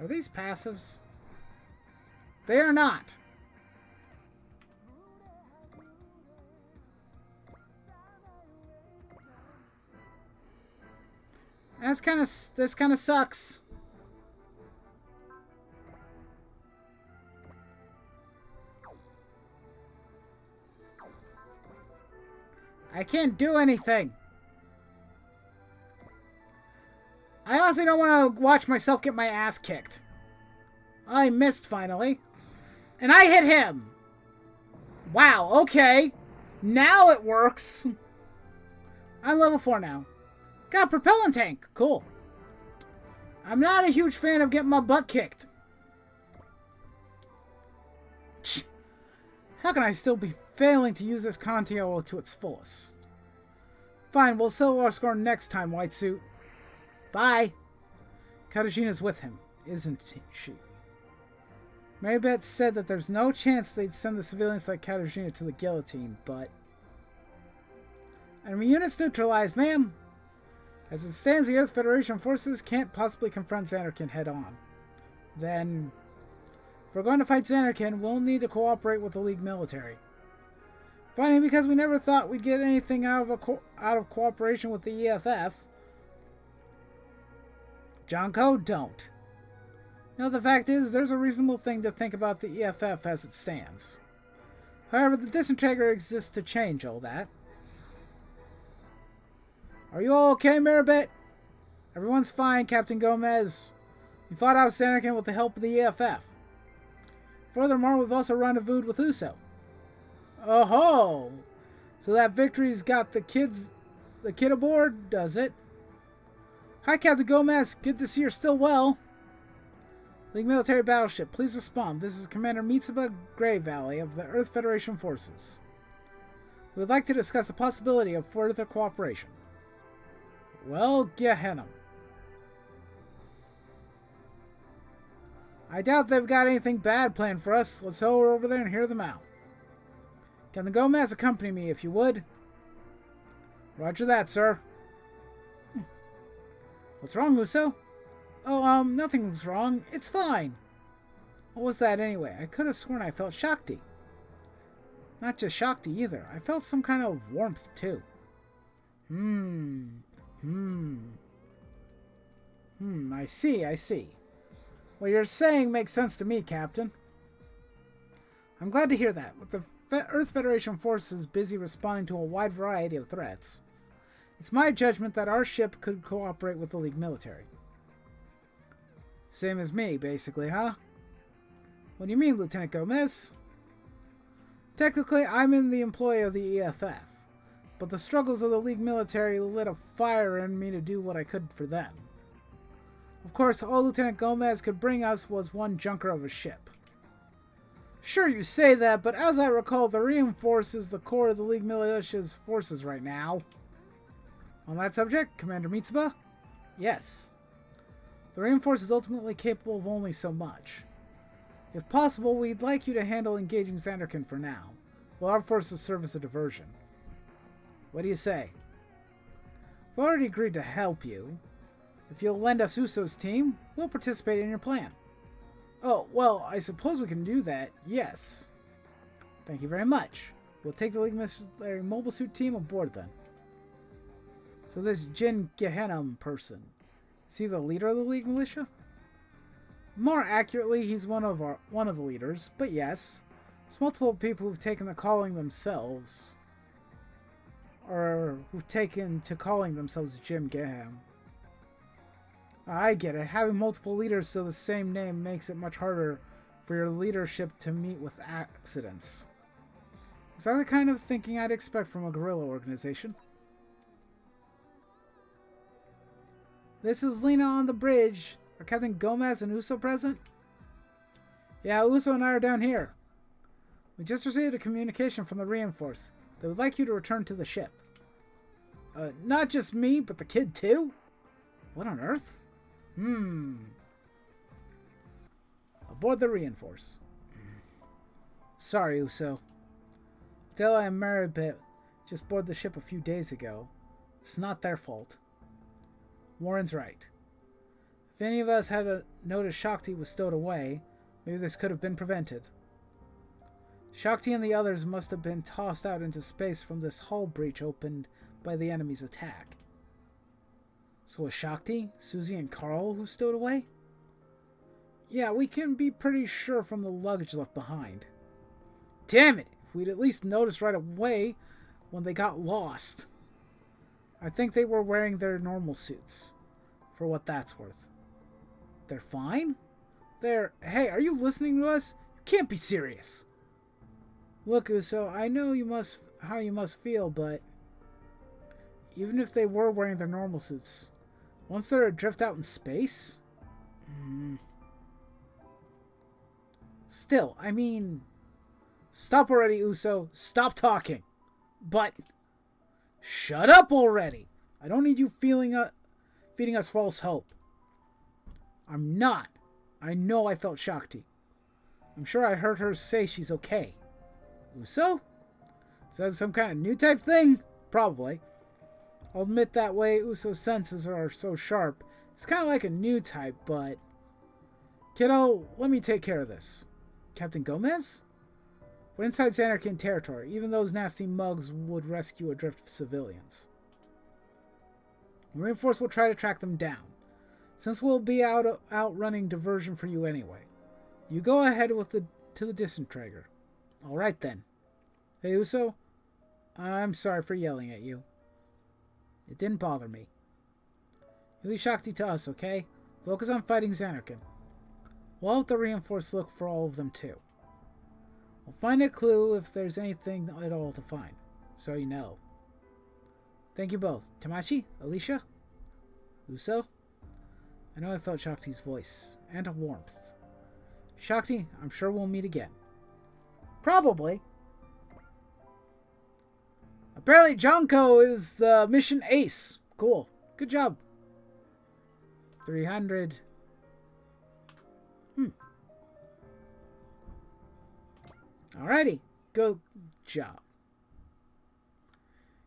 Are these passives? They are not. This kind of sucks. I can't do anything. I honestly don't want to watch myself get my ass kicked. I missed finally. And I hit him. Wow, okay. Now it works. I'm level 4 now. Got a propellant tank. Cool. I'm not a huge fan of getting my butt kicked. How can I still be failing to use this Contio to its fullest? Fine, we'll settle our score next time, White Suit. Bye. Katarzyna's with him, isn't she? Marybeth said that there's no chance they'd send the civilians like Katarzyna to the guillotine, but... Enemy units neutralized, ma'am. As it stands, the Earth Federation forces can't possibly confront Xanarkin head-on. Then... if we're going to fight Xanarkin, we'll need to cooperate with the League military. Funny, because we never thought we'd get anything out of cooperation with the EFF. Jonko, don't. No, the fact is, there's a reasonable thing to think about the EFF as it stands. However, the disintegrator exists to change all that. Are you all okay, Maribet? Everyone's fine, Captain Gomez. We fought out Xanarkin with the help of the EFF. Furthermore, we've also rendezvoused with Uso. Oh ho! So that victory's got the kids the kid aboard does it. Hi, Captain Gomez. Good to see you're still well. League military battleship, please respond. This is Commander Mitsuba Grey Valley of the Earth Federation Forces. We would like to discuss the possibility of further cooperation. Well, Gehenna. I doubt they've got anything bad planned for us. Let's go over there and hear them out. Captain Gomez, accompany me if you would. Roger that, sir. What's wrong, Uso? Oh, nothing's wrong. It's fine. What was that anyway? I could have sworn I felt Shakti. Not just Shakti either. I felt some kind of warmth too. I see. What you're saying makes sense to me, Captain. I'm glad to hear that. With the Earth Federation forces busy responding to a wide variety of threats, it's my judgment that our ship could cooperate with the League military. Same as me, basically, huh? What do you mean, Lieutenant Gomez? Technically, I'm in the employ of the EFF, but the struggles of the League military lit a fire in me to do what I could for them. Of course, all Lieutenant Gomez could bring us was one junker of a ship. Sure, you say that, but as I recall, the Reinforce is the core of the League militia's forces right now. On that subject, Commander Mitsuba? Yes. The Reinforce is ultimately capable of only so much. If possible, we'd like you to handle engaging Zanderkin for now, while our forces serve as a diversion. What do you say? We've already agreed to help you. If you'll lend us Uso's team, we'll participate in your plan. Oh, well, I suppose we can do that, yes. Thank you very much. We'll take the League military mobile suit team aboard then. So this Jin Gehenna person, is he the leader of the League militia? More accurately, he's one of the leaders, but yes, there's multiple people who've taken to calling themselves, or who've taken to calling themselves Jim Gehenna. I get it. Having multiple leaders so the same name makes it much harder for your leadership to meet with accidents. Is that the kind of thinking I'd expect from a guerrilla organization? This is Lena on the bridge. Are Captain Gomez and Uso present? Yeah, Uso and I are down here. We just received a communication from the Reinforce. They would like you to return to the ship. Not just me, but the kid too? What on earth? Aboard the Reinforce. Sorry, Uso. Della and Maribit just boarded the ship a few days ago. It's not their fault. Warren's right. If any of us had noticed Shakti was stowed away, maybe this could have been prevented. Shakti and the others must have been tossed out into space from this hull breach opened by the enemy's attack. So was Shakti, Susie, and Carl who stowed away? Yeah, we can be pretty sure from the luggage left behind. Damn it! If we'd at least noticed right away when they got lost. I think they were wearing their normal suits, for what that's worth. They're fine? Hey, are you listening to us? You can't be serious. Look, Uso, I know how you must feel, but even if they were wearing their normal suits, once they're adrift out in space? Still, I mean... Stop already, Uso. Stop talking. But... Shut up already! I don't need you feeding us false hope. I'm not. I know I felt Shakti. I'm sure I heard her say she's okay. Uso? Is that some kind of new type thing? Probably. I'll admit that way Uso's senses are so sharp. It's kind of like a new type, but... Kiddo, let me take care of this. Captain Gomez? We're inside Zanarkand territory. Even those nasty mugs would rescue adrift civilians. The Reinforce will try to track them down, since we'll be out running diversion for you anyway. You go ahead to the disintegrator. Alright then. Hey Uso, I'm sorry for yelling at you. It didn't bother me. You leave Shakti to us, okay? Focus on fighting Zanarkand. We'll help the Reinforce look for all of them too. We'll find a clue if there's anything at all to find, so you know. Thank you both. Tamashi? Alicia? Uso? I know I felt Shakti's voice and a warmth. Shakti, I'm sure we'll meet again. Probably. Apparently Jonko is the mission ace. Cool. Good job. 300. Alrighty. Good job.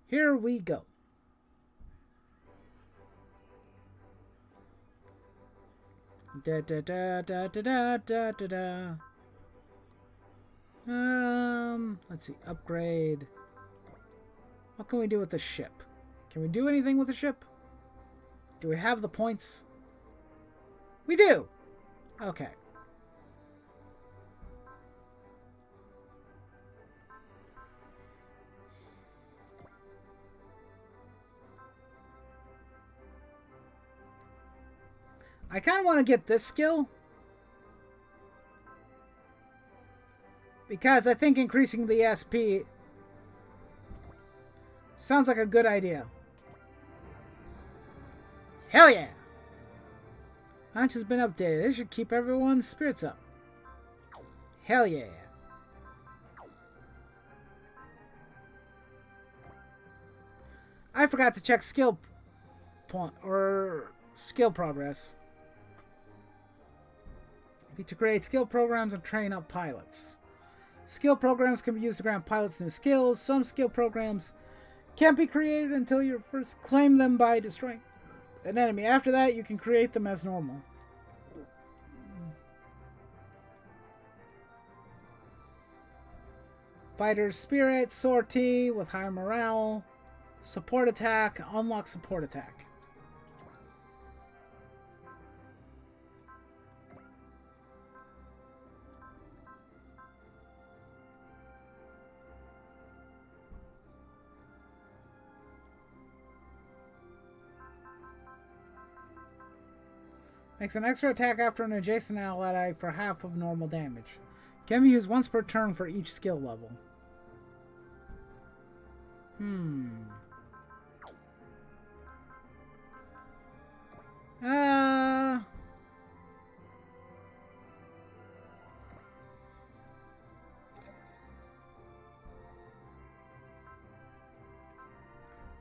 Here we go. Da da da da da da da da. Let's see. Upgrade. What can we do with the ship? Can we do anything with the ship? Do we have the points? We do! Okay. I kind of want to get this skill. Because I think increasing the SP sounds like a good idea. Hell yeah! Launch has been updated. This should keep everyone's spirits up. Hell yeah. I forgot to check skill point or skill progress. Need to create skill programs and train up pilots. Skill programs can be used to grant pilots new skills. Some skill programs can't be created until you first claim them by destroying an enemy. After that, you can create them as normal. Fighter's Spirit, Sortie with higher morale. Support attack, unlock support attack. Makes an extra attack after an adjacent ally for half of normal damage. Can be used once per turn for each skill level.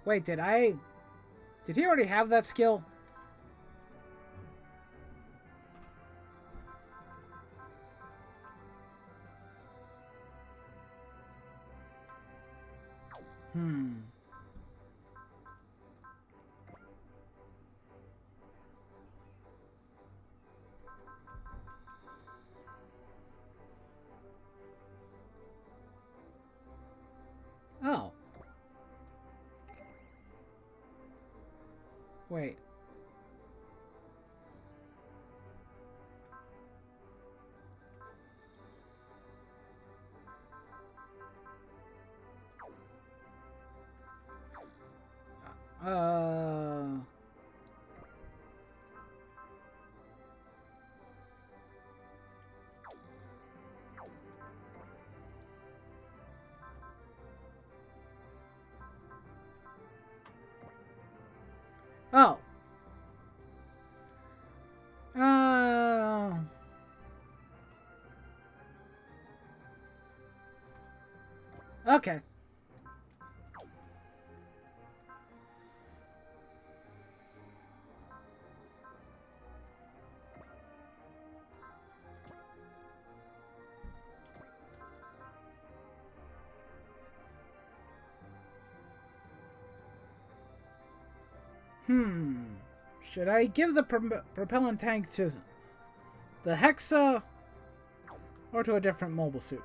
Wait, did he already have that skill? Oh. Wait. Oh. Okay. Should I give the propellant tank to the Hexa or to a different mobile suit?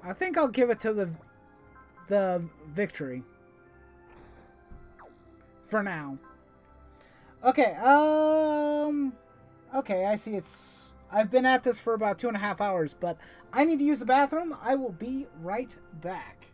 I think I'll give it to the Victory. For now. Okay, okay, I see I've been at this for about 2.5 hours, but I need to use the bathroom. I will be right back.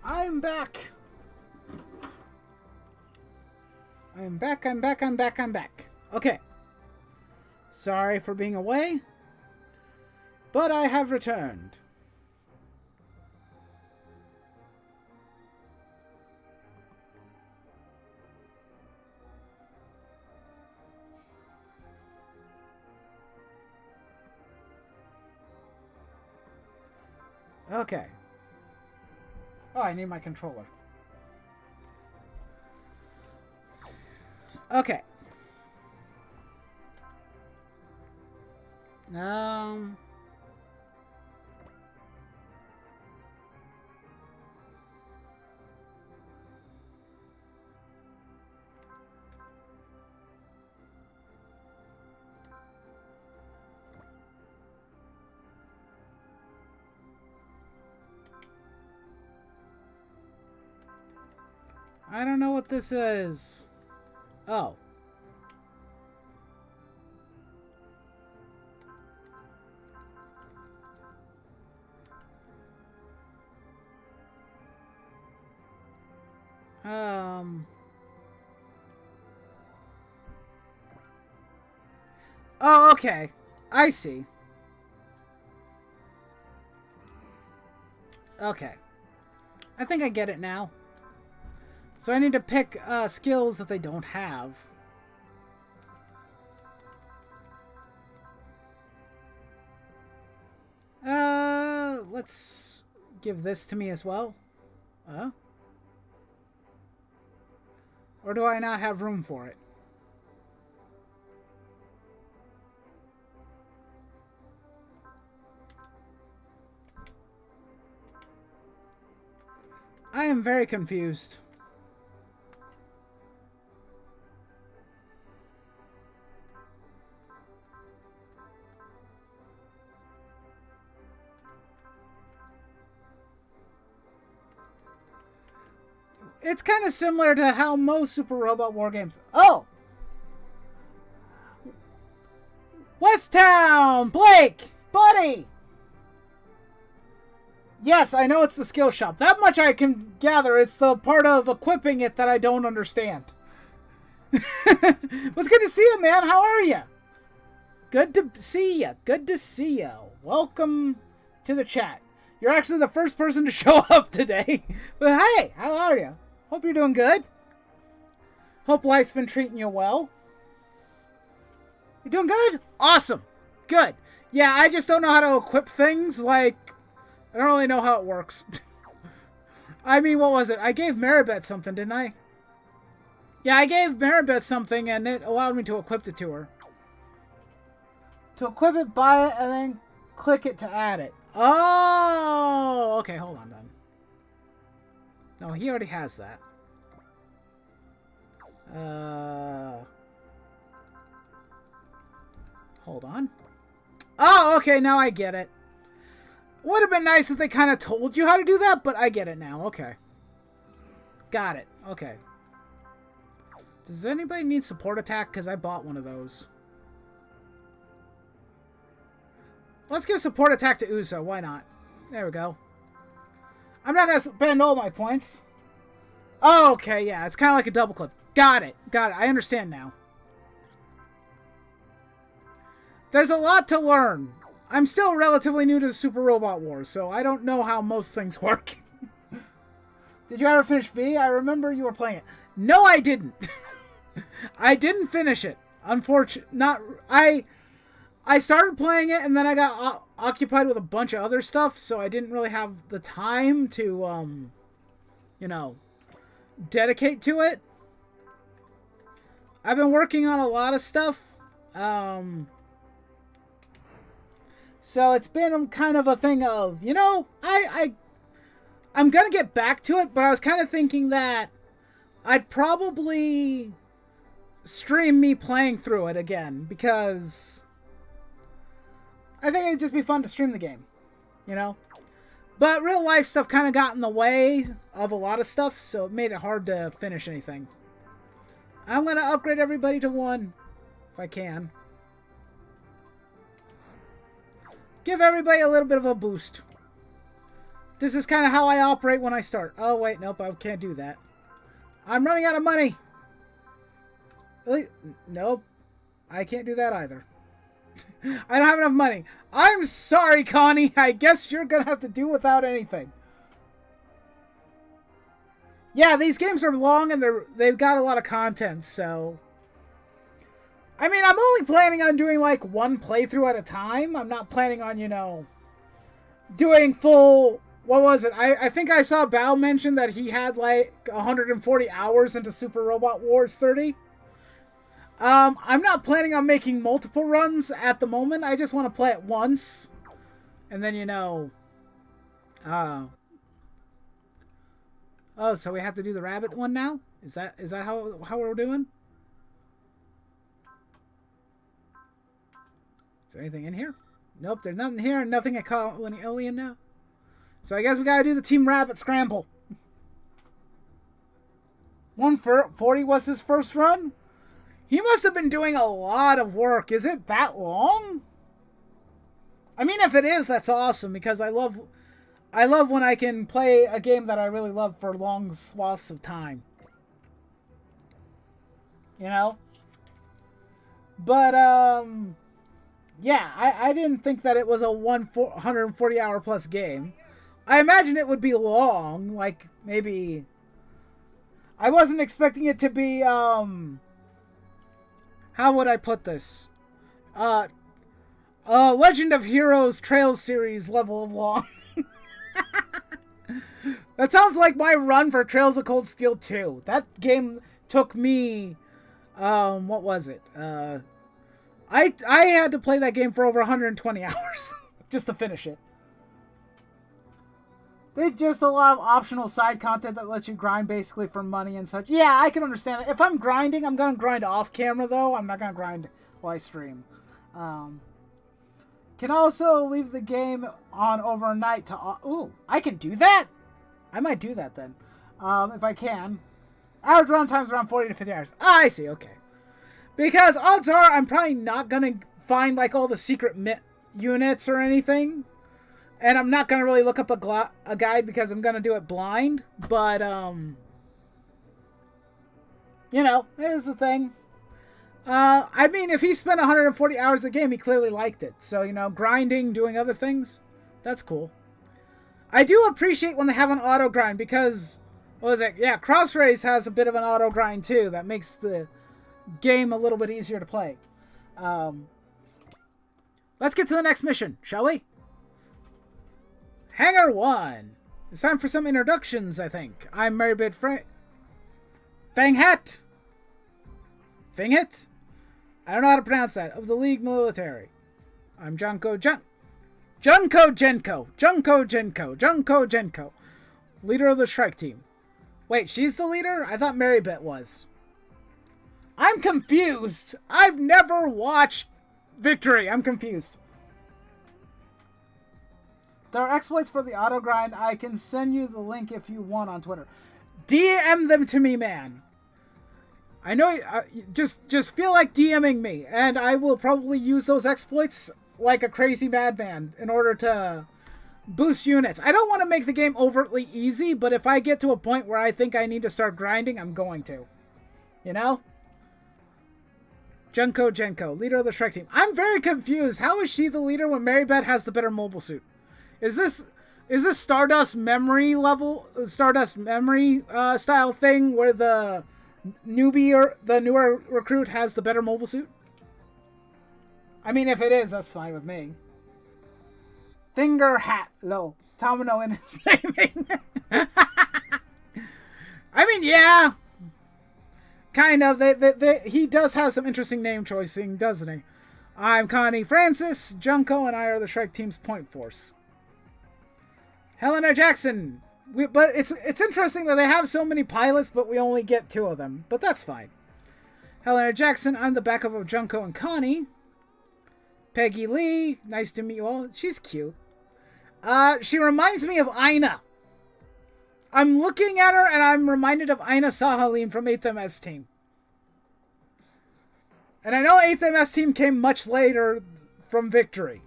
I'm back. I'm back, I'm back, I'm back, I'm back. Okay. Sorry for being away, but I have returned. Okay. Oh, I need my controller. Okay. I don't know what this is. Oh. Oh, okay. I see. Okay. I think I get it now. So I need to pick skills that they don't have. Let's give this to me as well. Or do I not have room for it? I am very confused. It's kind of similar to how most Super Robot War games... Oh! West Town! Blake! Buddy! Yes, I know it's the skill shop. That much I can gather. It's the part of equipping it that I don't understand. It's good to see you, man. How are you? Good to see you. Good to see you. Welcome to the chat. You're actually the first person to show up today. But hey, how are you? Hope you're doing good. Hope life's been treating you well. You're doing good? Awesome. Good. Yeah, I just don't know how to equip things. Like, I don't really know how it works. I mean, what was it? I gave Maribeth something, didn't I? Yeah, I gave Maribeth something, and it allowed me to equip it to her. To equip it, buy it, and then click it to add it. Oh! Okay, hold on then. No, he already has that. Hold on. Oh, okay, now I get it. Would have been nice if they kind of told you how to do that, but I get it now. Okay. Got it. Okay. Does anybody need support attack? Because I bought one of those. Let's give support attack to Uso. Why not? There we go. I'm not going to spend all my points. Oh, okay, yeah. It's kind of like a double clip. Got it. Got it. I understand now. There's a lot to learn. I'm still relatively new to Super Robot Wars, so I don't know how most things work. Did you ever finish V? I remember you were playing it. No, I didn't. I didn't finish it. I started playing it, and then I got occupied with a bunch of other stuff, so I didn't really have the time to, you know, dedicate to it. I've been working on a lot of stuff, so it's been kind of a thing of, you know, I'm gonna get back to it, but I was kind of thinking that I'd probably stream me playing through it again, because I think it'd just be fun to stream the game, you know? But real life stuff kind of got in the way of a lot of stuff, so it made it hard to finish anything. I'm going to upgrade everybody to 1, if I can. Give everybody a little bit of a boost. This is kind of how I operate when I start. Oh, wait, nope, I can't do that. I'm running out of money. Nope, I can't do that either. I don't have enough money. I'm sorry, Connie. I guess you're going to have to do without anything. Yeah, these games are long and they've got a lot of content, so... I mean, I'm only planning on doing, like, one playthrough at a time. I'm not planning on, you know, doing full... What was it? I think I saw Bao mention that he had, like, 140 hours into Super Robot Wars 30. I'm not planning on making multiple runs at the moment. I just want to play it once. And then, you know... Oh, so we have to do the rabbit one now? Is that how we're doing? Is there anything in here? Nope, there's nothing here. Nothing at Colony now. So I guess we gotta do the Team Rabbit Scramble. 140 was his first run? He must have been doing a lot of work. Is it that long? I mean, if it is, that's awesome, because I love when I can play a game that I really love for long swaths of time. You know? But, yeah, I didn't think that it was a 140 hour plus game. I imagine it would be long, like maybe... I wasn't expecting it to be, how would I put this? Legend of Heroes Trails series level of long. That sounds like my run for Trails of Cold Steel 2. That game took me, what was it? I had to play that game for over 120 hours just to finish it. There's just a lot of optional side content that lets you grind basically for money and such. Yeah, I can understand it. If I'm grinding, I'm going to grind off camera though. I'm not going to grind while I stream. Can also leave the game on overnight to... Ooh, I can do that? I might do that then. If I can. Average runtime's around 40 to 50 hours. I see, okay. Because odds are I'm probably not going to find like all the secret units or anything. And I'm not going to really look up a guide because I'm going to do it blind. But, you know, here's the thing. I mean, if he spent 140 hours a game, he clearly liked it. So, you know, grinding, doing other things, that's cool. I do appreciate when they have an auto grind because, what was it? Yeah, Cross Race has a bit of an auto grind too. That makes the game a little bit easier to play. Let's get to the next mission, shall we? Hangar 1. It's time for some introductions, I think. I'm Marybit Fanghat. Fanghat? I don't know how to pronounce that. Of the League Military. I'm Junko Genko. Leader of the strike team. Wait, she's the leader? I thought Marybit was. I'm confused. I've never watched Victory. I'm confused. There are exploits for the auto grind. I can send you the link if you want on Twitter. DM them to me, man. I know. Just feel like DMing me, and I will probably use those exploits like a crazy madman in order to boost units. I don't want to make the game overtly easy, but if I get to a point where I think I need to start grinding, I'm going to. You know? Genko, leader of the strike team. I'm very confused. How is she the leader when Marybeth has the better mobile suit? Is this Stardust Memory level, Stardust Memory style thing where the newbie or the newer recruit has the better mobile suit? I mean, if it is, that's fine with me. Finger hat low. Tamino in his naming. I mean, yeah. Kind of. He does have some interesting name choicing, doesn't he? I'm Connie Francis. Junko and I are the strike team's point force. Helena Jackson. But it's interesting that they have so many pilots, but we only get 2 of them. But that's fine. Helena Jackson. I'm the backup of Junko and Connie. Peggy Lee. Nice to meet you all. She's cute. She reminds me of Aina. I'm looking at her and I'm reminded of Aina Sahalin from 8th MS Team. And I know 8th MS Team came much later from Victory.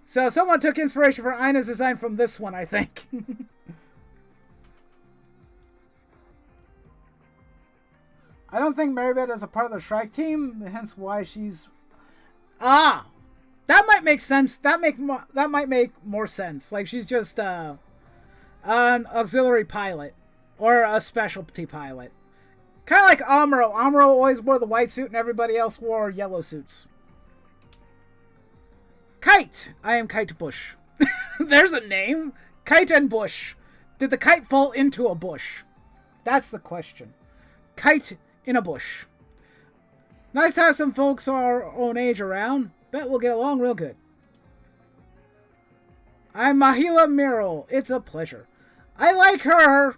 So someone took inspiration for Ina's design from this one, I think. I don't think Maribeth is a part of the Shrike team, hence why she's... Ah! That might make sense. That might make more sense. Like, she's just an auxiliary pilot. Or a specialty pilot. Kind of like Amuro. Amuro always wore the white suit and everybody else wore yellow suits. Kite! I am Kite Bush. There's a name. Kite and Bush. Did the kite fall into a bush? That's the question. Kite in a bush. Nice to have some folks our own age around. Bet we'll get along real good. I'm Mahila Miro. It's a pleasure. I like her.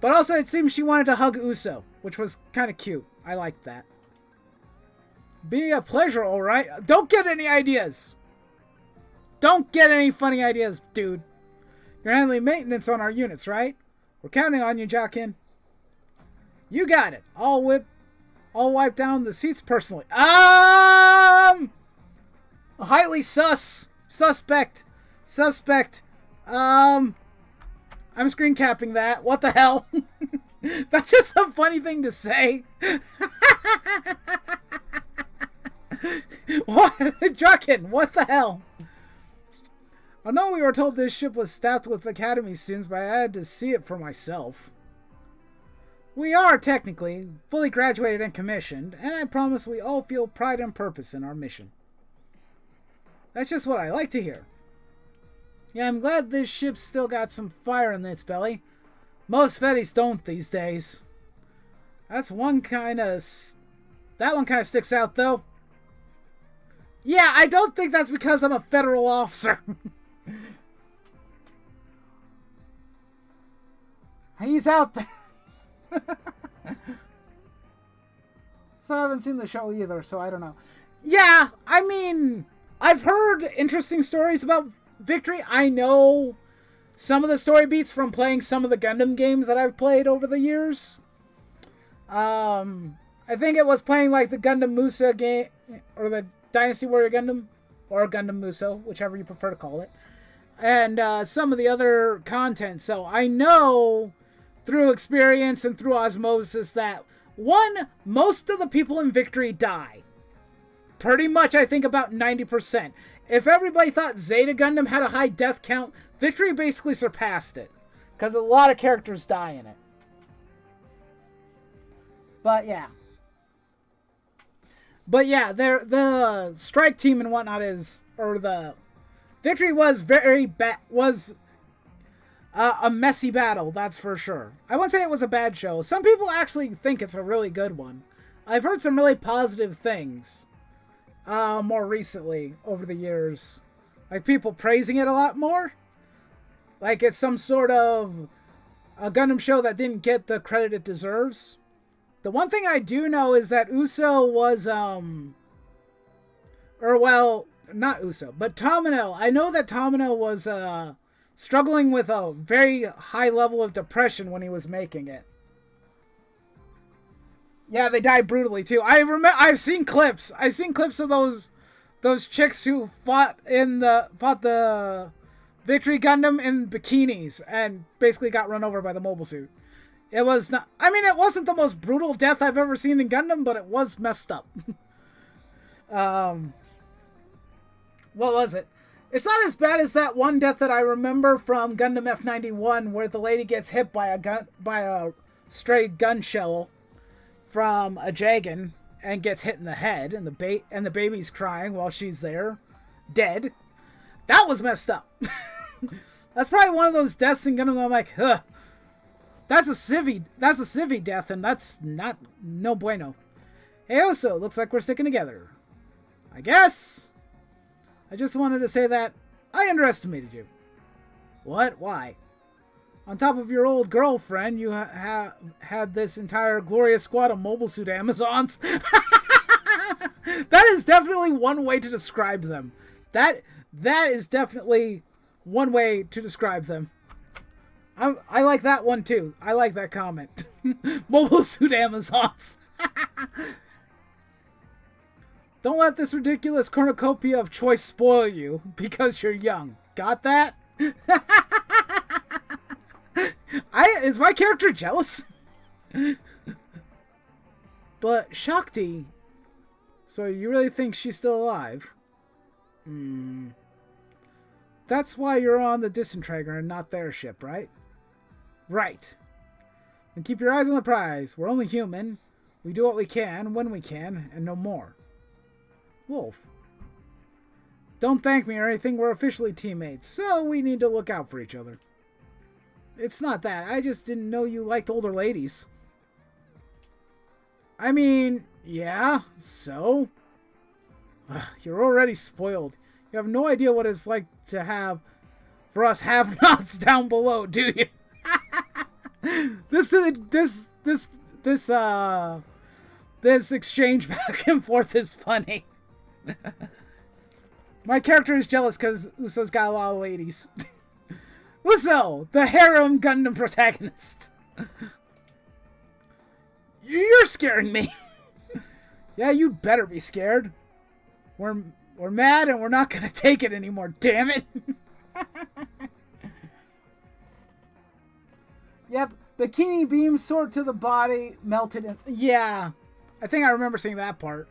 But also it seems she wanted to hug Uso, which was kind of cute. I liked that. Be a pleasure, alright? Don't get any ideas. Don't get any funny ideas, dude. You're handling maintenance on our units, right? We're counting on you, Jockin. You got it. I'll wipe down the seats personally. Highly suspect. I'm screen capping that. What the hell? That's just a funny thing to say. What? Jockin, what the hell? I know we were told this ship was staffed with academy students, but I had to see it for myself. We are, technically, fully graduated and commissioned, and I promise we all feel pride and purpose in our mission. That's just what I like to hear. Yeah, I'm glad this ship's still got some fire in its belly. Most Fetties don't these days. That one kind of sticks out, though. Yeah, I don't think that's because I'm a federal officer. He's out there. So I haven't seen the show either, so I don't know. Yeah, I mean, I've heard interesting stories about Victory. I know some of the story beats from playing some of the Gundam games that I've played over the years. I think it was playing like the Gundam Musa game, or the Dynasty Warrior Gundam, or Gundam Muso, whichever you prefer to call it, and some of the other content. So I know through experience and through osmosis that, one, most of the people in Victory die. Pretty much, I think about 90%. If everybody thought Zeta Gundam had a high death count, Victory basically surpassed it, because a lot of characters die in it. But yeah, the strike team and whatnot the Victory was a messy battle, that's for sure. I wouldn't say it was a bad show. Some people actually think it's a really good one. I've heard some really positive things more recently over the years. Like people praising it a lot more. Like it's some sort of a Gundam show that didn't get the credit it deserves. The one thing I do know is that Uso was, not Uso, but Tomino. I know that Tomino was, struggling with a very high level of depression when he was making it. Yeah, they died brutally too. I've seen clips. I've seen clips of those chicks who fought the Victory Gundam in bikinis and basically got run over by the mobile suit. It was not, I mean, it wasn't the most brutal death I've ever seen in Gundam, but it was messed up. What was it? It's not as bad as that one death that I remember from Gundam F91 where the lady gets hit by a stray gun shell from a Jagan and gets hit in the head, and the baby's crying while she's there, dead. That was messed up. That's probably one of those deaths in Gundam that I'm like, huh. That's a civvy death, and that's no bueno. Hey, Oso, looks like we're sticking together. I guess. I just wanted to say that I underestimated you. What? Why? On top of your old girlfriend, you had this entire glorious squad of mobile suit Amazons. That is definitely one way to describe them. That is definitely one way to describe them. I like that one too. I like that comment. Mobile suit Amazons. Don't let this ridiculous cornucopia of choice spoil you because you're young. Got that? Is my character jealous? But Shakti, so you really think she's still alive? That's why you're on the Disintegrator and not their ship, right? Right. And keep your eyes on the prize. We're only human. We do what we can, when we can, and no more. Wolf. Don't thank me or anything. We're officially teammates, so we need to look out for each other. It's not that. I just didn't know you liked older ladies. I mean, yeah, so? Ugh, you're already spoiled. You have no idea what it's like to have for us have-nots down below, do you? This exchange back and forth is funny. My character is jealous because Uso's got a lot of ladies. Uso, the harem Gundam protagonist. You're scaring me. Yeah, you better be scared. We're mad and we're not gonna take it anymore, damn it. Yep, bikini beam soared to the body, melted in. Yeah, I think I remember seeing that part.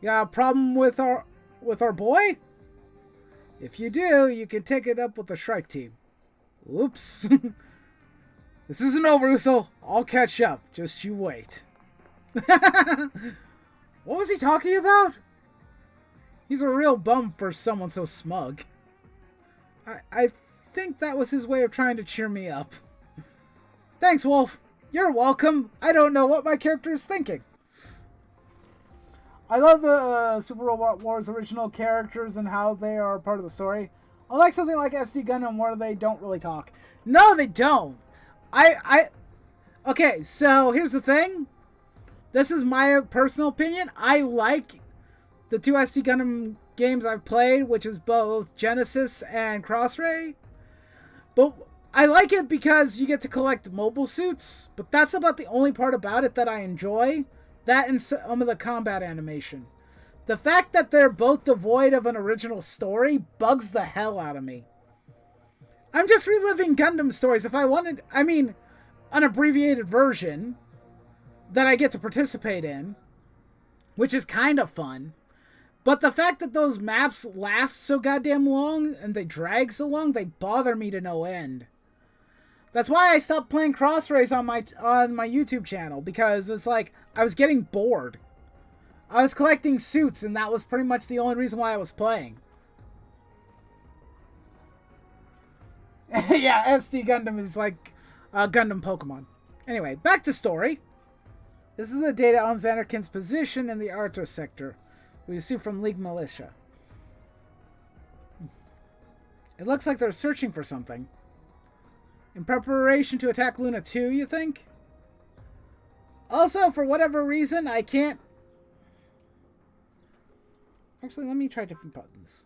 You got a problem with our boy? If you do, you can take it up with the Shrike team. Oops. This isn't over, Uso. I'll catch up. Just you wait. What was he talking about? He's a real bum for someone so smug. I think that was his way of trying to cheer me up. Thanks, Wolf. You're welcome. I don't know what my character is thinking. I love the Super Robot Wars original characters and how they are part of the story. I like something like SD Gundam where they don't really talk. No, they don't. Okay, so here's the thing. This is my personal opinion. I like the two SD Gundam games I've played, which is both Genesis and Crossray. But I like it because you get to collect mobile suits. But that's about the only part about it that I enjoy. That and some of the combat animation. The fact that they're both devoid of an original story bugs the hell out of me. I'm just reliving Gundam stories. If I wanted, I mean, an abbreviated version that I get to participate in, which is kind of fun. But the fact that those maps last so goddamn long and they drag so long, they bother me to no end. That's why I stopped playing Crossrays on my YouTube channel, because it's like I was getting bored. I was collecting suits, and that was pretty much the only reason why I was playing. Yeah, SD Gundam is like Gundam Pokemon. Anyway, back to story. This is the data on Xanarkin's position in the Arto sector. We received from League Militia. It looks like they're searching for something. In preparation to attack Luna 2, you think? Also, for whatever reason, I can't... Actually, let me try different buttons.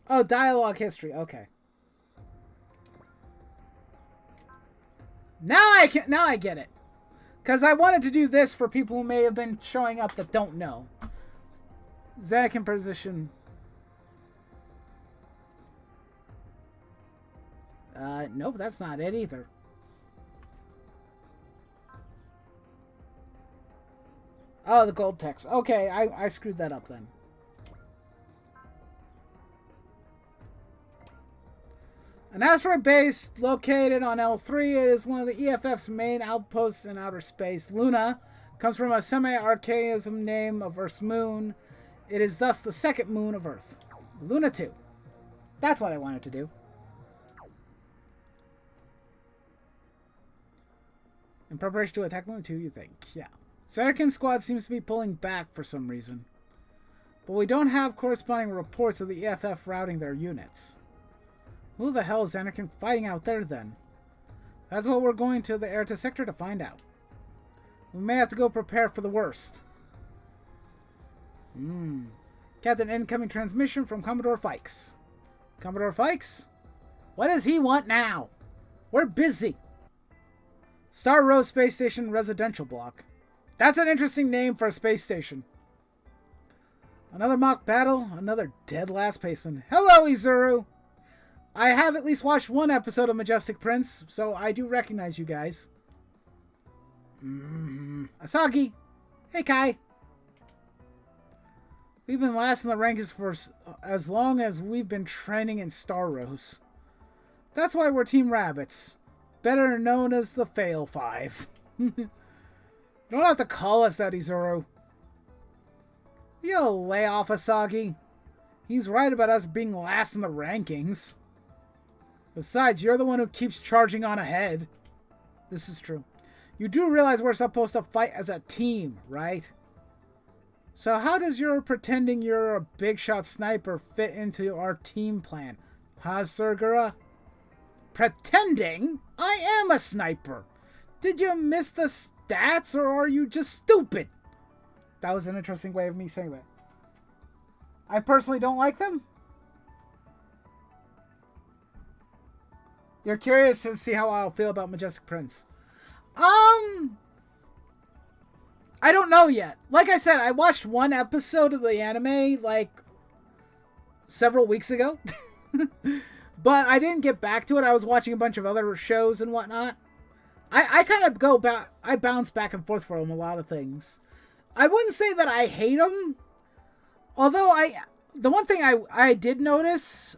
Oh, dialogue history. Okay. Now I get it. Because I wanted to do this for people who may have been showing up that don't know. Xanakin position. Nope, that's not it either. Oh, the gold text. Okay, I screwed that up then. An asteroid base located on L3 is one of the EFF's main outposts in outer space. Luna comes from a semi-archaism name of Earth's moon. It is thus the second moon of Earth. Luna 2. That's what I wanted to do. In preparation to attack Luna 2, you think? Yeah. Xanarkin's squad seems to be pulling back for some reason. But we don't have corresponding reports of the EFF routing their units. Who the hell is Xanarkin fighting out there, then? That's what we're going to the Erta sector to find out. We may have to go prepare for the worst. Captain, incoming transmission from Commodore Fikes. Commodore Fikes? What does he want now? We're busy. Star Rose Space Station Residential Block. That's an interesting name for a space station. Another mock battle, another dead last paceman. Hello, Izuru! I have at least watched one episode of Majestic Prince, so I do recognize you guys. Asagi! Hey, Kai! We've been last in the rankings for as long as we've been training in Star Rose. That's why we're Team Rabbits. Better known as the Fail Five. You don't have to call us that, Izuru. You'll lay off, Asagi. He's right about us being last in the rankings. Besides, you're the one who keeps charging on ahead. This is true. You do realize we're supposed to fight as a team, right? So how does your pretending you're a big shot sniper fit into our team plan? Huh, Surgura? Pretending? I am a sniper. Did you miss the stats, or are you just stupid? That was an interesting way of me saying that. I personally don't like them. You're curious to see how I'll feel about Majestic Prince. I don't know yet. Like I said, I watched one episode of the anime, like, several weeks ago. But I didn't get back to it. I was watching a bunch of other shows and whatnot. I kind of go back. I bounce back and forth from a lot of things. I wouldn't say that I hate them. Although the one thing I did notice,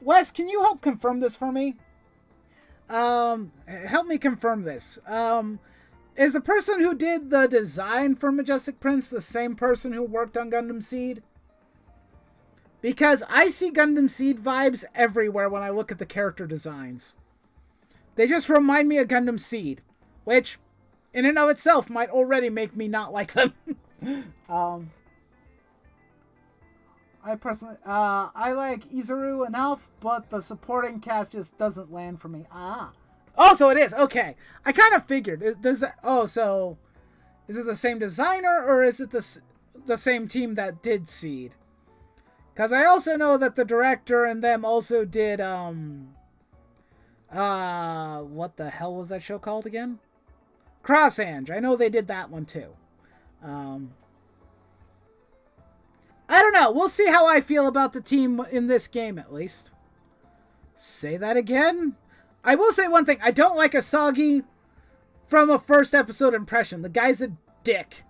Wes, can you help confirm this for me? Help me confirm this. Is the person who did the design for Majestic Prince the same person who worked on Gundam Seed? Because I see Gundam Seed vibes everywhere when I look at the character designs. They just remind me of Gundam Seed, which, in and of itself, might already make me not like them. I personally, I like Izuru enough, but the supporting cast just doesn't land for me. Oh, so it is. Okay. I kind of figured. Does that, so is it the same designer, or is it the same team that did Seed? Because I also know that the director and them also did, what the hell was that show called again? Cross Ange. I know they did that one too. I don't know. We'll see how I feel about the team in this game, at least. Say that again? I will say one thing. I don't like Asagi from a first episode impression. The guy's a dick.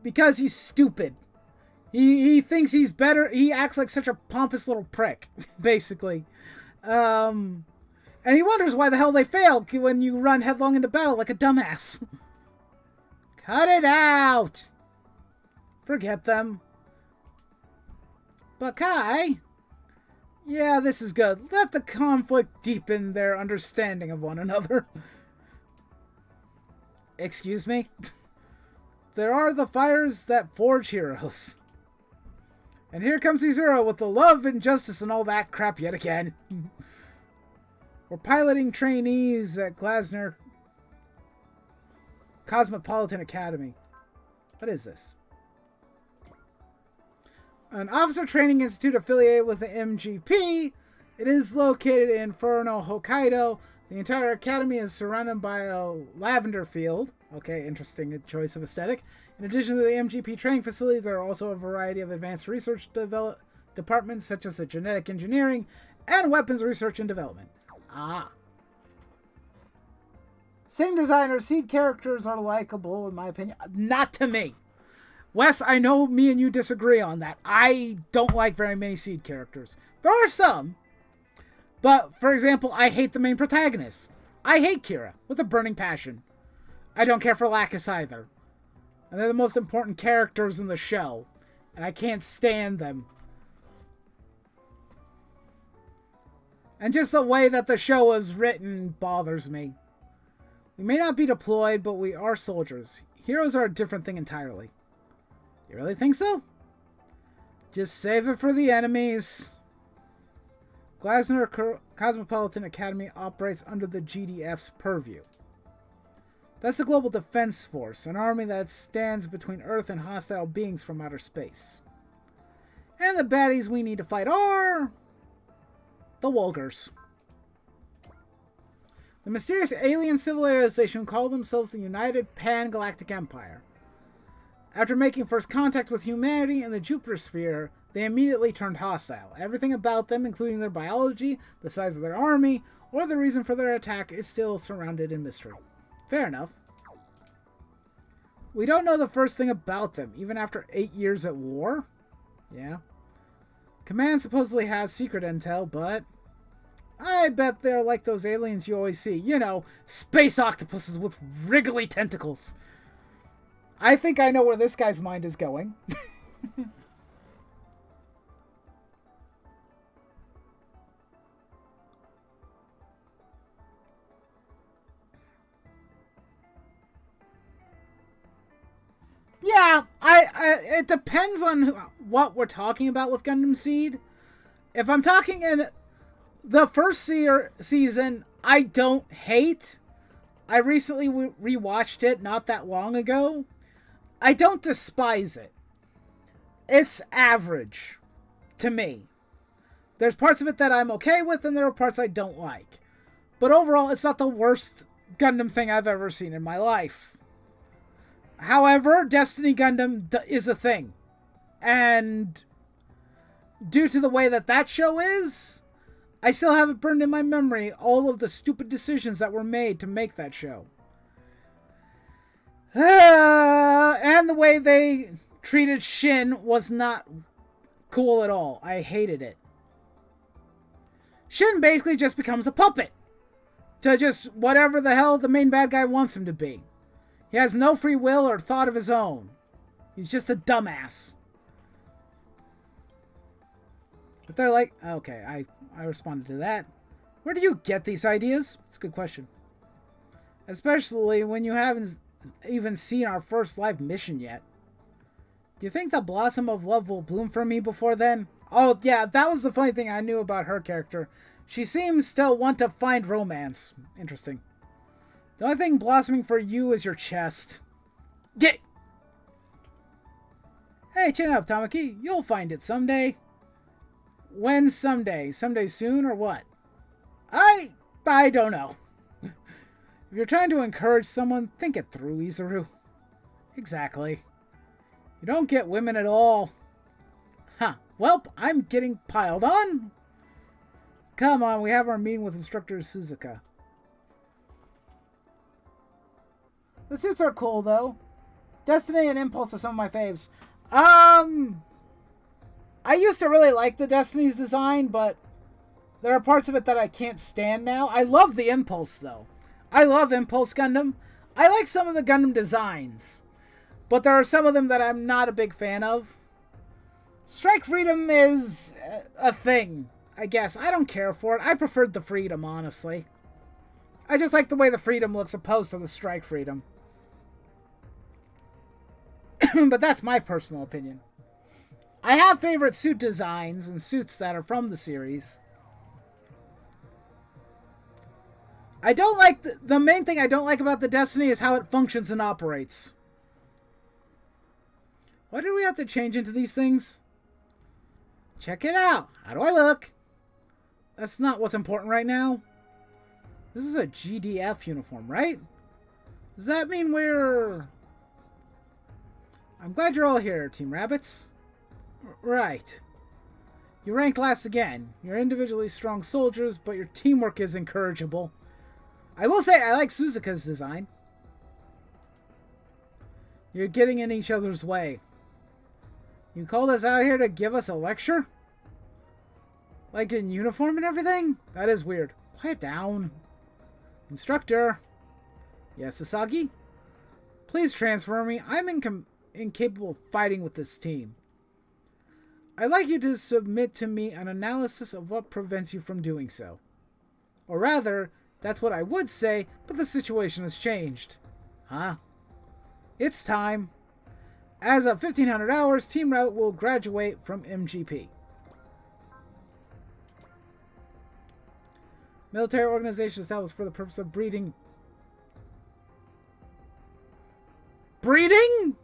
Because he's stupid. He thinks he's better. He acts like such a pompous little prick, basically. And he wonders why the hell they fail when you run headlong into battle like a dumbass. Cut it out! Forget them. But Kai... Yeah, this is good. Let the conflict deepen their understanding of one another. Excuse me? There are the fires that forge heroes. And here comes Izuru with the love and justice and all that crap yet again. We're piloting trainees at Glasner Cosmopolitan Academy. What is this? An officer training institute affiliated with the MGP. It is located in Furno, Hokkaido. The entire academy is surrounded by a lavender field. Okay, interesting choice of aesthetic. In addition to the MGP training facility, there are also a variety of advanced research departments, such as the genetic engineering and weapons research and development. Same designer, Seed characters are likable, in my opinion. Not to me. Wes, I know me and you disagree on that. I don't like very many Seed characters. There are some. But, for example, I hate the main protagonist. I hate Kira with a burning passion. I don't care for Lacus either. And they're the most important characters in the show. And I can't stand them. And just the way that the show was written bothers me. We may not be deployed, but we are soldiers. Heroes are a different thing entirely. You really think so? Just save it for the enemies. Glasner Cosmopolitan Academy operates under the GDF's purview. That's a global defense force, an army that stands between Earth and hostile beings from outer space. And the baddies we need to fight are... The Wolgers. The mysterious alien civilization called themselves the United Pan-Galactic Empire. After making first contact with humanity in the Jupiter sphere, they immediately turned hostile. Everything about them, including their biology, the size of their army, or the reason for their attack, is still surrounded in mystery. Fair enough. We don't know the first thing about them, even after 8 years at war. Yeah. Command supposedly has secret intel, but I bet they're like those aliens you always see. You know, space octopuses with wriggly tentacles. I think I know where this guy's mind is going. Yeah, it depends on what we're talking about with Gundam Seed. If I'm talking in the first season, I don't hate. I recently rewatched it not that long ago. I don't despise it. It's average to me. There's parts of it that I'm okay with, and there are parts I don't like. But overall, it's not the worst Gundam thing I've ever seen in my life. However, Destiny Gundam is a thing. And due to the way that show is, I still have it burned in my memory all of the stupid decisions that were made to make that show. And the way they treated Shin was not cool at all. I hated it. Shin basically just becomes a puppet to just whatever the hell the main bad guy wants him to be. He has no free will or thought of his own. He's just a dumbass. But they're like, okay, I responded to that. Where do you get these ideas? It's a good question. Especially when you haven't even seen our first live mission yet. Do you think the blossom of love will bloom for me before then? Oh, yeah, that was the funny thing I knew about her character. She seems to want to find romance. Interesting. The only thing blossoming for you is your chest. Get! Hey, chin up, Tamaki. You'll find it someday. When someday? Someday soon or what? I don't know. If you're trying to encourage someone, think it through, Izuru. Exactly. You don't get women at all. Huh. Welp, I'm getting piled on. Come on, we have our meeting with Instructor Suzuka. The suits are cool, though. Destiny and Impulse are some of my faves. I used to really like the Destiny's design, but there are parts of it that I can't stand now. I love the Impulse, though. I love Impulse Gundam. I like some of the Gundam designs, but there are some of them that I'm not a big fan of. Strike Freedom is a thing, I guess. I don't care for it. I preferred the Freedom, honestly. I just like the way the Freedom looks opposed to the Strike Freedom. But that's my personal opinion. I have favorite suit designs and suits that are from the series. I don't like... The main thing I don't like about the Destiny is how it functions and operates. Why do we have to change into these things? Check it out. How do I look? That's not what's important right now. This is a GDF uniform, right? Does that mean we're... I'm glad you're all here, Team Rabbits. Right. You ranked last again. You're individually strong soldiers, but your teamwork is incorrigible. I will say I like Suzuka's design. You're getting in each other's way. You called us out here to give us a lecture? Like in uniform and everything? That is weird. Quiet down. Instructor. Yes, Asagi? Please transfer me. I'm incapable of fighting with this team. I'd like you to submit to me an analysis of what prevents you from doing so. Or rather, that's what I would say, but the situation has changed. Huh? It's time. As of 1500 hours, Team Route will graduate from MGP. Military organization established for the purpose of breeding. Breeding?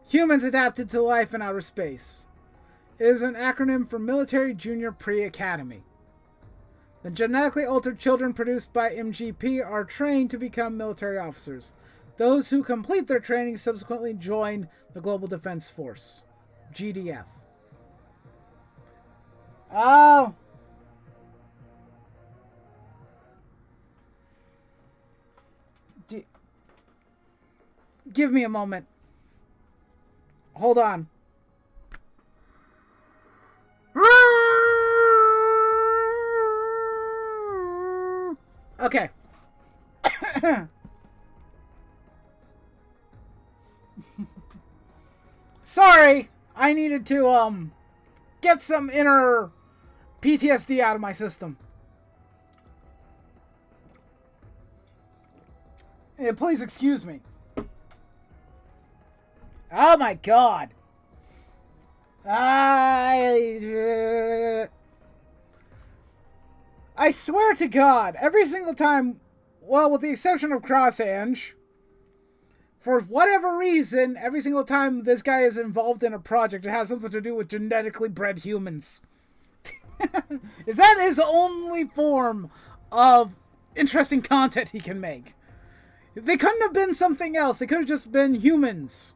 Humans adapted to life in outer space. It is an acronym for Military Junior Pre-Academy. The genetically altered children produced by MGP are trained to become military officers. Those who complete their training subsequently join the Global Defense Force, GDF. Oh. Give me a moment. Hold on. Okay. Sorry, I needed to get some inner PTSD out of my system. Please excuse me. Oh my god. I swear to God, every single time, well, with the exception of Crossange, for whatever reason, every single time this guy is involved in a project, it has something to do with genetically bred humans. Is that his only form of interesting content he can make? They couldn't have been something else. They could have just been humans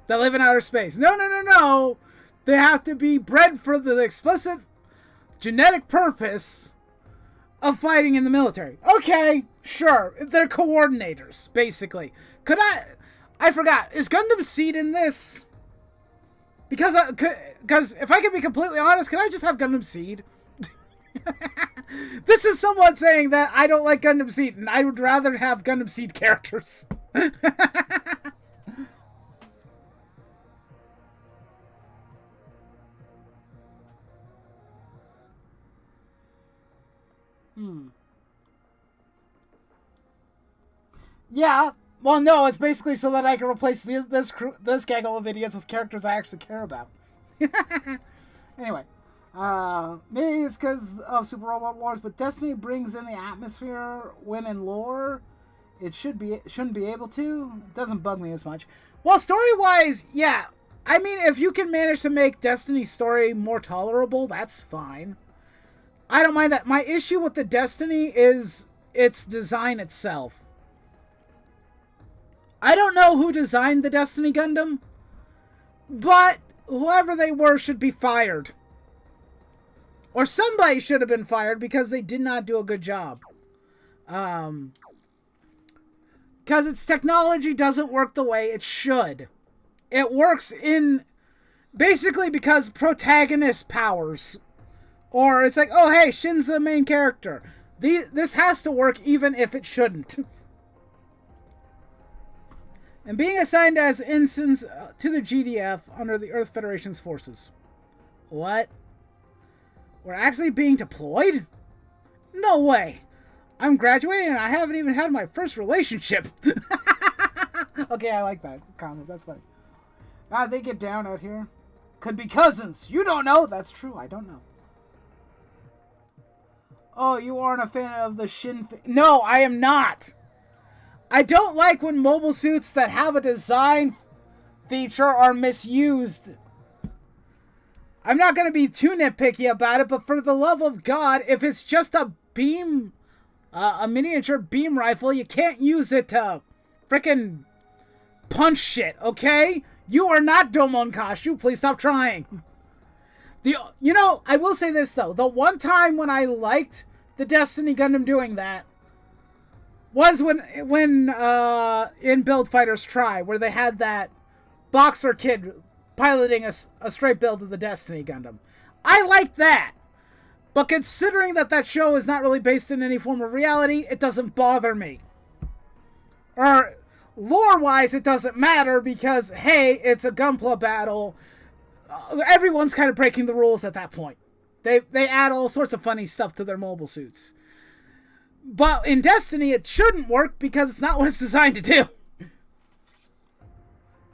that live in outer space. No. They have to be bred for the explicit genetic purpose of fighting in the military. Okay, sure. They're coordinators, basically. I forgot. Is Gundam Seed in this? Because if I can be completely honest, can I just have Gundam Seed? This is someone saying that I don't like Gundam Seed, and I would rather have Gundam Seed characters. Yeah. Well, no, it's basically so that I can replace this gaggle of idiots with characters I actually care about. Anyway, maybe it's because of Super Robot Wars, but Destiny brings in the atmosphere when in lore. It shouldn't be able to. It doesn't bug me as much. Well, story-wise, yeah. I mean, if you can manage to make Destiny's story more tolerable, that's fine. I don't mind that. My issue with the Destiny is its design itself. I don't know who designed the Destiny Gundam, but whoever they were should be fired. Or somebody should have been fired because they did not do a good job. Because its technology doesn't work the way it should. It works in... basically because protagonist powers. Or it's like, oh hey, Shin's the main character. This has to work even if it shouldn't. And being assigned as ensigns to the GDF under the Earth Federation's forces. What? We're actually being deployed? No way. I'm graduating and I haven't even had my first relationship. Okay, I like that comment. That's funny. They get down out here. Could be cousins. You don't know. That's true. I don't know. Oh, you aren't a fan of the Shin... No, I am not. I don't like when mobile suits that have a design feature are misused. I'm not going to be too nitpicky about it, but for the love of God, if it's just a beam, a miniature beam rifle, you can't use it to frickin' punch shit, okay? You are not Domon Kashu. Please stop trying. You know, I will say this, though. The one time when I liked the Destiny Gundam doing that was when in Build Fighters Try, where they had that boxer kid piloting a straight build of the Destiny Gundam. I liked that. But considering that show is not really based in any form of reality, it doesn't bother me. Or lore-wise, it doesn't matter because, hey, it's a Gunpla battle. Everyone's kind of breaking the rules at that point. They add all sorts of funny stuff to their mobile suits. But in Destiny, it shouldn't work because it's not what it's designed to do.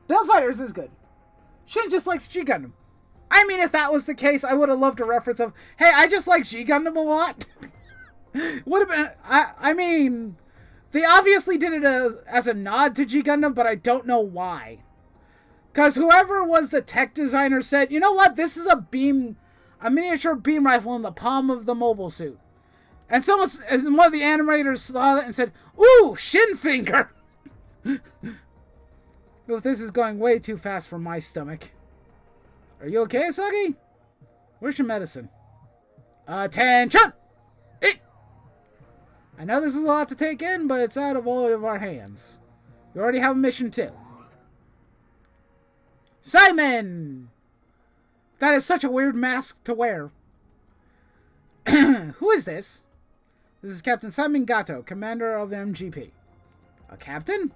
Build Fighters is good. Shin just likes G Gundam. I mean, if that was the case, I would have loved a reference of, hey, I just like G Gundam a lot. Would have been... I mean, they obviously did it as a nod to G Gundam, but I don't know why. Because whoever was the tech designer said, you know what, this is a miniature beam rifle in the palm of the mobile suit. And and one of the animators saw that and said, "Ooh, shin finger." Well, this is going way too fast for my stomach. Are you okay, Asagi? Where's your medicine? Attention! Eat! I know this is a lot to take in, but it's out of all of our hands. You already have a mission too. Simon! That is such a weird mask to wear. Who is this? This is Captain Simon Gato, commander of MGP. A captain?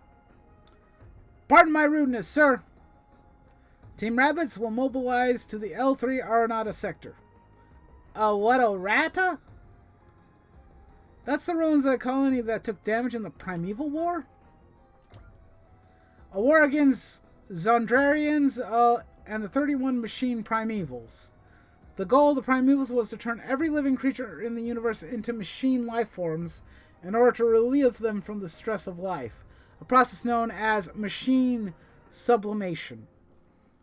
Pardon my rudeness, sir. Team Rabbits will mobilize to the L3 Aranata sector. What a rata? That's the ruins of the colony that took damage in the Primeval War? A war against Zondrarians and the 31 machine Primevals. The goal of the Primevals was to turn every living creature in the universe into machine life forms in order to relieve them from the stress of life, a process known as machine sublimation.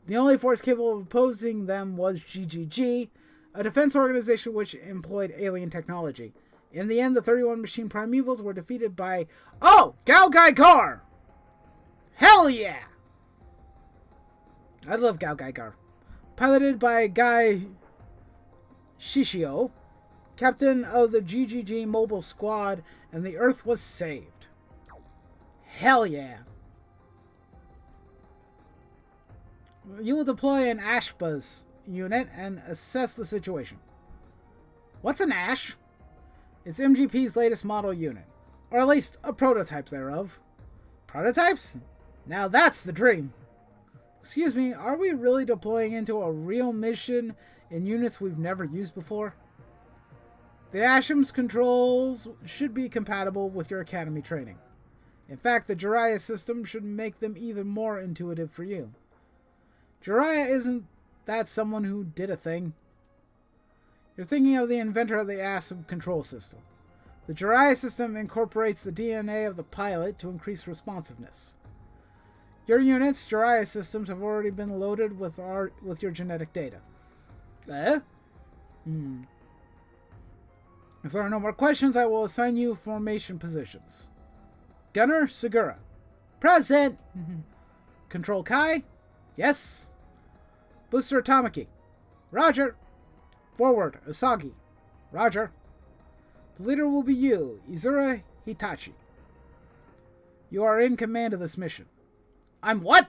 The only force capable of opposing them was GGG, a defense organization which employed alien technology. In the end, the 31 machine Primevals were defeated by... Oh! Gao Gai Gar! Hell yeah! I love Gao Gai Gar. Piloted by Guy Shishio, captain of the GGG mobile squad, and the Earth was saved. Hell yeah! You will deploy an Ashbuzz unit and assess the situation. What's an Ash? It's MGP's latest model unit, or at least a prototype thereof. Prototypes? Now that's the dream. Excuse me, are we really deploying into a real mission in units we've never used before? The Ashim's controls should be compatible with your academy training. In fact, the Jiraiya system should make them even more intuitive for you. Jiraiya isn't that someone who did a thing? You're thinking of the inventor of the Ashim control system. The Jiraiya system incorporates the DNA of the pilot to increase responsiveness. Your unit's Jiraiya systems have already been loaded with your genetic data. If there are no more questions, I will assign you formation positions. Gunner Segura. Present! Control Kai? Yes. Booster Tamaki. Roger. Forward Asagi. Roger. The leader will be you, Izura Hitachi. You are in command of this mission. I'm what?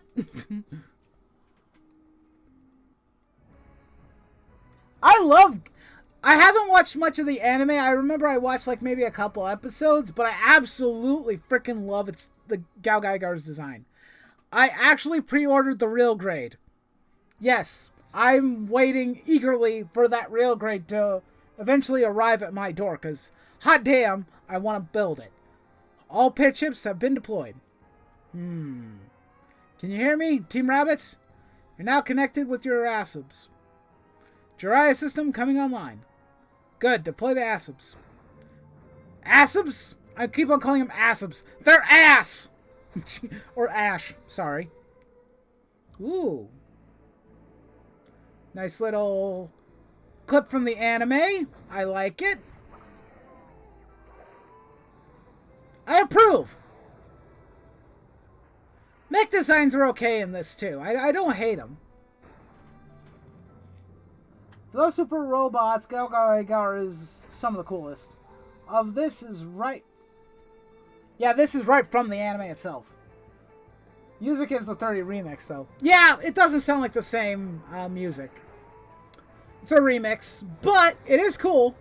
I haven't watched much of the anime. I remember I watched like maybe a couple episodes, but I absolutely freaking love the Gao Gaigar's design. I actually pre-ordered the real grade. Yes, I'm waiting eagerly for that real grade to eventually arrive at my door, because hot damn, I want to build it. All pit chips have been deployed. Can you hear me, Team Rabbits? You're now connected with your Asubs. Jiraiya system coming online. Good, deploy the Asubs. Asubs? I keep on calling them Asubs. They're ass! Or Ash, sorry. Ooh. Nice little clip from the anime. I like it. I approve. Mech designs are okay in this too. I don't hate them. For those super robots, Gao Gaigar is some of the coolest. This is right... Yeah, this is right from the anime itself. Music is the 30 remix, though. Yeah, it doesn't sound like the same music. It's a remix, but it is cool.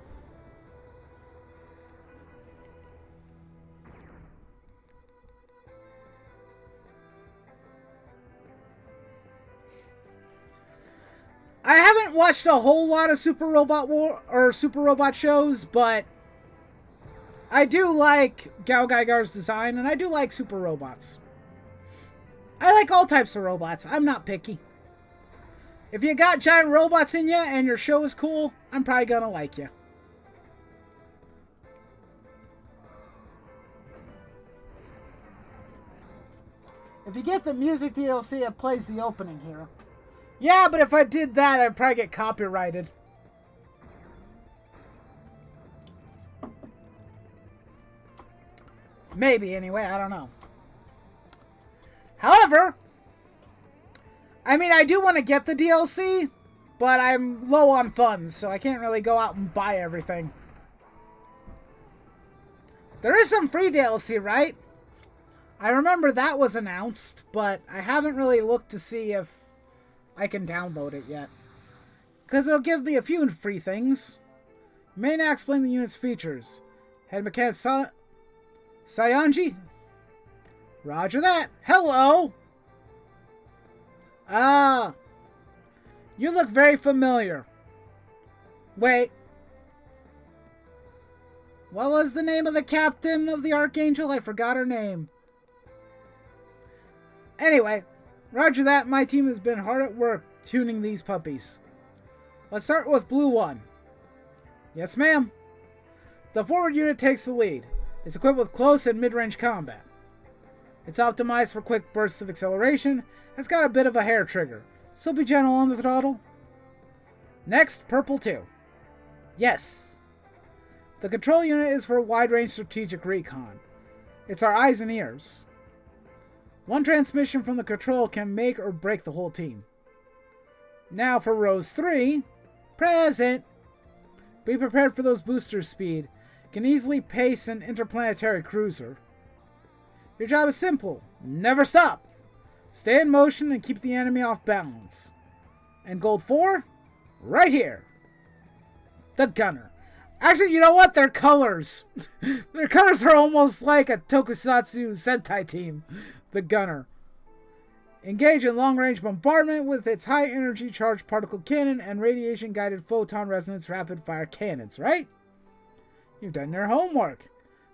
I haven't watched a whole lot of Super Robot War or Super Robot shows, but I do like Gao Gaigar's design, and I do like super robots. I like all types of robots. I'm not picky. If you got giant robots in you and your show is cool, I'm probably gonna like you. If you get the music DLC, it plays the opening here. Yeah, but if I did that, I'd probably get copyrighted. Maybe, anyway. I don't know. However, I mean, I do want to get the DLC, but I'm low on funds, so I can't really go out and buy everything. There is some free DLC, right? I remember that was announced, but I haven't really looked to see if I can download it yet. Because it'll give me a few free things. You may now explain the unit's features. Head mechanic Sayanji? Roger that. Hello! Ah. You look very familiar. Wait. What was the name of the captain of the Archangel? I forgot her name. Anyway, roger that. My team has been hard at work tuning these puppies. Let's start with Blue 1. Yes, ma'am. The forward unit takes the lead. It's equipped with close and mid-range combat. It's optimized for quick bursts of acceleration. It's got a bit of a hair trigger, so be gentle on the throttle. Next, Purple 2. Yes. The control unit is for wide-range strategic recon. It's our eyes and ears. One transmission from the control can make or break the whole team. Now for Rose 3. Present. Be prepared for those booster speed. Can easily pace an interplanetary cruiser. Your job is simple. Never stop. Stay in motion and keep the enemy off balance. And Gold 4? Right here. The Gunner. Actually, you know what? Their colors. Their colors are almost like a Tokusatsu Sentai team. The Gunner. Engage in long-range bombardment with its high-energy charged particle cannon and radiation-guided photon resonance rapid-fire cannons, right? You've done your homework.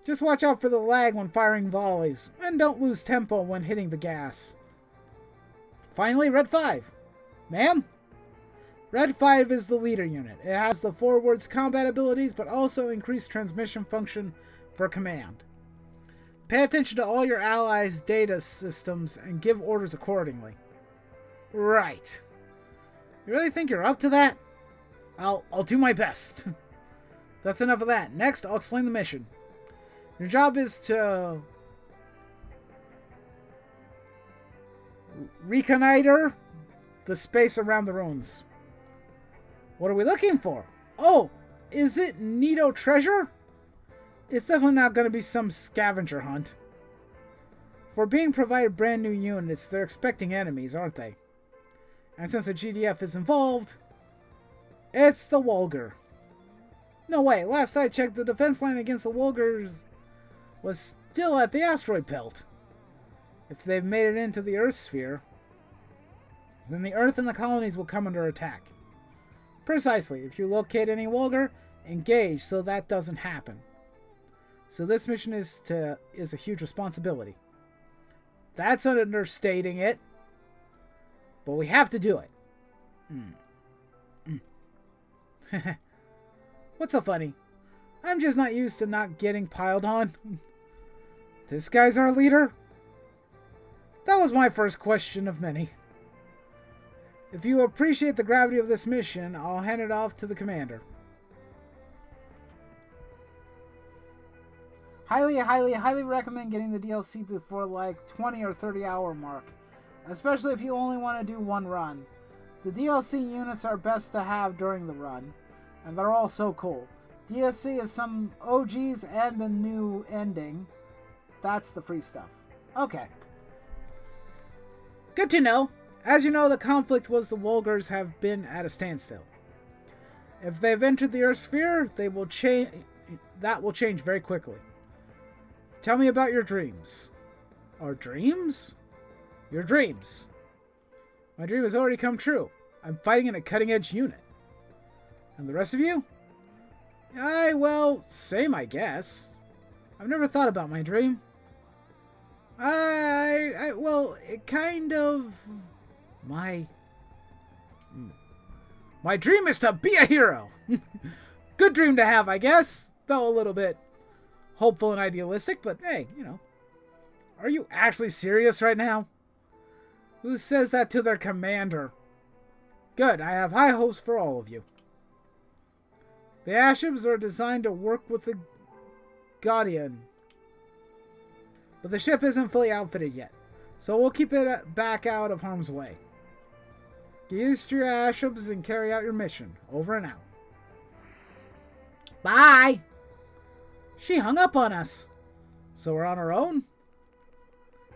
Just watch out for the lag when firing volleys, and don't lose tempo when hitting the gas. Finally, Red 5. Ma'am? Red 5 is the leader unit. It has the forward's combat abilities, but also increased transmission function for command. Pay attention to all your allies' data systems and give orders accordingly. Right. You really think you're up to that? I'll do my best. That's enough of that. Next, I'll explain the mission. Your job is to reconnoiter the space around the ruins. What are we looking for? Oh, is it Nito treasure? It's definitely not going to be some scavenger hunt. For being provided brand new units, they're expecting enemies, aren't they? And since the GDF is involved, it's the Wolgar. No way, last I checked, the defense line against the Wolgars was still at the asteroid belt. If they've made it into the Earth sphere, then the Earth and the colonies will come under attack. Precisely, if you locate any Wolgar, engage so that doesn't happen. So this mission is a huge responsibility. That's understating it. But we have to do it. What's so funny? I'm just not used to not getting piled on. This guy's our leader? That was my first question of many. If you appreciate the gravity of this mission, I'll hand it off to the commander. Highly recommend getting the DLC before like 20 or 30 hour mark. Especially if you only want to do one run. The DLC units are best to have during the run. And they're all so cool. DLC is some OGs and the new ending. That's the free stuff. Okay. Good to know. As you know, the conflict was the Wolgars have been at a standstill. If they've entered the Earth sphere, that will change very quickly. Tell me about your dreams. Our dreams? Your dreams. My dream has already come true. I'm fighting in a cutting-edge unit. And the rest of you? Well, same, I guess. I've never thought about my dream. Well, it kind of... My dream is to be a hero. Good dream to have, I guess. Though a little bit hopeful and idealistic, but hey, you know. Are you actually serious right now? Who says that to their commander? Good, I have high hopes for all of you. The airships are designed to work with the Guardian. But the ship isn't fully outfitted yet, so we'll keep it back out of harm's way. Get used to your ashubs and carry out your mission. Over and out. Bye! She hung up on us. So we're on our own?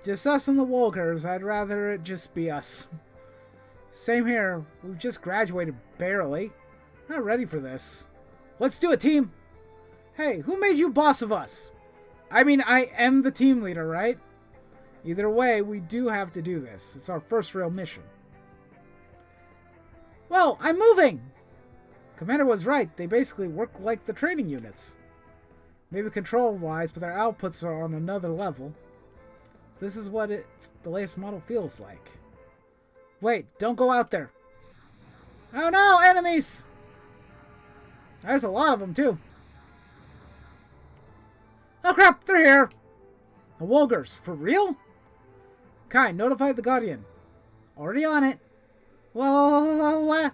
Just us and the Wolgers. I'd rather it just be us. Same here. We've just graduated barely. Not ready for this. Let's do it, team! Hey, who made you boss of us? I mean, I am the team leader, right? Either way, we do have to do this. It's our first real mission. Whoa, I'm moving! Commander was right. They basically work like the training units. Maybe control-wise, but their outputs are on another level. This is what the latest model feels like. Wait, don't go out there. Oh no, enemies! There's a lot of them, too. Oh crap, they're here! The Wolgers, for real? Kai, notify the Guardian. Already on it. Whoa.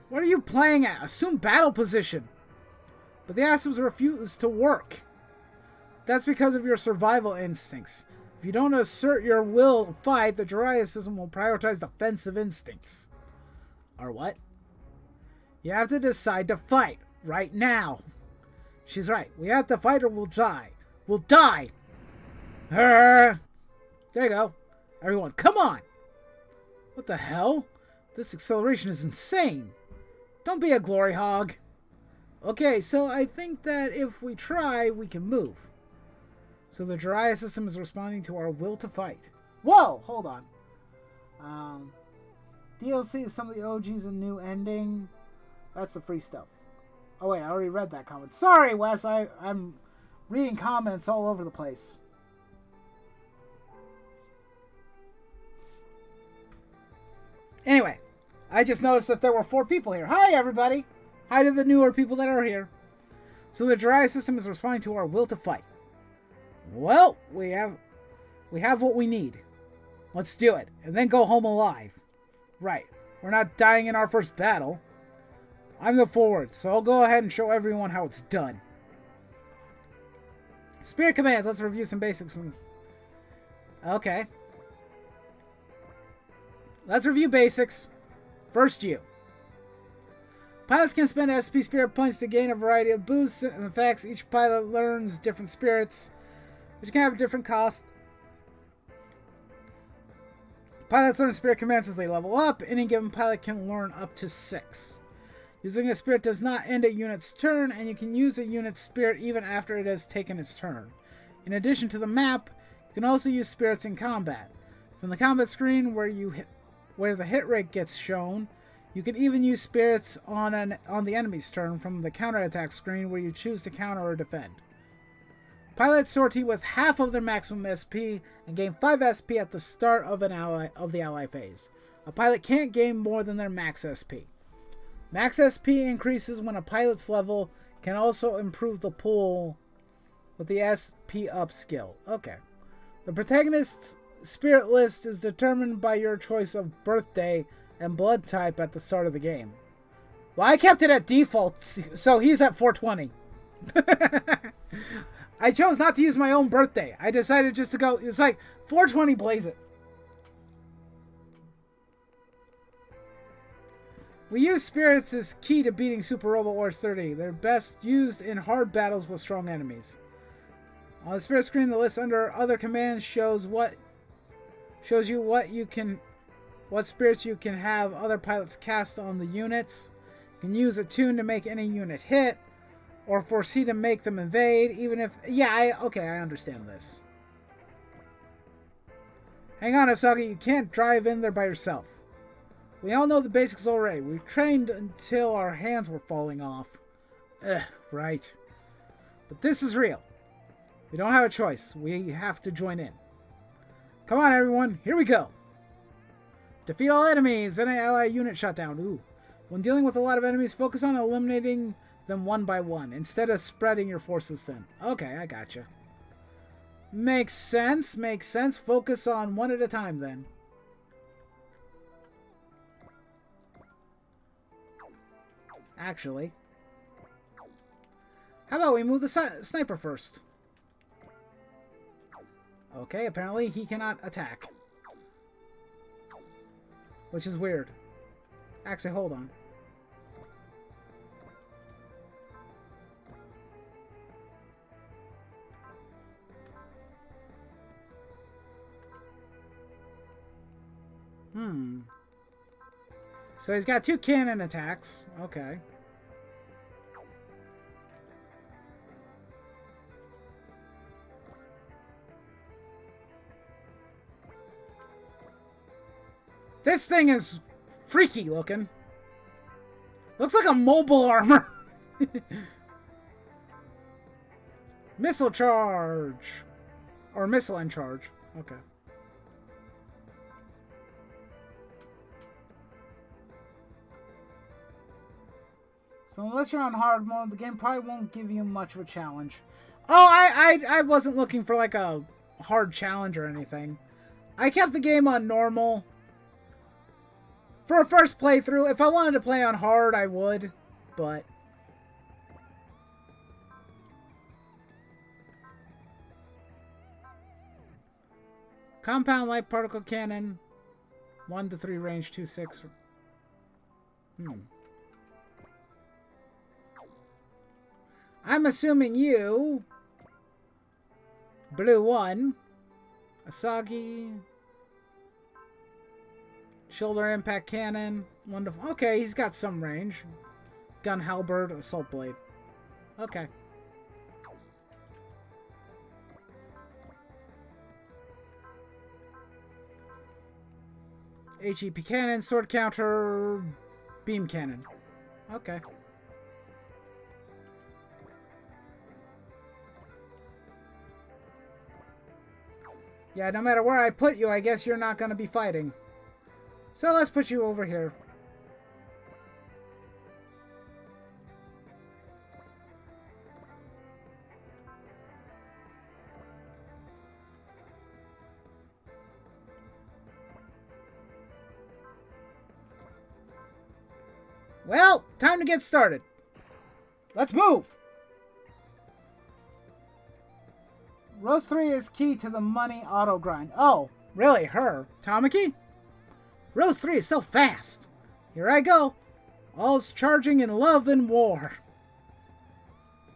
What are you playing at? Assume battle position. But the Asums refuse to work. That's because of your survival instincts. If you don't assert your will to fight, the Jiraiya system will prioritize defensive instincts. Or what? You have to decide to fight. Right now. She's right. We have to fight or we'll die. We'll die! There you go. Everyone, come on! What the hell? This acceleration is insane. Don't be a glory hog. Okay, so I think that if we try, we can move. So the Jiraiya system is responding to our will to fight. Whoa! Hold on. DLC is some of the OGs and new ending. That's the free stuff. Oh wait, I already read that comment. Sorry, Wes, I'm reading comments all over the place. Anyway, I just noticed that there were 4 people here. Hi, everybody! Hi to the newer people that are here. So the Jiraiya system is responding to our will to fight. Well, we have what we need. Let's do it, and then go home alive. Right, we're not dying in our first battle. I'm the forward, so I'll go ahead and show everyone how it's done. Spirit commands, let's review some basics from... Okay. Let's review basics. First, you. Pilots can spend SP spirit points to gain a variety of boosts and effects. Each pilot learns different spirits, which can have different costs. Pilots learn spirit commands as they level up. Any given pilot can learn up to 6. Using a spirit does not end a unit's turn, and you can use a unit's spirit even after it has taken its turn. In addition to the map, you can also use spirits in combat. From the combat screen where the hit rate gets shown, you can even use spirits on the enemy's turn from the counterattack screen where you choose to counter or defend. Pilots sortie with half of their maximum SP and gain 5 SP at the start of the ally phase. A pilot can't gain more than their max SP. Max SP increases when a pilot's level, can also improve the pool with the SP up skill. Okay. The protagonist's spirit list is determined by your choice of birthday and blood type at the start of the game. Well, I kept it at default, so he's at 420. I chose not to use my own birthday. I decided just to go, it's like 420 blaze it. We use spirits as key to beating Super Robot Wars 30. They're best used in hard battles with strong enemies. On the spirit screen, the list under other commands shows you what spirits you can have other pilots cast on the units. You can use a tune to make any unit hit, or foresee to make them evade, even if... Yeah, I understand this. Hang on, Asagi, you can't drive in there by yourself. We all know the basics already. We've trained until our hands were falling off. Right. But this is real. We don't have a choice. We have to join in. Come on, everyone. Here we go. Defeat all enemies. Any ally unit shut down. Ooh. When dealing with a lot of enemies, focus on eliminating them one by one, instead of spreading your forces thin. Okay, I gotcha. Makes sense. Makes sense. Focus on one at a time, then. Actually, How about we move the sniper first? Okay, apparently he cannot attack. Which is weird. Actually, hold on. So he's got 2 cannon attacks. Okay. This thing is freaky looking. Looks like a mobile armor. Missile charge. Or missile and charge. Okay. So unless you're on hard mode, the game probably won't give you much of a challenge. Oh, I wasn't looking for like a hard challenge or anything. I kept the game on normal. For a first playthrough, if I wanted to play on hard, I would, but... Compound light particle cannon. 1 to 3 range, 2-6. I'm assuming you... Blue 1. Asagi... Shoulder impact cannon. Wonderful. Okay, he's got some range. Gun halberd, assault blade. Okay. HEP cannon, sword counter, beam cannon. Okay. Yeah, no matter where I put you, I guess you're not going to be fighting. So let's put you over here. Well, time to get started. Let's move! Rose 3 is key to the money auto grind. Oh, really? Her? Tamaki? Rose 3 is so fast. Here I go. All's charging in love and war.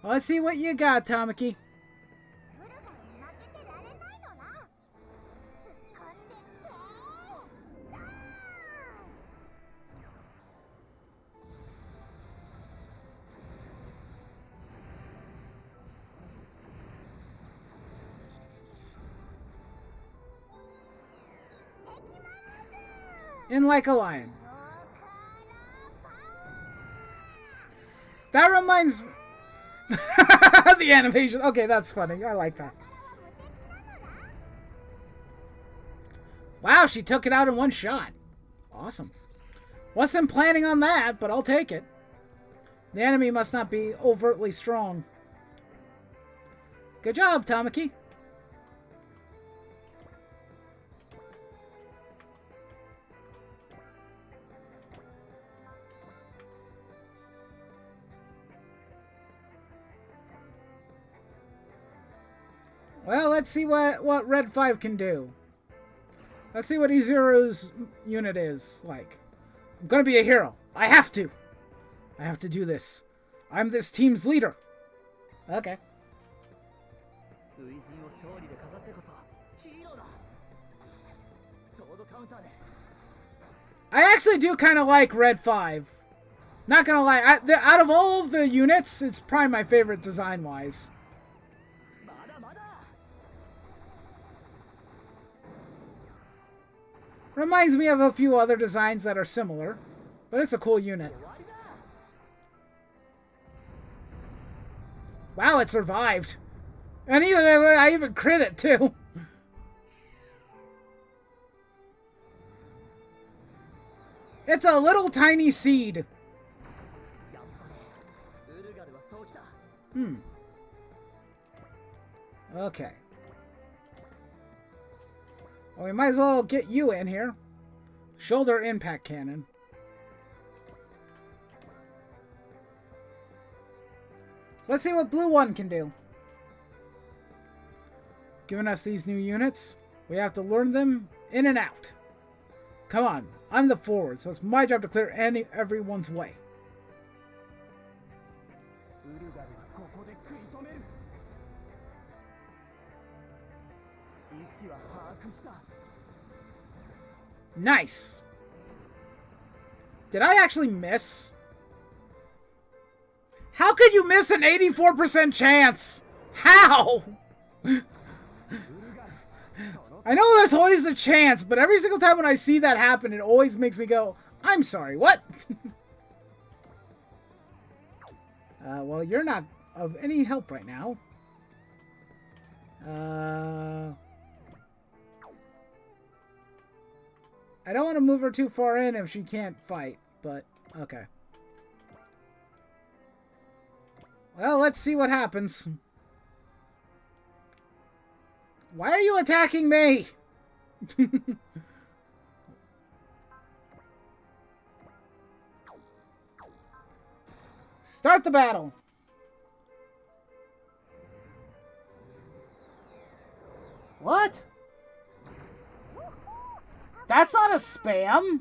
Well, let's see what you got, Tamaki. In like a lion. That reminds... the animation. Okay, that's funny. I like that. Wow, she took it out in one shot. Awesome. Wasn't planning on that, but I'll take it. The enemy must not be overtly strong. Good job, Tamaki. Well, let's see what Red 5 can do. Let's see what Izuru's unit is like. I'm gonna be a hero. I have to. I have to do this. I'm this team's leader. Okay. I actually do kind of like Red 5. Not gonna lie. Out of all of the units, it's probably my favorite design-wise. Reminds me of a few other designs that are similar, but it's a cool unit. Wow, it survived. And I even crit it, too. It's a little tiny seed. Okay. Well, we might as well get you in here. Shoulder impact cannon. Let's see what Blue 1 can do. Giving us these new units. We have to learn them in and out. Come on. I'm the forward, so it's my job to clear everyone's way. Nice. Did I actually miss? How could you miss an 84% chance? How? I know there's always a chance, but every single time when I see that happen, it always makes me go, I'm sorry, what? Well, you're not of any help right now. I don't want to move her too far in if she can't fight, but okay. Well, let's see what happens. Why are you attacking me? Start the battle. What? That's not a spam.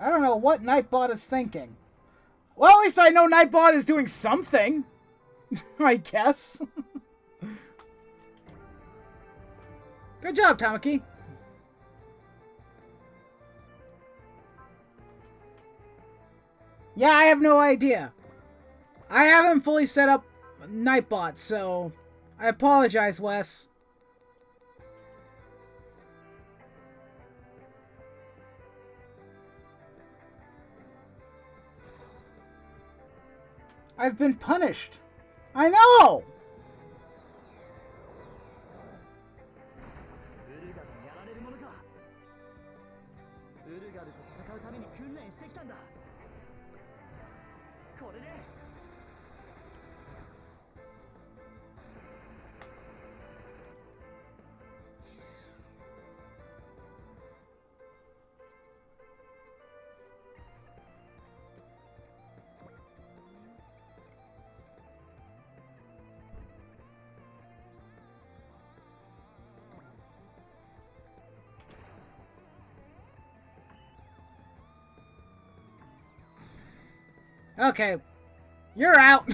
I don't know what Nightbot is thinking. Well, at least I know Nightbot is doing something. I guess. Good job, Tamaki. Yeah, I have no idea. I haven't fully set up Nightbot, so I apologize, Wes. I've been punished. I know! Okay, you're out.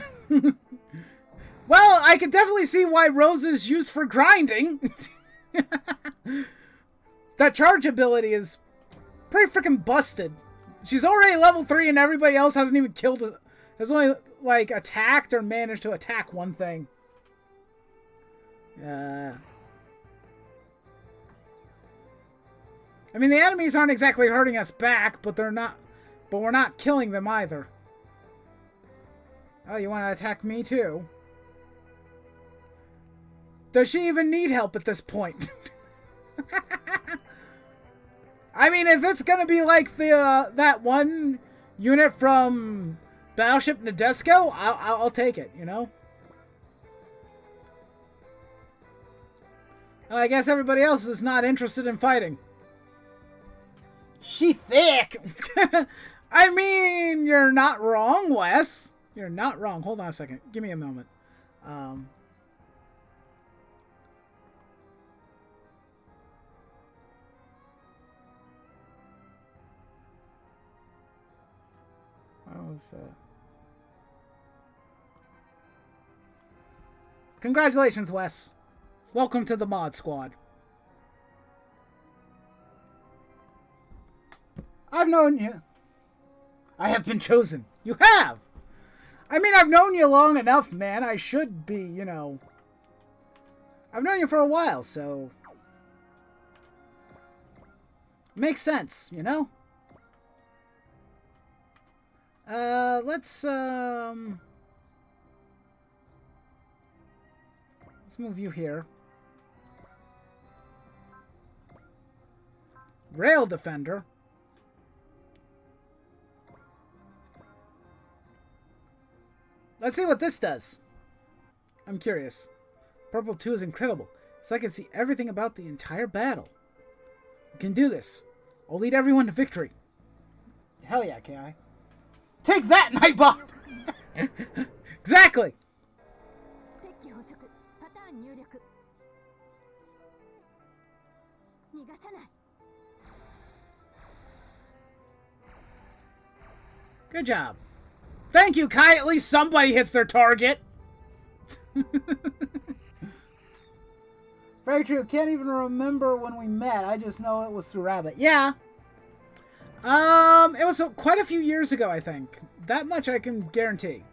Well, I can definitely see why Rose is used for grinding. That charge ability is pretty freaking busted. She's already level 3 and everybody else hasn't even killed it. Has only, like, attacked or managed to attack one thing. I mean, the enemies aren't exactly hurting us back, but they're not. But we're not killing them either. Oh, you want to attack me too? Does she even need help at this point? I mean, if it's gonna be like the that one unit from Battleship Nadesco, I'll take it. You know. I guess everybody else is not interested in fighting. She thick. I mean, you're not wrong, Wes. You're not wrong. Hold on a second. Give me a moment. Congratulations, Wes. Welcome to the mod squad. I've known you. I have been chosen. You have! I mean, I've known you long enough, man. I should be, you know. I've known you for a while, so. Makes sense, you know? Let's move you here. Rail Defender. Let's see what this does. I'm curious. Purple 2 is incredible. It's like I can see everything about the entire battle. We can do this. I'll lead everyone to victory. Hell yeah, can I? Take that, Nightbot! Exactly! Good job. Thank you, Kai. At least somebody hits their target. Very true. Can't even remember when we met. I just know it was through Rabbit. Yeah. It was quite a few years ago, I think. That much I can guarantee.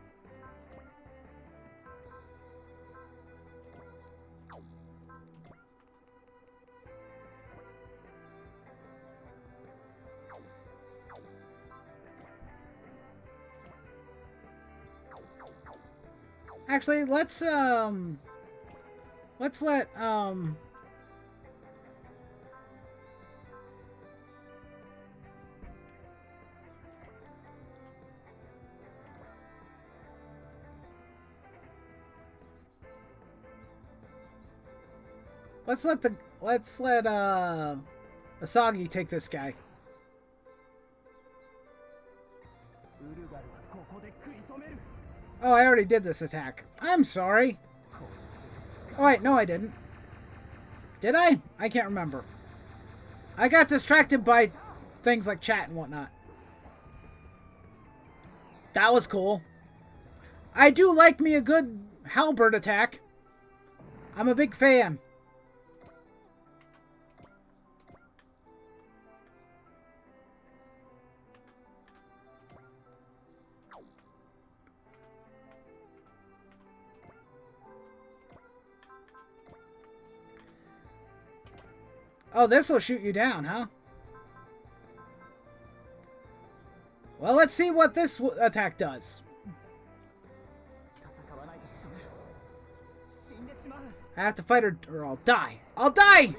Actually, let's let Asagi take this guy. Oh, I already did this attack. I'm sorry. Oh, wait, no I didn't. Did I? I can't remember. I got distracted by things like chat and whatnot. That was cool. I do like me a good halberd attack. I'm a big fan. Oh, this will shoot you down, huh? Well, let's see what this attack does. I have to fight her or I'll die. I'll die!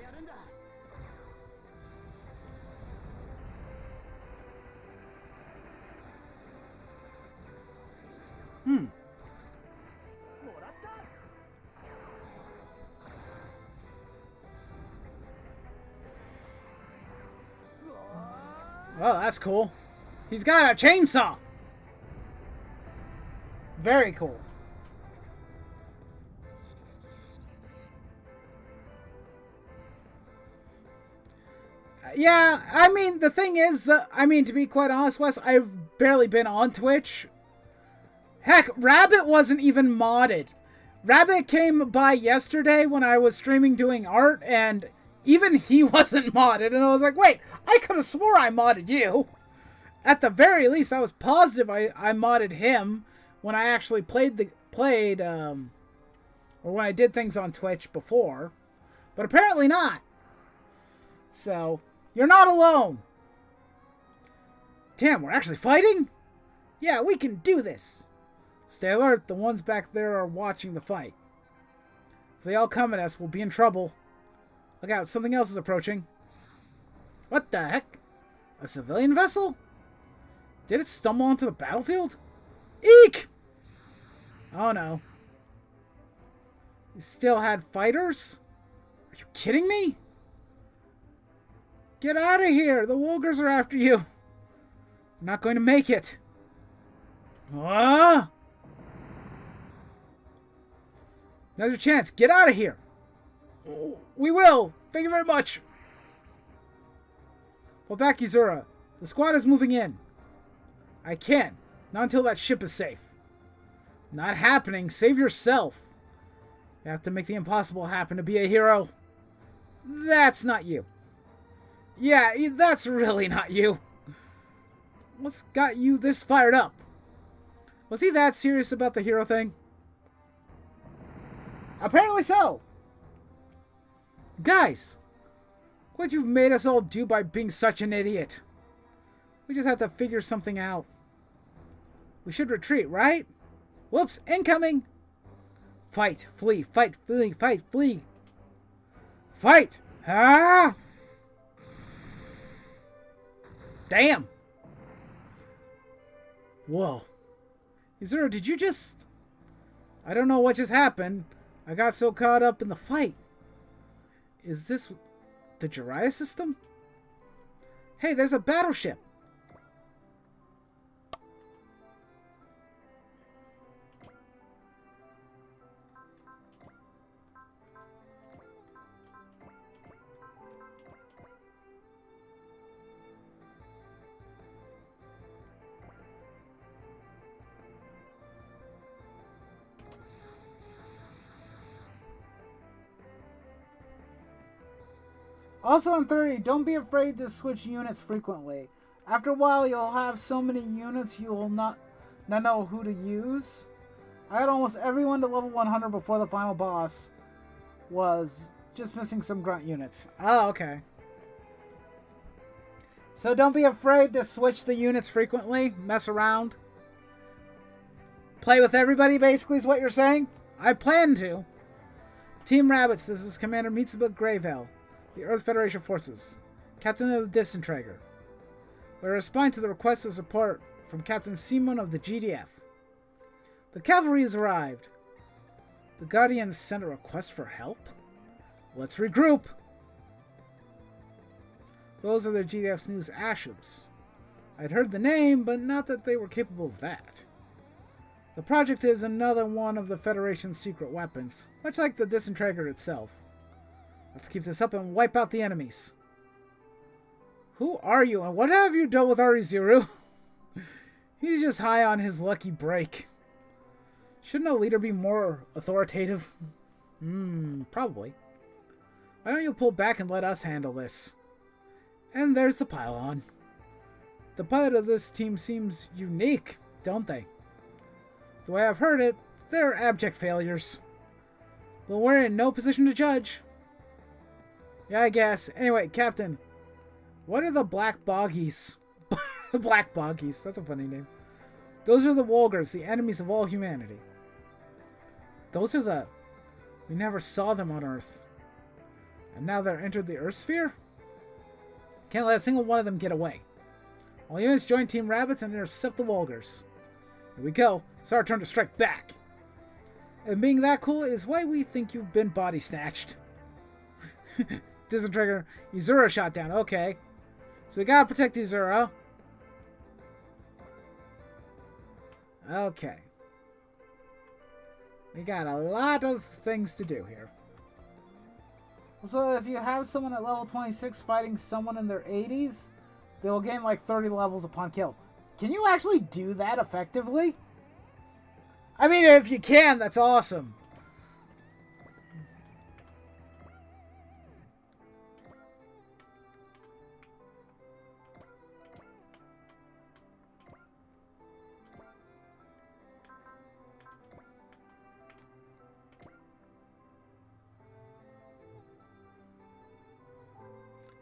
Oh, that's cool. He's got a chainsaw. Very cool. Yeah, I mean, the thing is that, to be quite honest, Wes, I've barely been on Twitch. Heck, Rabbit wasn't even modded. Rabbit came by yesterday when I was streaming doing art, and even he wasn't modded. And I was like, wait, I could have swore I modded you. At the very least, I was positive I modded him when I actually played, or when I did things on Twitch before. But apparently not. So, you're not alone. Damn, we're actually fighting? Yeah, we can do this. Stay alert, the ones back there are watching the fight. If they all come at us, we'll be in trouble. Look out, something else is approaching. What the heck? A civilian vessel? Did it stumble onto the battlefield? Eek! Oh no. You still had fighters? Are you kidding me? Get out of here! The Wolgers are after you! You're not going to make it. Ah! Now's your chance. Get out of here! We will! Thank you very much! Pull back, Izura. The squad is moving in. I can't. Not until that ship is safe. Not happening. Save yourself. You have to make the impossible happen to be a hero. That's not you. Yeah, that's really not you. What's got you this fired up? Was he that serious about the hero thing? Apparently so. Guys, what you've made us all do by being such an idiot. We just have to figure something out. We should retreat, right? Whoops, incoming! Fight, flee, fight, flee, fight, flee. Fight! Ah! Damn! Whoa. Izura, did you just... I don't know what just happened. I got so caught up in the fight. Is this the Jiraiya system? Hey, there's a battleship. Also in 30, don't be afraid to switch units frequently. After a while, you'll have so many units you will not know who to use. I had almost everyone to level 100 before the final boss was just missing some grunt units. Oh, okay. So don't be afraid to switch the units frequently. Mess around. Play with everybody, basically, is what you're saying? I plan to. Team Rabbits, this is Commander Mitsuba Greyvale, the Earth Federation Forces, Captain of the Disintegrator. We respond to the request of support from Captain Simon of the GDF. The cavalry has arrived. The Guardians sent a request for help? Let's regroup. Those are the GDF's new Ashubs. I'd heard the name, but not that they were capable of that. The project is another one of the Federation's secret weapons, much like the Disintegrator itself. Let's keep this up and wipe out the enemies. Who are you, and what have you done with Ariziru? He's just high on his lucky break. Shouldn't a leader be more authoritative? Probably. Why don't you pull back and let us handle this? And there's the pylon. The pilot of this team seems unique, don't they? The way I've heard it, they're abject failures. But we're in no position to judge. Yeah, I guess. Anyway, Captain, what are the Black Boggies? The Black Boggies, that's a funny name. Those are the Wolgars, the enemies of all humanity. Those are the... We never saw them on Earth. And now they're entered the Earth sphere? Can't let a single one of them get away. All units join Team Rabbits and intercept the Wolgars. Here we go. It's our turn to strike back. And being that cool is why we think you've been body snatched. Disintegrator, Izura shot down. Okay. So we gotta protect Izura. Okay. We got a lot of things to do here. So if you have someone at level 26 fighting someone in their 80s, they will gain like 30 levels upon kill. Can you actually do that effectively? I mean, if you can, that's awesome.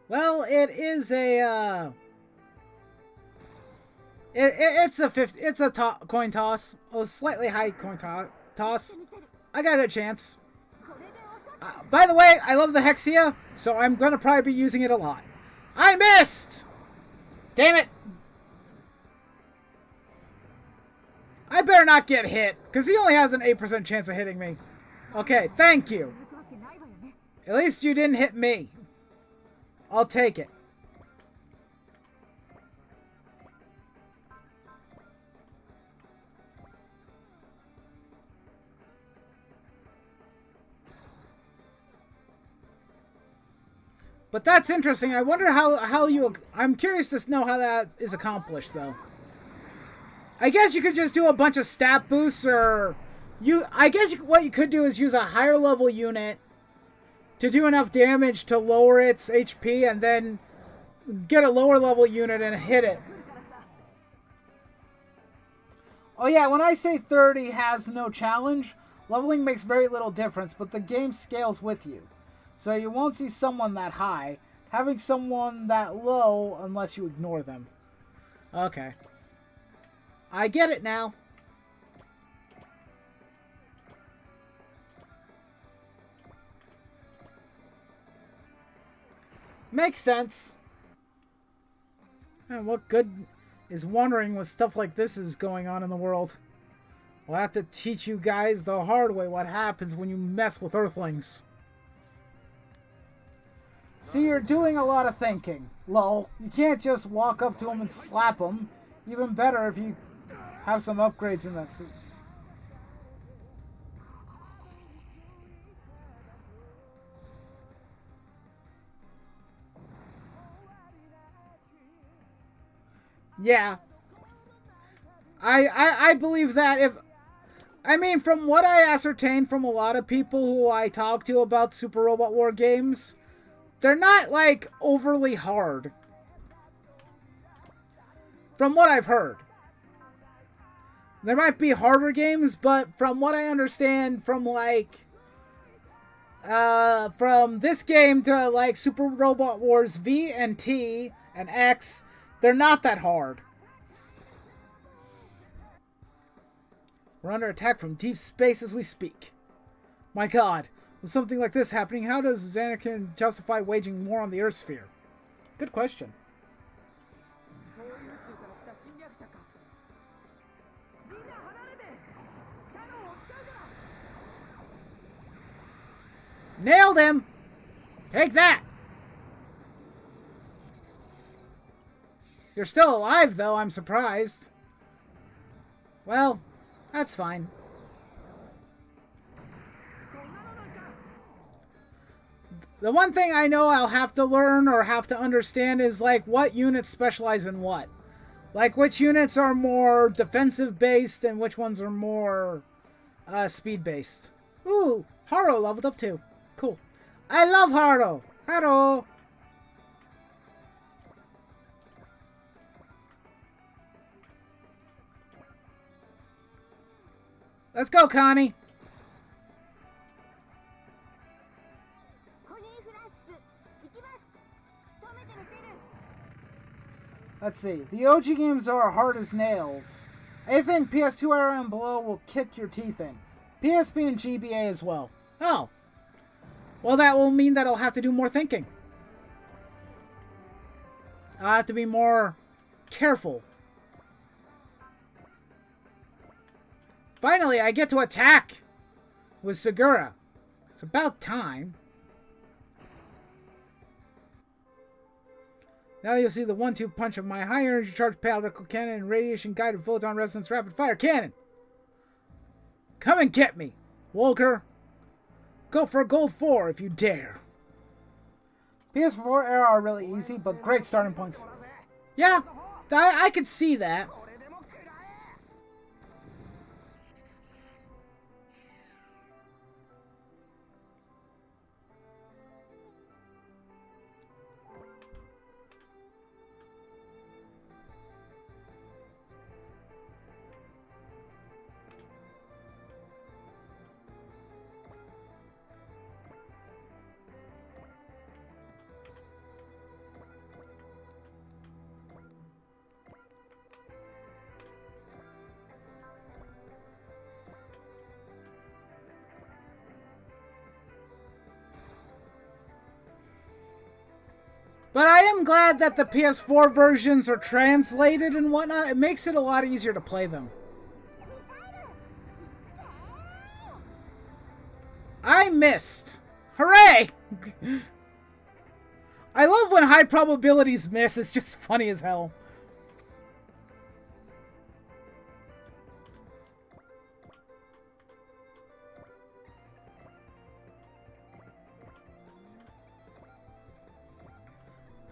Well, it is a it's a coin toss, a slightly high coin toss. I got a good chance. By the way, I love the Hexia, so I'm gonna probably be using it a lot. I missed! Damn it! I better not get hit, because he only has an 8% chance of hitting me. Okay, thank you. At least you didn't hit me. I'll take it. But that's interesting. I wonder how you... I'm curious to know how that is accomplished, though. I guess you could just do a bunch of stat boosts, or... I guess what you could do is use a higher level unit to do enough damage to lower its HP, and then get a lower level unit and hit it. Oh yeah, when I say 30 has no challenge, leveling makes very little difference, but the game scales with you. So you won't see someone that high, having someone that low unless you ignore them. Okay. I get it now. Makes sense. And what good is wondering when stuff like this is going on in the world? I'll have to teach you guys the hard way what happens when you mess with Earthlings. See, you're doing a lot of thinking. Lol. You can't just walk up to them and slap them. Even better if you have some upgrades in that suit. Yeah. I believe that if... I mean, from what I ascertained from a lot of people who I talk to about Super Robot War games, they're not, like, overly hard. From what I've heard. There might be harder games, but from what I understand from, like... from this game to, like, Super Robot Wars V and T and X, they're not that hard. We're under attack from deep space as we speak. My god, with something like this happening, how does Xanakin justify waging war on the Earth sphere? Good question. Nailed him! Take that! You're still alive, though, I'm surprised. Well, that's fine. The one thing I know I'll have to learn or have to understand is, like, what units specialize in what. Like, which units are more defensive-based and which ones are more speed-based. Ooh, Haro leveled up too. Cool. I love Haro! Haro! Let's go, Connie! Let's see. The OG games are hard as nails. I think PS2 era and below will kick your teeth in. PSP and GBA as well. Oh. Well, that will mean that I'll have to do more thinking. I'll have to be more careful. Finally, I get to attack with Segura. It's about time. Now you'll see the 1-2 punch of my high energy charged particle cannon and radiation guided photon resonance rapid fire cannon. Come and get me, Wolker. Go for a gold 4 if you dare. PS4 era are really easy, but great starting points. Yeah, I could see that. But I am glad that the PS4 versions are translated and whatnot. It makes it a lot easier to play them. I missed. Hooray! I love when high probabilities miss. It's just funny as hell.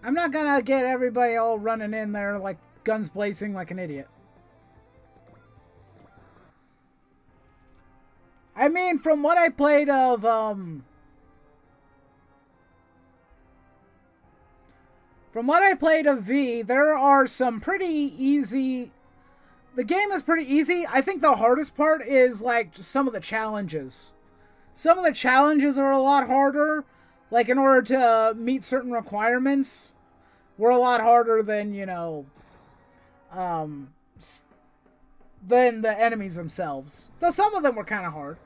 I'm not gonna get everybody all running in there like guns blazing like an idiot. I mean, from what I played of, from what I played of V, there are some pretty easy... The game is pretty easy. I think the hardest part is, like, some of the challenges. Some of the challenges are a lot harder. Like, in order to meet certain requirements, were a lot harder than, you know, than the enemies themselves. Though some of them were kind of hard.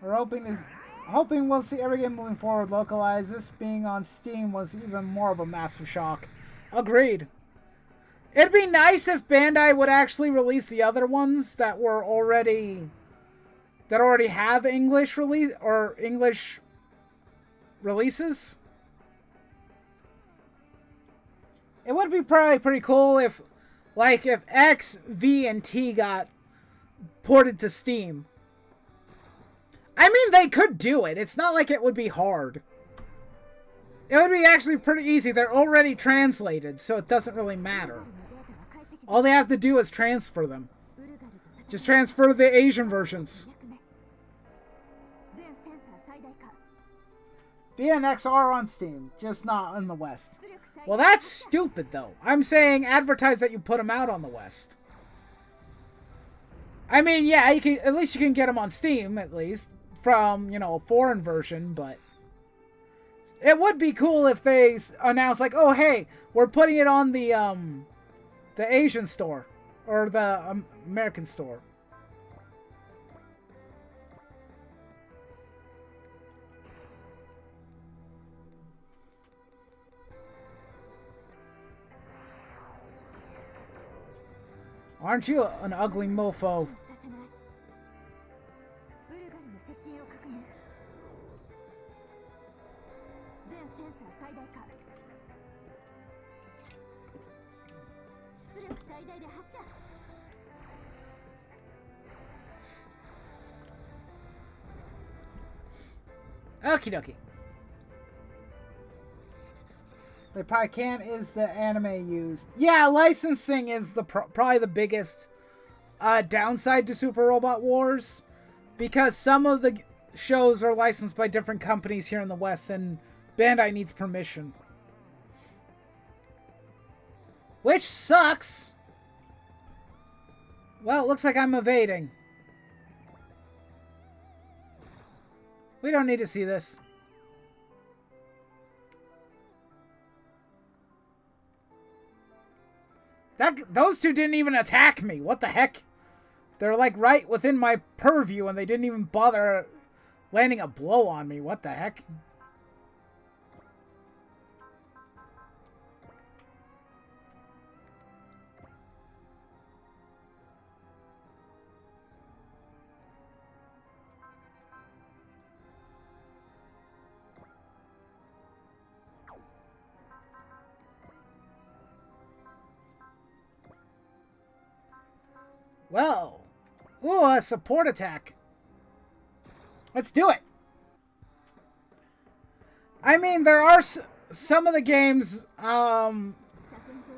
We're hoping this... hoping we'll see every game moving forward localized. This being on Steam was even more of a massive shock. Agreed. It'd be nice if Bandai would actually release the other ones that already have English releases. It would be probably pretty cool if X, V, and T got ported to Steam. I mean, they could do it. It's not like it would be hard. It would be actually pretty easy. They're already translated, so it doesn't really matter. All they have to do is transfer them. Just transfer the Asian versions. V and X are on Steam, just not in the West. Well, that's stupid, though. I'm saying advertise that you put them out on the West. I mean, yeah, you can, at least you can get them on Steam, at least, from, you know, a foreign version, but it would be cool if they announce, like, oh, hey, we're putting it on the Asian store, or the American store. Aren't you an ugly mofo? Okie dokie. They probably can't is the anime used. Yeah, licensing is probably the biggest downside to Super Robot Wars, because some of the shows are licensed by different companies here in the West, and Bandai needs permission. Which sucks! Well, it looks like I'm evading. We don't need to see this. Those two didn't even attack me. What the heck? They're like right within my purview and they didn't even bother landing a blow on me. What the heck? Well, ooh, a support attack. Let's do it. I mean, there are some of the games,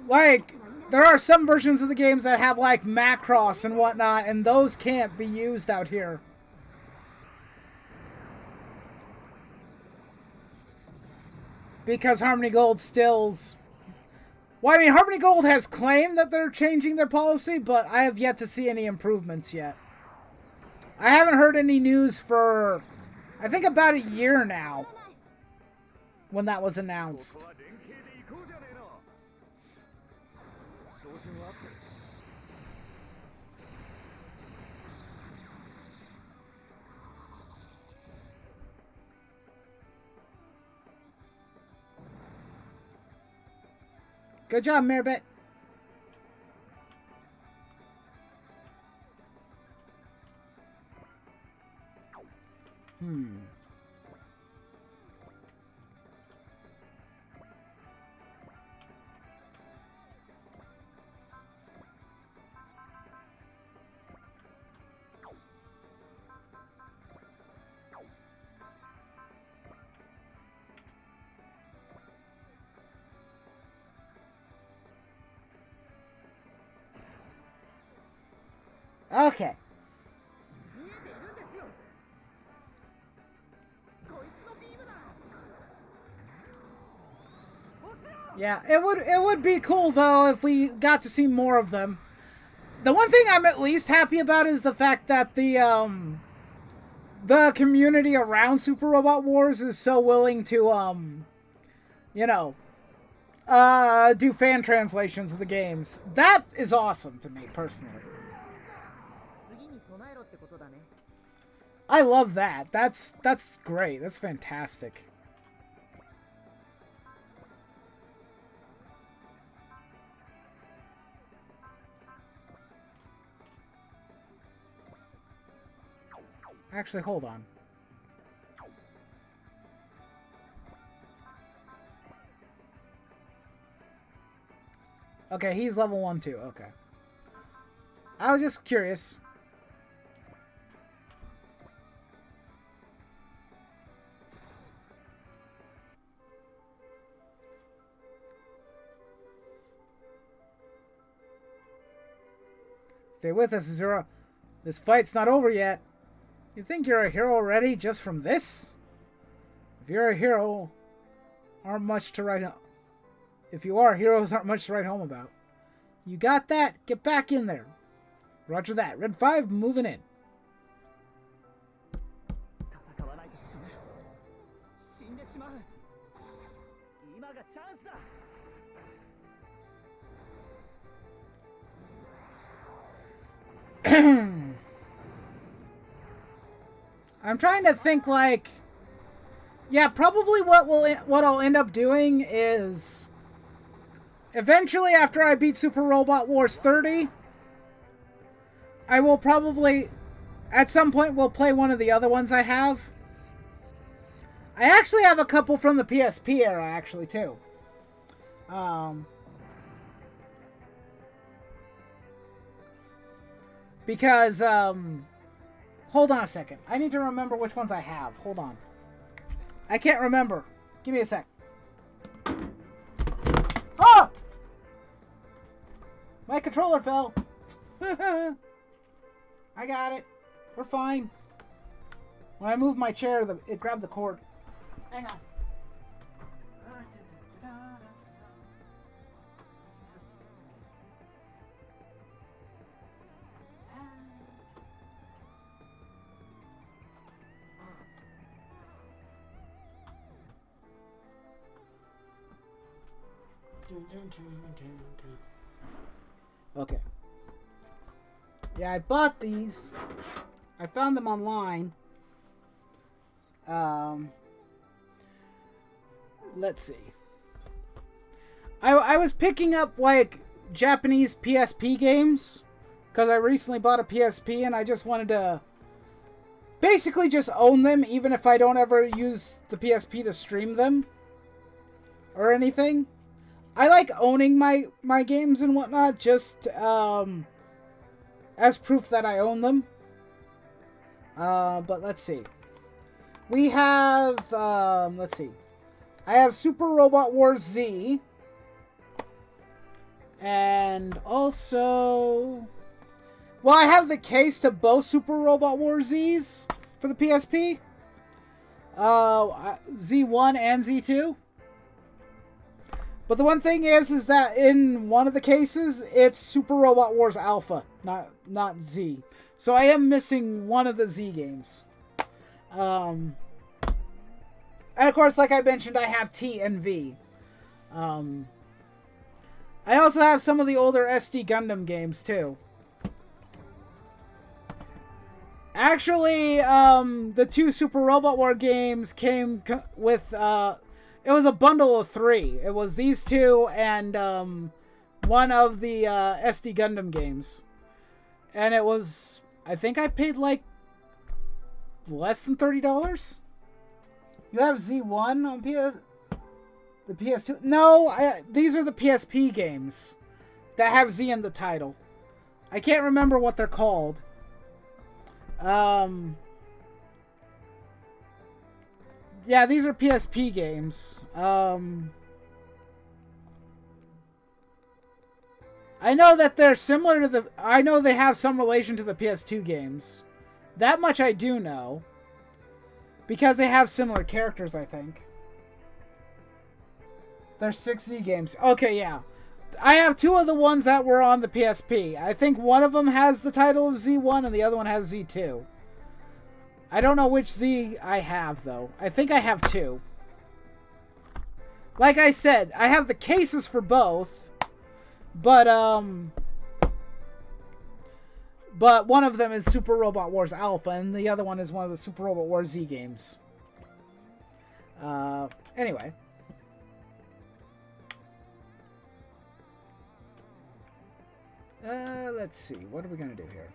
like, there are some versions of the games that have, like, Macross and whatnot, and those can't be used out here. Because Harmony Gold stills... Well, I mean, Harmony Gold has claimed that they're changing their policy, but I have yet to see any improvements yet. I haven't heard any news for, I think, about a year now, when that was announced. Good job, Mirabet. Okay. Yeah, it would be cool though if we got to see more of them. The one thing I'm at least happy about is the fact that the community around Super Robot Wars is so willing to you know, do fan translations of the games. That is awesome to me personally. I love that. That's great. That's fantastic. Actually, hold on. Okay, he's level 1 too. Okay. I was just curious. Stay with us, Azura. This fight's not over yet. You think you're a hero already just from this? If you're a hero, aren't much to write. If you are, heroes aren't much to write home about. You got that? Get back in there. Roger that. Red 5, moving in. I'm trying to think, like, yeah, probably what I'll end up doing is eventually, after I beat Super Robot Wars 30, I will probably at some point we'll play one of the other ones I have. I actually have a couple from the PSP era actually too. Because hold on a second. I need to remember which ones I have. Hold on. I can't remember. Give me a sec. Oh! My controller fell. I got it. We're fine. When I moved my chair, it grabbed the cord. Hang on. Okay. Yeah, I bought these. I found them online. Let's see. I was picking up, like, Japanese PSP games. Because I recently bought a PSP and I just wanted to basically just own them, even if I don't ever use the PSP to stream them. Or anything. I like owning my games and whatnot, just as proof that I own them. But let's see. We have, let's see. I have Super Robot Wars Z. And also, well, I have the case to both Super Robot Wars Zs for the PSP. Z1 and Z2. But the one thing is that in one of the cases, it's Super Robot Wars Alpha, not Z. So I am missing one of the Z games. And of course, like I mentioned, I have T and V. I also have some of the older SD Gundam games, too. Actually, the two Super Robot War games came with... it was a bundle of 3. It was these two and one of the SD Gundam games. And it was... I think I paid like less than $30. You have Z1 on the PS2? No, these are the PSP games that have Z in the title. I can't remember what they're called. Yeah, these are PSP games. I know that they're similar to the... I know they have some relation to the PS2 games. That much I do know. Because they have similar characters, I think. They're 6Z games. Okay, yeah. I have 2 of the ones that were on the PSP. I think one of them has the title of Z1 and the other one has Z2. I don't know which Z I have, though. I think I have 2. Like I said, I have the cases for both. But But one of them is Super Robot Wars Alpha, and the other one is one of the Super Robot Wars Z games. Anyway. Let's see. What are we going to do here?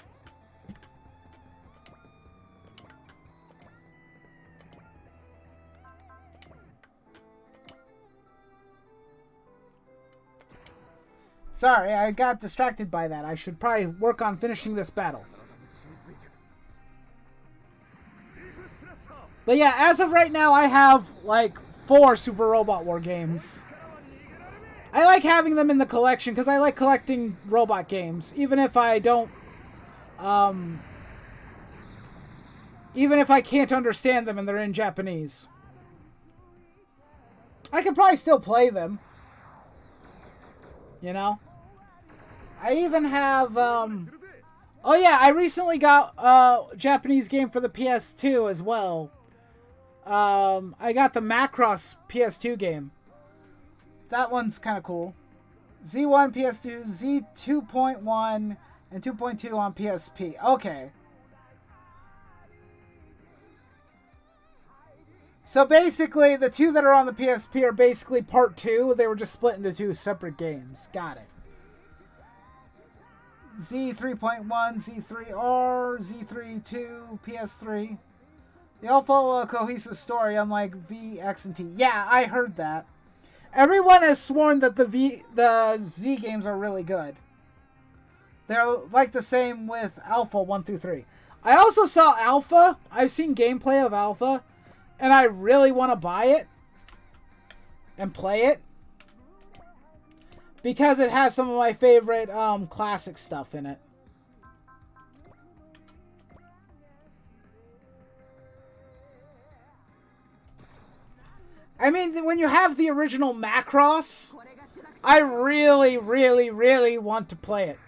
Sorry, I got distracted by that. I should probably work on finishing this battle. But yeah, as of right now, I have, like, 4 Super Robot War games. I like having them in the collection, because I like collecting robot games. Even if I don't... even if I can't understand them and they're in Japanese. I could probably still play them. You know? I even have, oh yeah, I recently got a Japanese game for the PS2 as well. I got the Macross PS2 game. That one's kind of cool. Z1 PS2, Z2.1, and 2.2 on PSP. Okay. So basically, the 2 that are on the PSP are basically part 2. They were just split into 2 separate games. Got it. Z3.1, Z3R, Z3.2, PS3. They all follow a cohesive story, unlike V, X, and T. Yeah, I heard that. Everyone has sworn that the Z games are really good. They're like the same with Alpha 1 through 3. I also saw Alpha. I've seen gameplay of Alpha, and I really want to buy it and play it because it has some of my favorite classic stuff in it. I mean, when you have the original Macross, I really, really, really want to play it.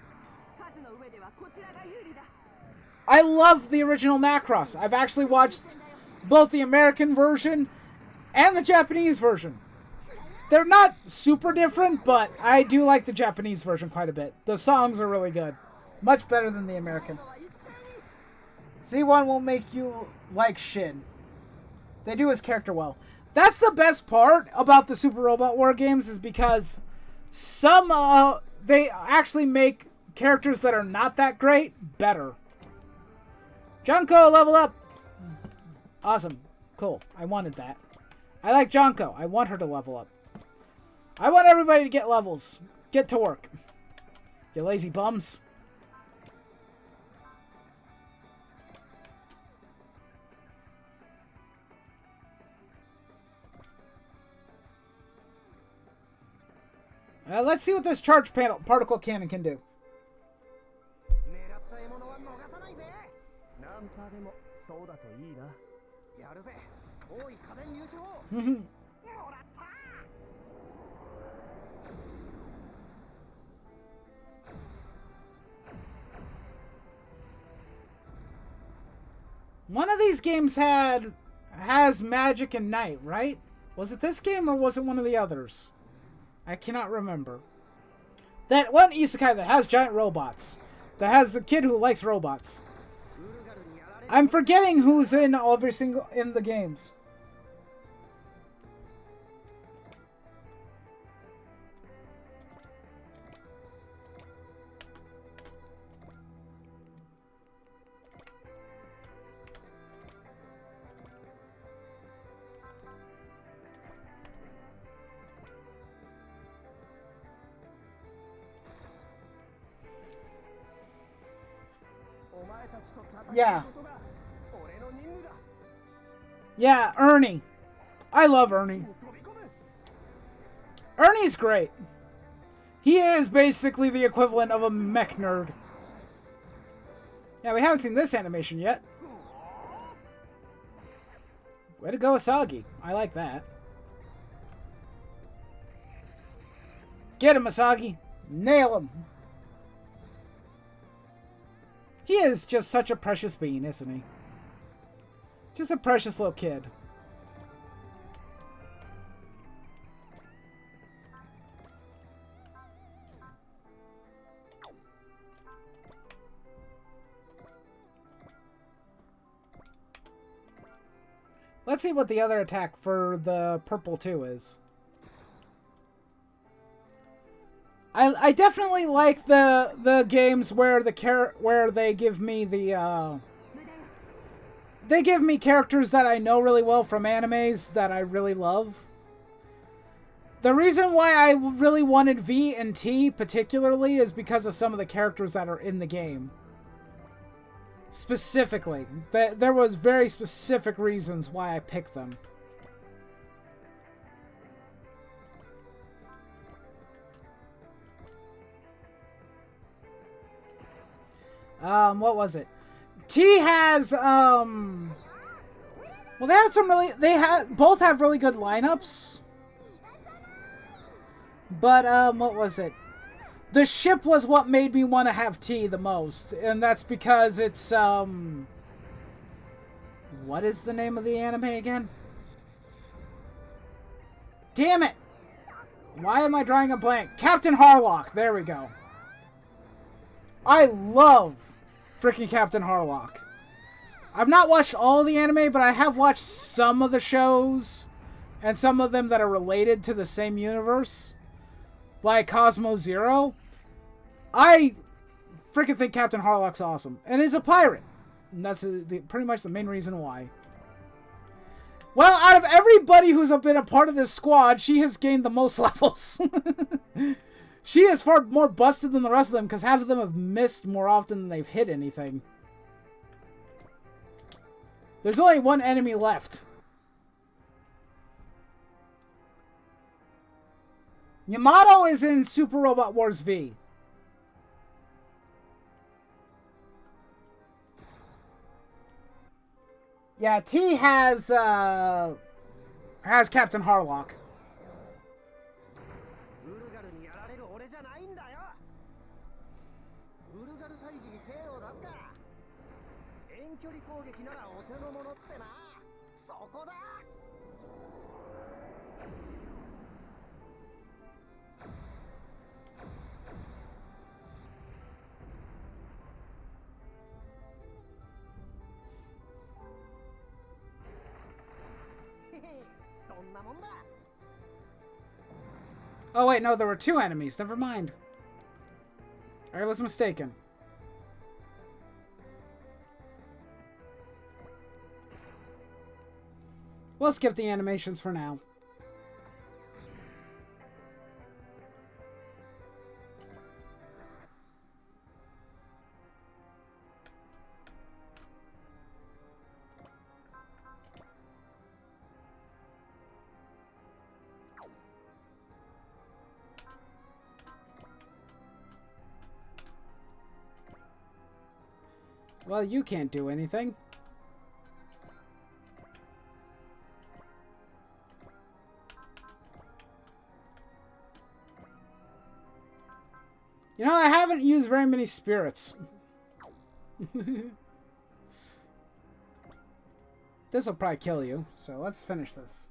I love the original Macross. I've actually watched both the American version and the Japanese version. They're not super different, but I do like the Japanese version quite a bit. The songs are really good. Much better than the American. Z1 will make you like Shin. They do his character well. That's the best part about the Super Robot War games, is because some, they actually make characters that are not that great better. Junko, level up! Awesome. Cool. I wanted that. I like Junko. I want her to level up. I want everybody to get levels. Get to work. You lazy bums. Let's see what this charge particle cannon can do. One of these games has magic and night, right? Was it this game or was it one of the others? I cannot remember. That one isekai that has giant robots. That has the kid who likes robots. I'm forgetting who's in every single in the games. Yeah. Yeah, Ernie. I love Ernie. Ernie's great. He is basically the equivalent of a mech nerd. Yeah, we haven't seen this animation yet. Way to go, Asagi. I like that. Get him, Asagi. Nail him. He is just such a precious being, isn't he? Just a precious little kid. Let's see what the other attack for the purple 2 is. I definitely like the games where where they give me the they give me characters that I know really well from animes that I really love. The reason why I really wanted V and T particularly is because of some of the characters that are in the game. Specifically. There was very specific reasons why I picked them. What was it? T has, well, they had some really, both have really good lineups. But, what was it? The ship was what made me want to have T the most. And that's because it's, what is the name of the anime again? Damn it! Why am I drawing a blank? Captain Harlock! There we go. I love freaking Captain Harlock. I've not watched all of the anime, but I have watched some of the shows. And some of them that are related to the same universe. Like Cosmo Zero. I freaking think Captain Harlock's awesome. And he's a pirate. And that's pretty much the main reason why. Well, out of everybody who's been a part of this squad, she has gained the most levels. She is far more busted than the rest of them, because half of them have missed more often than they've hit anything. There's only one enemy left. Yamato is in Super Robot Wars V. Yeah, T has Captain Harlock. Oh wait, no, there were two enemies. Never mind. I was mistaken. We'll skip the animations for now. Well, you can't do anything. You know, I haven't used very many spirits. This will probably kill you, so let's finish this.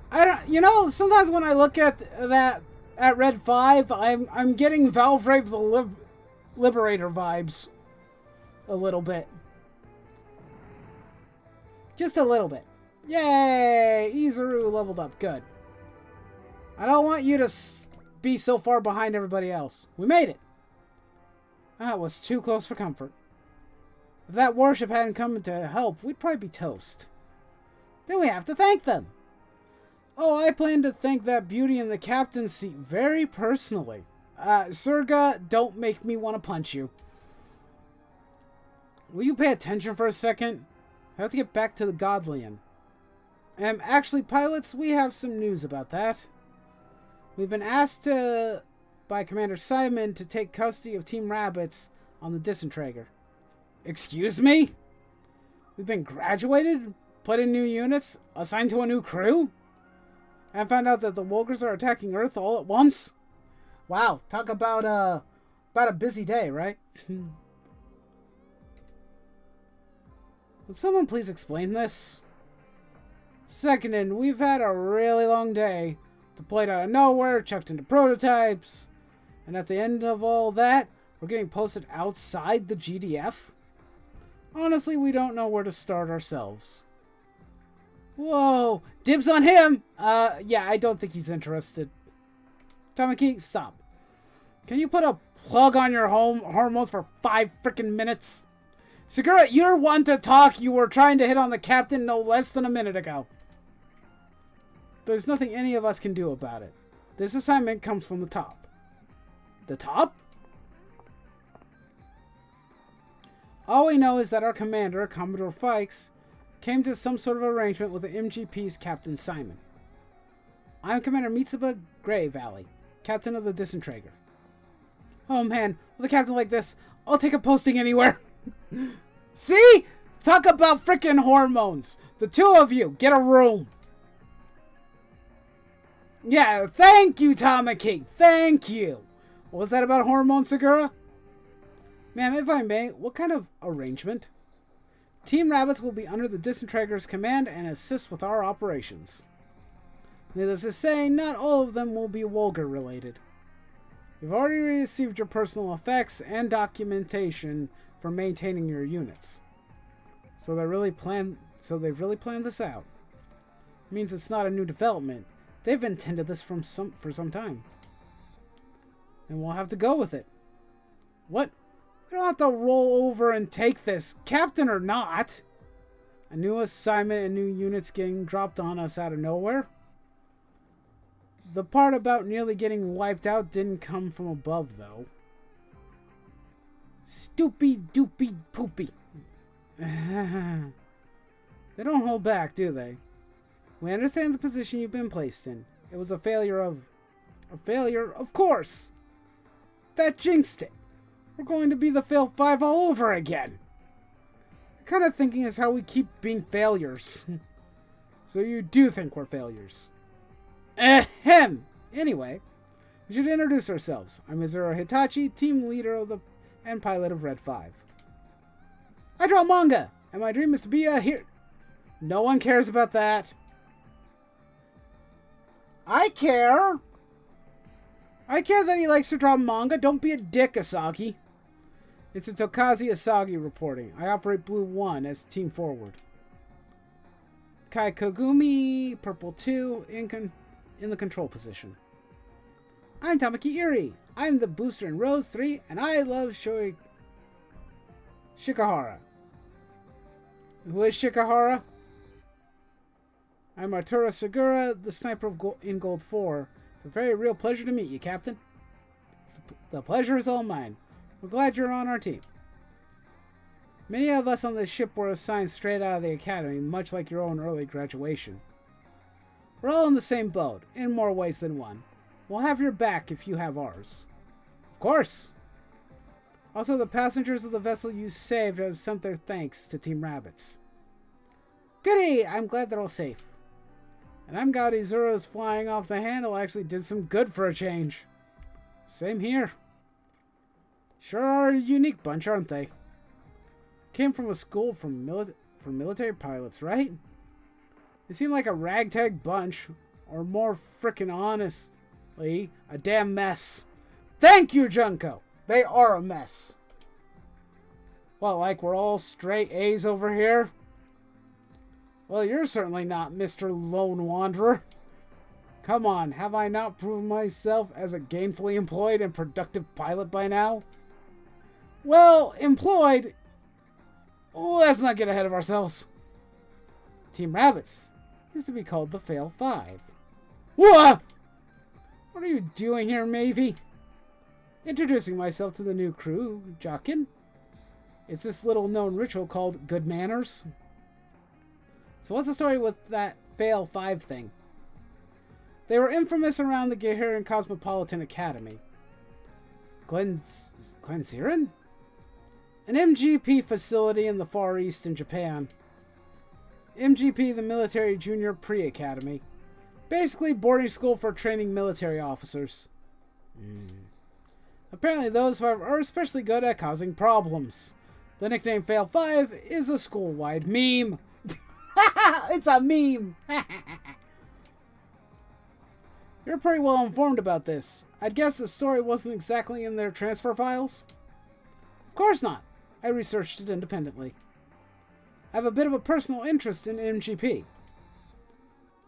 I don't, you know, sometimes when I look at that, at Red 5, I'm getting Valvrave the Liberator vibes. A little bit. Just a little bit. Yay! Izuru leveled up. Good. I don't want you to be so far behind everybody else. We made it. That was too close for comfort. If that warship hadn't come to help, we'd probably be toast. Then we have to thank them. Oh, I plan to thank that beauty in the captain's seat very personally. Surga, don't make me want to punch you. Will you pay attention for a second? I have to get back to the Godlian. Actually, pilots, we have some news about that. We've been asked by Commander Simon to take custody of Team Rabbits on the Disintegrator. Excuse me? We've been graduated? put in new units, assigned to a new crew, and found out that the Wolgers are attacking Earth all at once. Wow, talk about a busy day, right? Would someone please explain this? Seconded, we've had a really long day. Deployed out of nowhere, chucked into prototypes, and at the end of all that, we're getting posted outside the GDF? Honestly, we don't know where to start ourselves. Whoa, dibs on him! Yeah, I don't think he's interested. Tamaki, stop. Can you put a plug on your hormones for 5 freaking minutes? Segura, you're one to talk. You were trying to hit on the captain no less than a minute ago. There's nothing any of us can do about it. This assignment comes from the top. The top? All we know is that our commander, Commodore Fikes, came to some sort of arrangement with the MGP's Captain Simon. I'm Commander Mitsuba Grey Valley, Captain of the Disintegrator. Oh man, with a captain like this, I'll take a posting anywhere. See? Talk about frickin' hormones. The two of you, get a room. Yeah, thank you, Tamaki. Thank you. What was that about hormones, Segura? Ma'am, if I may, what kind of arrangement? Team Rabbits will be under the Disintegrator's command and assist with our operations. Needless to say, not all of them will be Wolger related. You've already received your personal effects and documentation for maintaining your units. So they've really planned this out. It means it's not a new development. They've intended this for some time. And we'll have to go with it. What? We don't have to roll over and take this, captain or not. A new assignment and new units getting dropped on us out of nowhere. The part about nearly getting wiped out didn't come from above, though. Stoopy doopy poopy. They don't hold back, do they? We understand the position you've been placed in. It was a failure, of course! That jinxed it! We're going to be the fail 5 all over again! That kind of thinking is how we keep being failures. So you do think we're failures. Ahem! Anyway, we should introduce ourselves. I'm Mizuru Hitachi, team leader and pilot of Red 5. I draw manga, and my dream is to be a hero. No one cares about that. I care. I care that he likes to draw manga. Don't be a dick, Asagi. It's a Tokazi Asagi reporting. I operate Blue 1 as team forward. Kai Kogumi, Purple 2, in the control position. I'm Tamaki Iri. I'm the booster in Rose 3, and I love Shikahara. Who is Shikahara? I'm Arturo Segura, the sniper in Gold 4. It's a very real pleasure to meet you, Captain. The pleasure is all mine. We're glad you're on our team. Many of us on this ship were assigned straight out of the academy, much like your own early graduation. We're all in the same boat, in more ways than one. We'll have your back if you have ours. Of course! Also, the passengers of the vessel you saved have sent their thanks to Team Rabbits. Goody! I'm glad they're all safe. And I'm glad Izuru's flying off the handle actually did some good for a change. Same here. Sure are a unique bunch, aren't they? Came from a school for military pilots, right? They seem like a ragtag bunch, or more frickin' honestly, a damn mess. Thank you, Junko! They are a mess. Well, like we're all straight A's over here? Well, you're certainly not, Mr. Lone Wanderer. Come on, have I not proven myself as a gainfully employed and productive pilot by now? Well, employed? Let's not get ahead of ourselves. Team Rabbits used to be called the Fail 5. What? What are you doing here, Mavie? Introducing myself to the new crew, Jockin. It's this little known ritual called good manners. So what's the story with that Fail 5 thing? They were infamous around the Gaharian Cosmopolitan Academy. Glensiren? An MGP facility in the Far East in Japan. MGP, the Military Junior Pre-Academy. Basically boarding school for training military officers. Apparently those are especially good at causing problems. The nickname Fail 5 is a school-wide meme. It's a meme. You're pretty well informed about this. I'd guess the story wasn't exactly in their transfer files? Of course not. I researched it independently. I have a bit of a personal interest in MGP.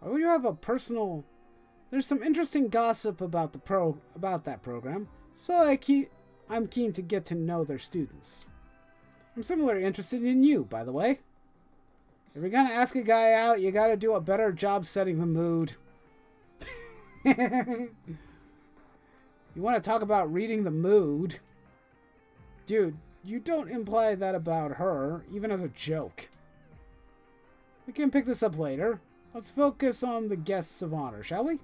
Oh, you have a personal... There's some interesting gossip about that program, so I'm keen to get to know their students. I'm similarly interested in you, by the way. If you're gonna ask a guy out, you gotta do a better job setting the mood. You want to talk about reading the mood? Dude, you don't imply that about her, even as a joke. We can pick this up later. Let's focus on the guests of honor, shall we?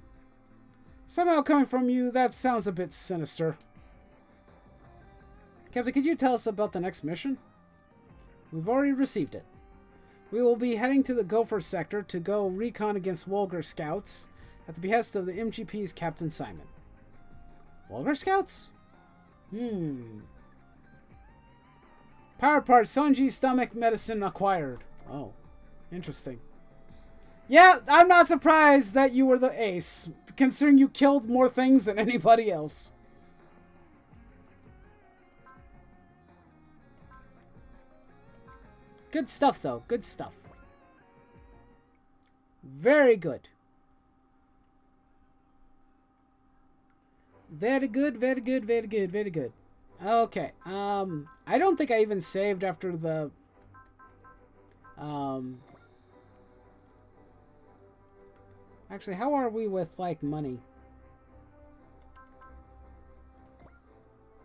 Somehow coming from you, that sounds a bit sinister. Captain, could you tell us about the next mission? We've already received it. We will be heading to the Gopher sector to go recon against Wolgar scouts at the behest of the MGP's Captain Simon. Wolgar scouts? Power part Sonji stomach medicine acquired. Oh, interesting. Yeah, I'm not surprised that you were the ace, considering you killed more things than anybody else. Good stuff, though. Good stuff. Very good. Very good, very good, very good, very good. Okay. I don't think I even saved after the... Actually, how are we with, like, money?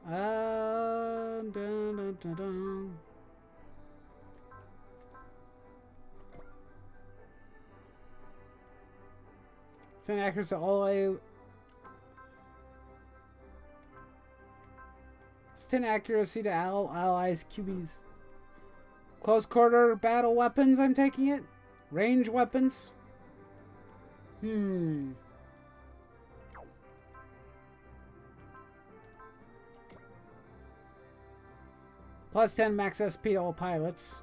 Dun, dun, dun, dun. Send accuracy all the way. 10 accuracy to allies QBs. Close quarter battle weapons, I'm taking it. Range weapons. Plus 10 max SP to all pilots.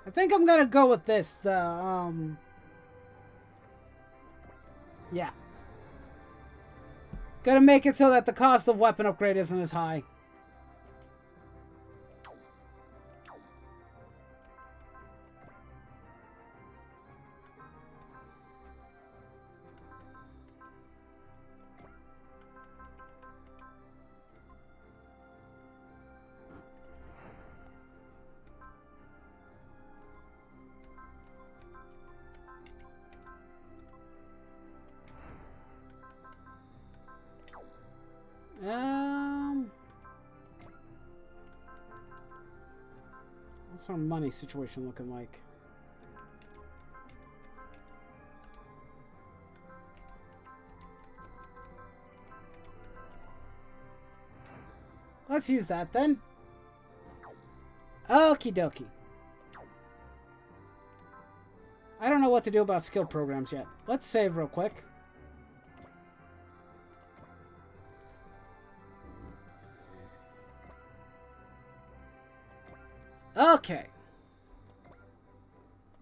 I think I'm gonna go with this. Yeah. Gotta make it so that the cost of weapon upgrade isn't as high. What's our money situation looking like? Let's use that then. Okie dokie. I don't know what to do about skill programs yet. Let's save real quick. Okay.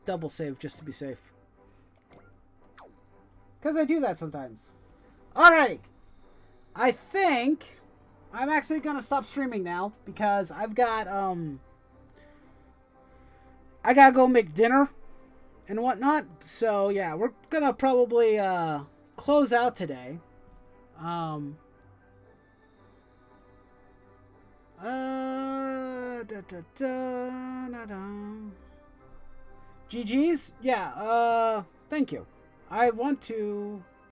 Double save just to be safe. Because I do that sometimes. Alright. I think I'm actually going to stop streaming now because I've got, I got to go make dinner and whatnot. So, yeah, we're going to probably, close out today. GG's? Yeah, thank you. I want to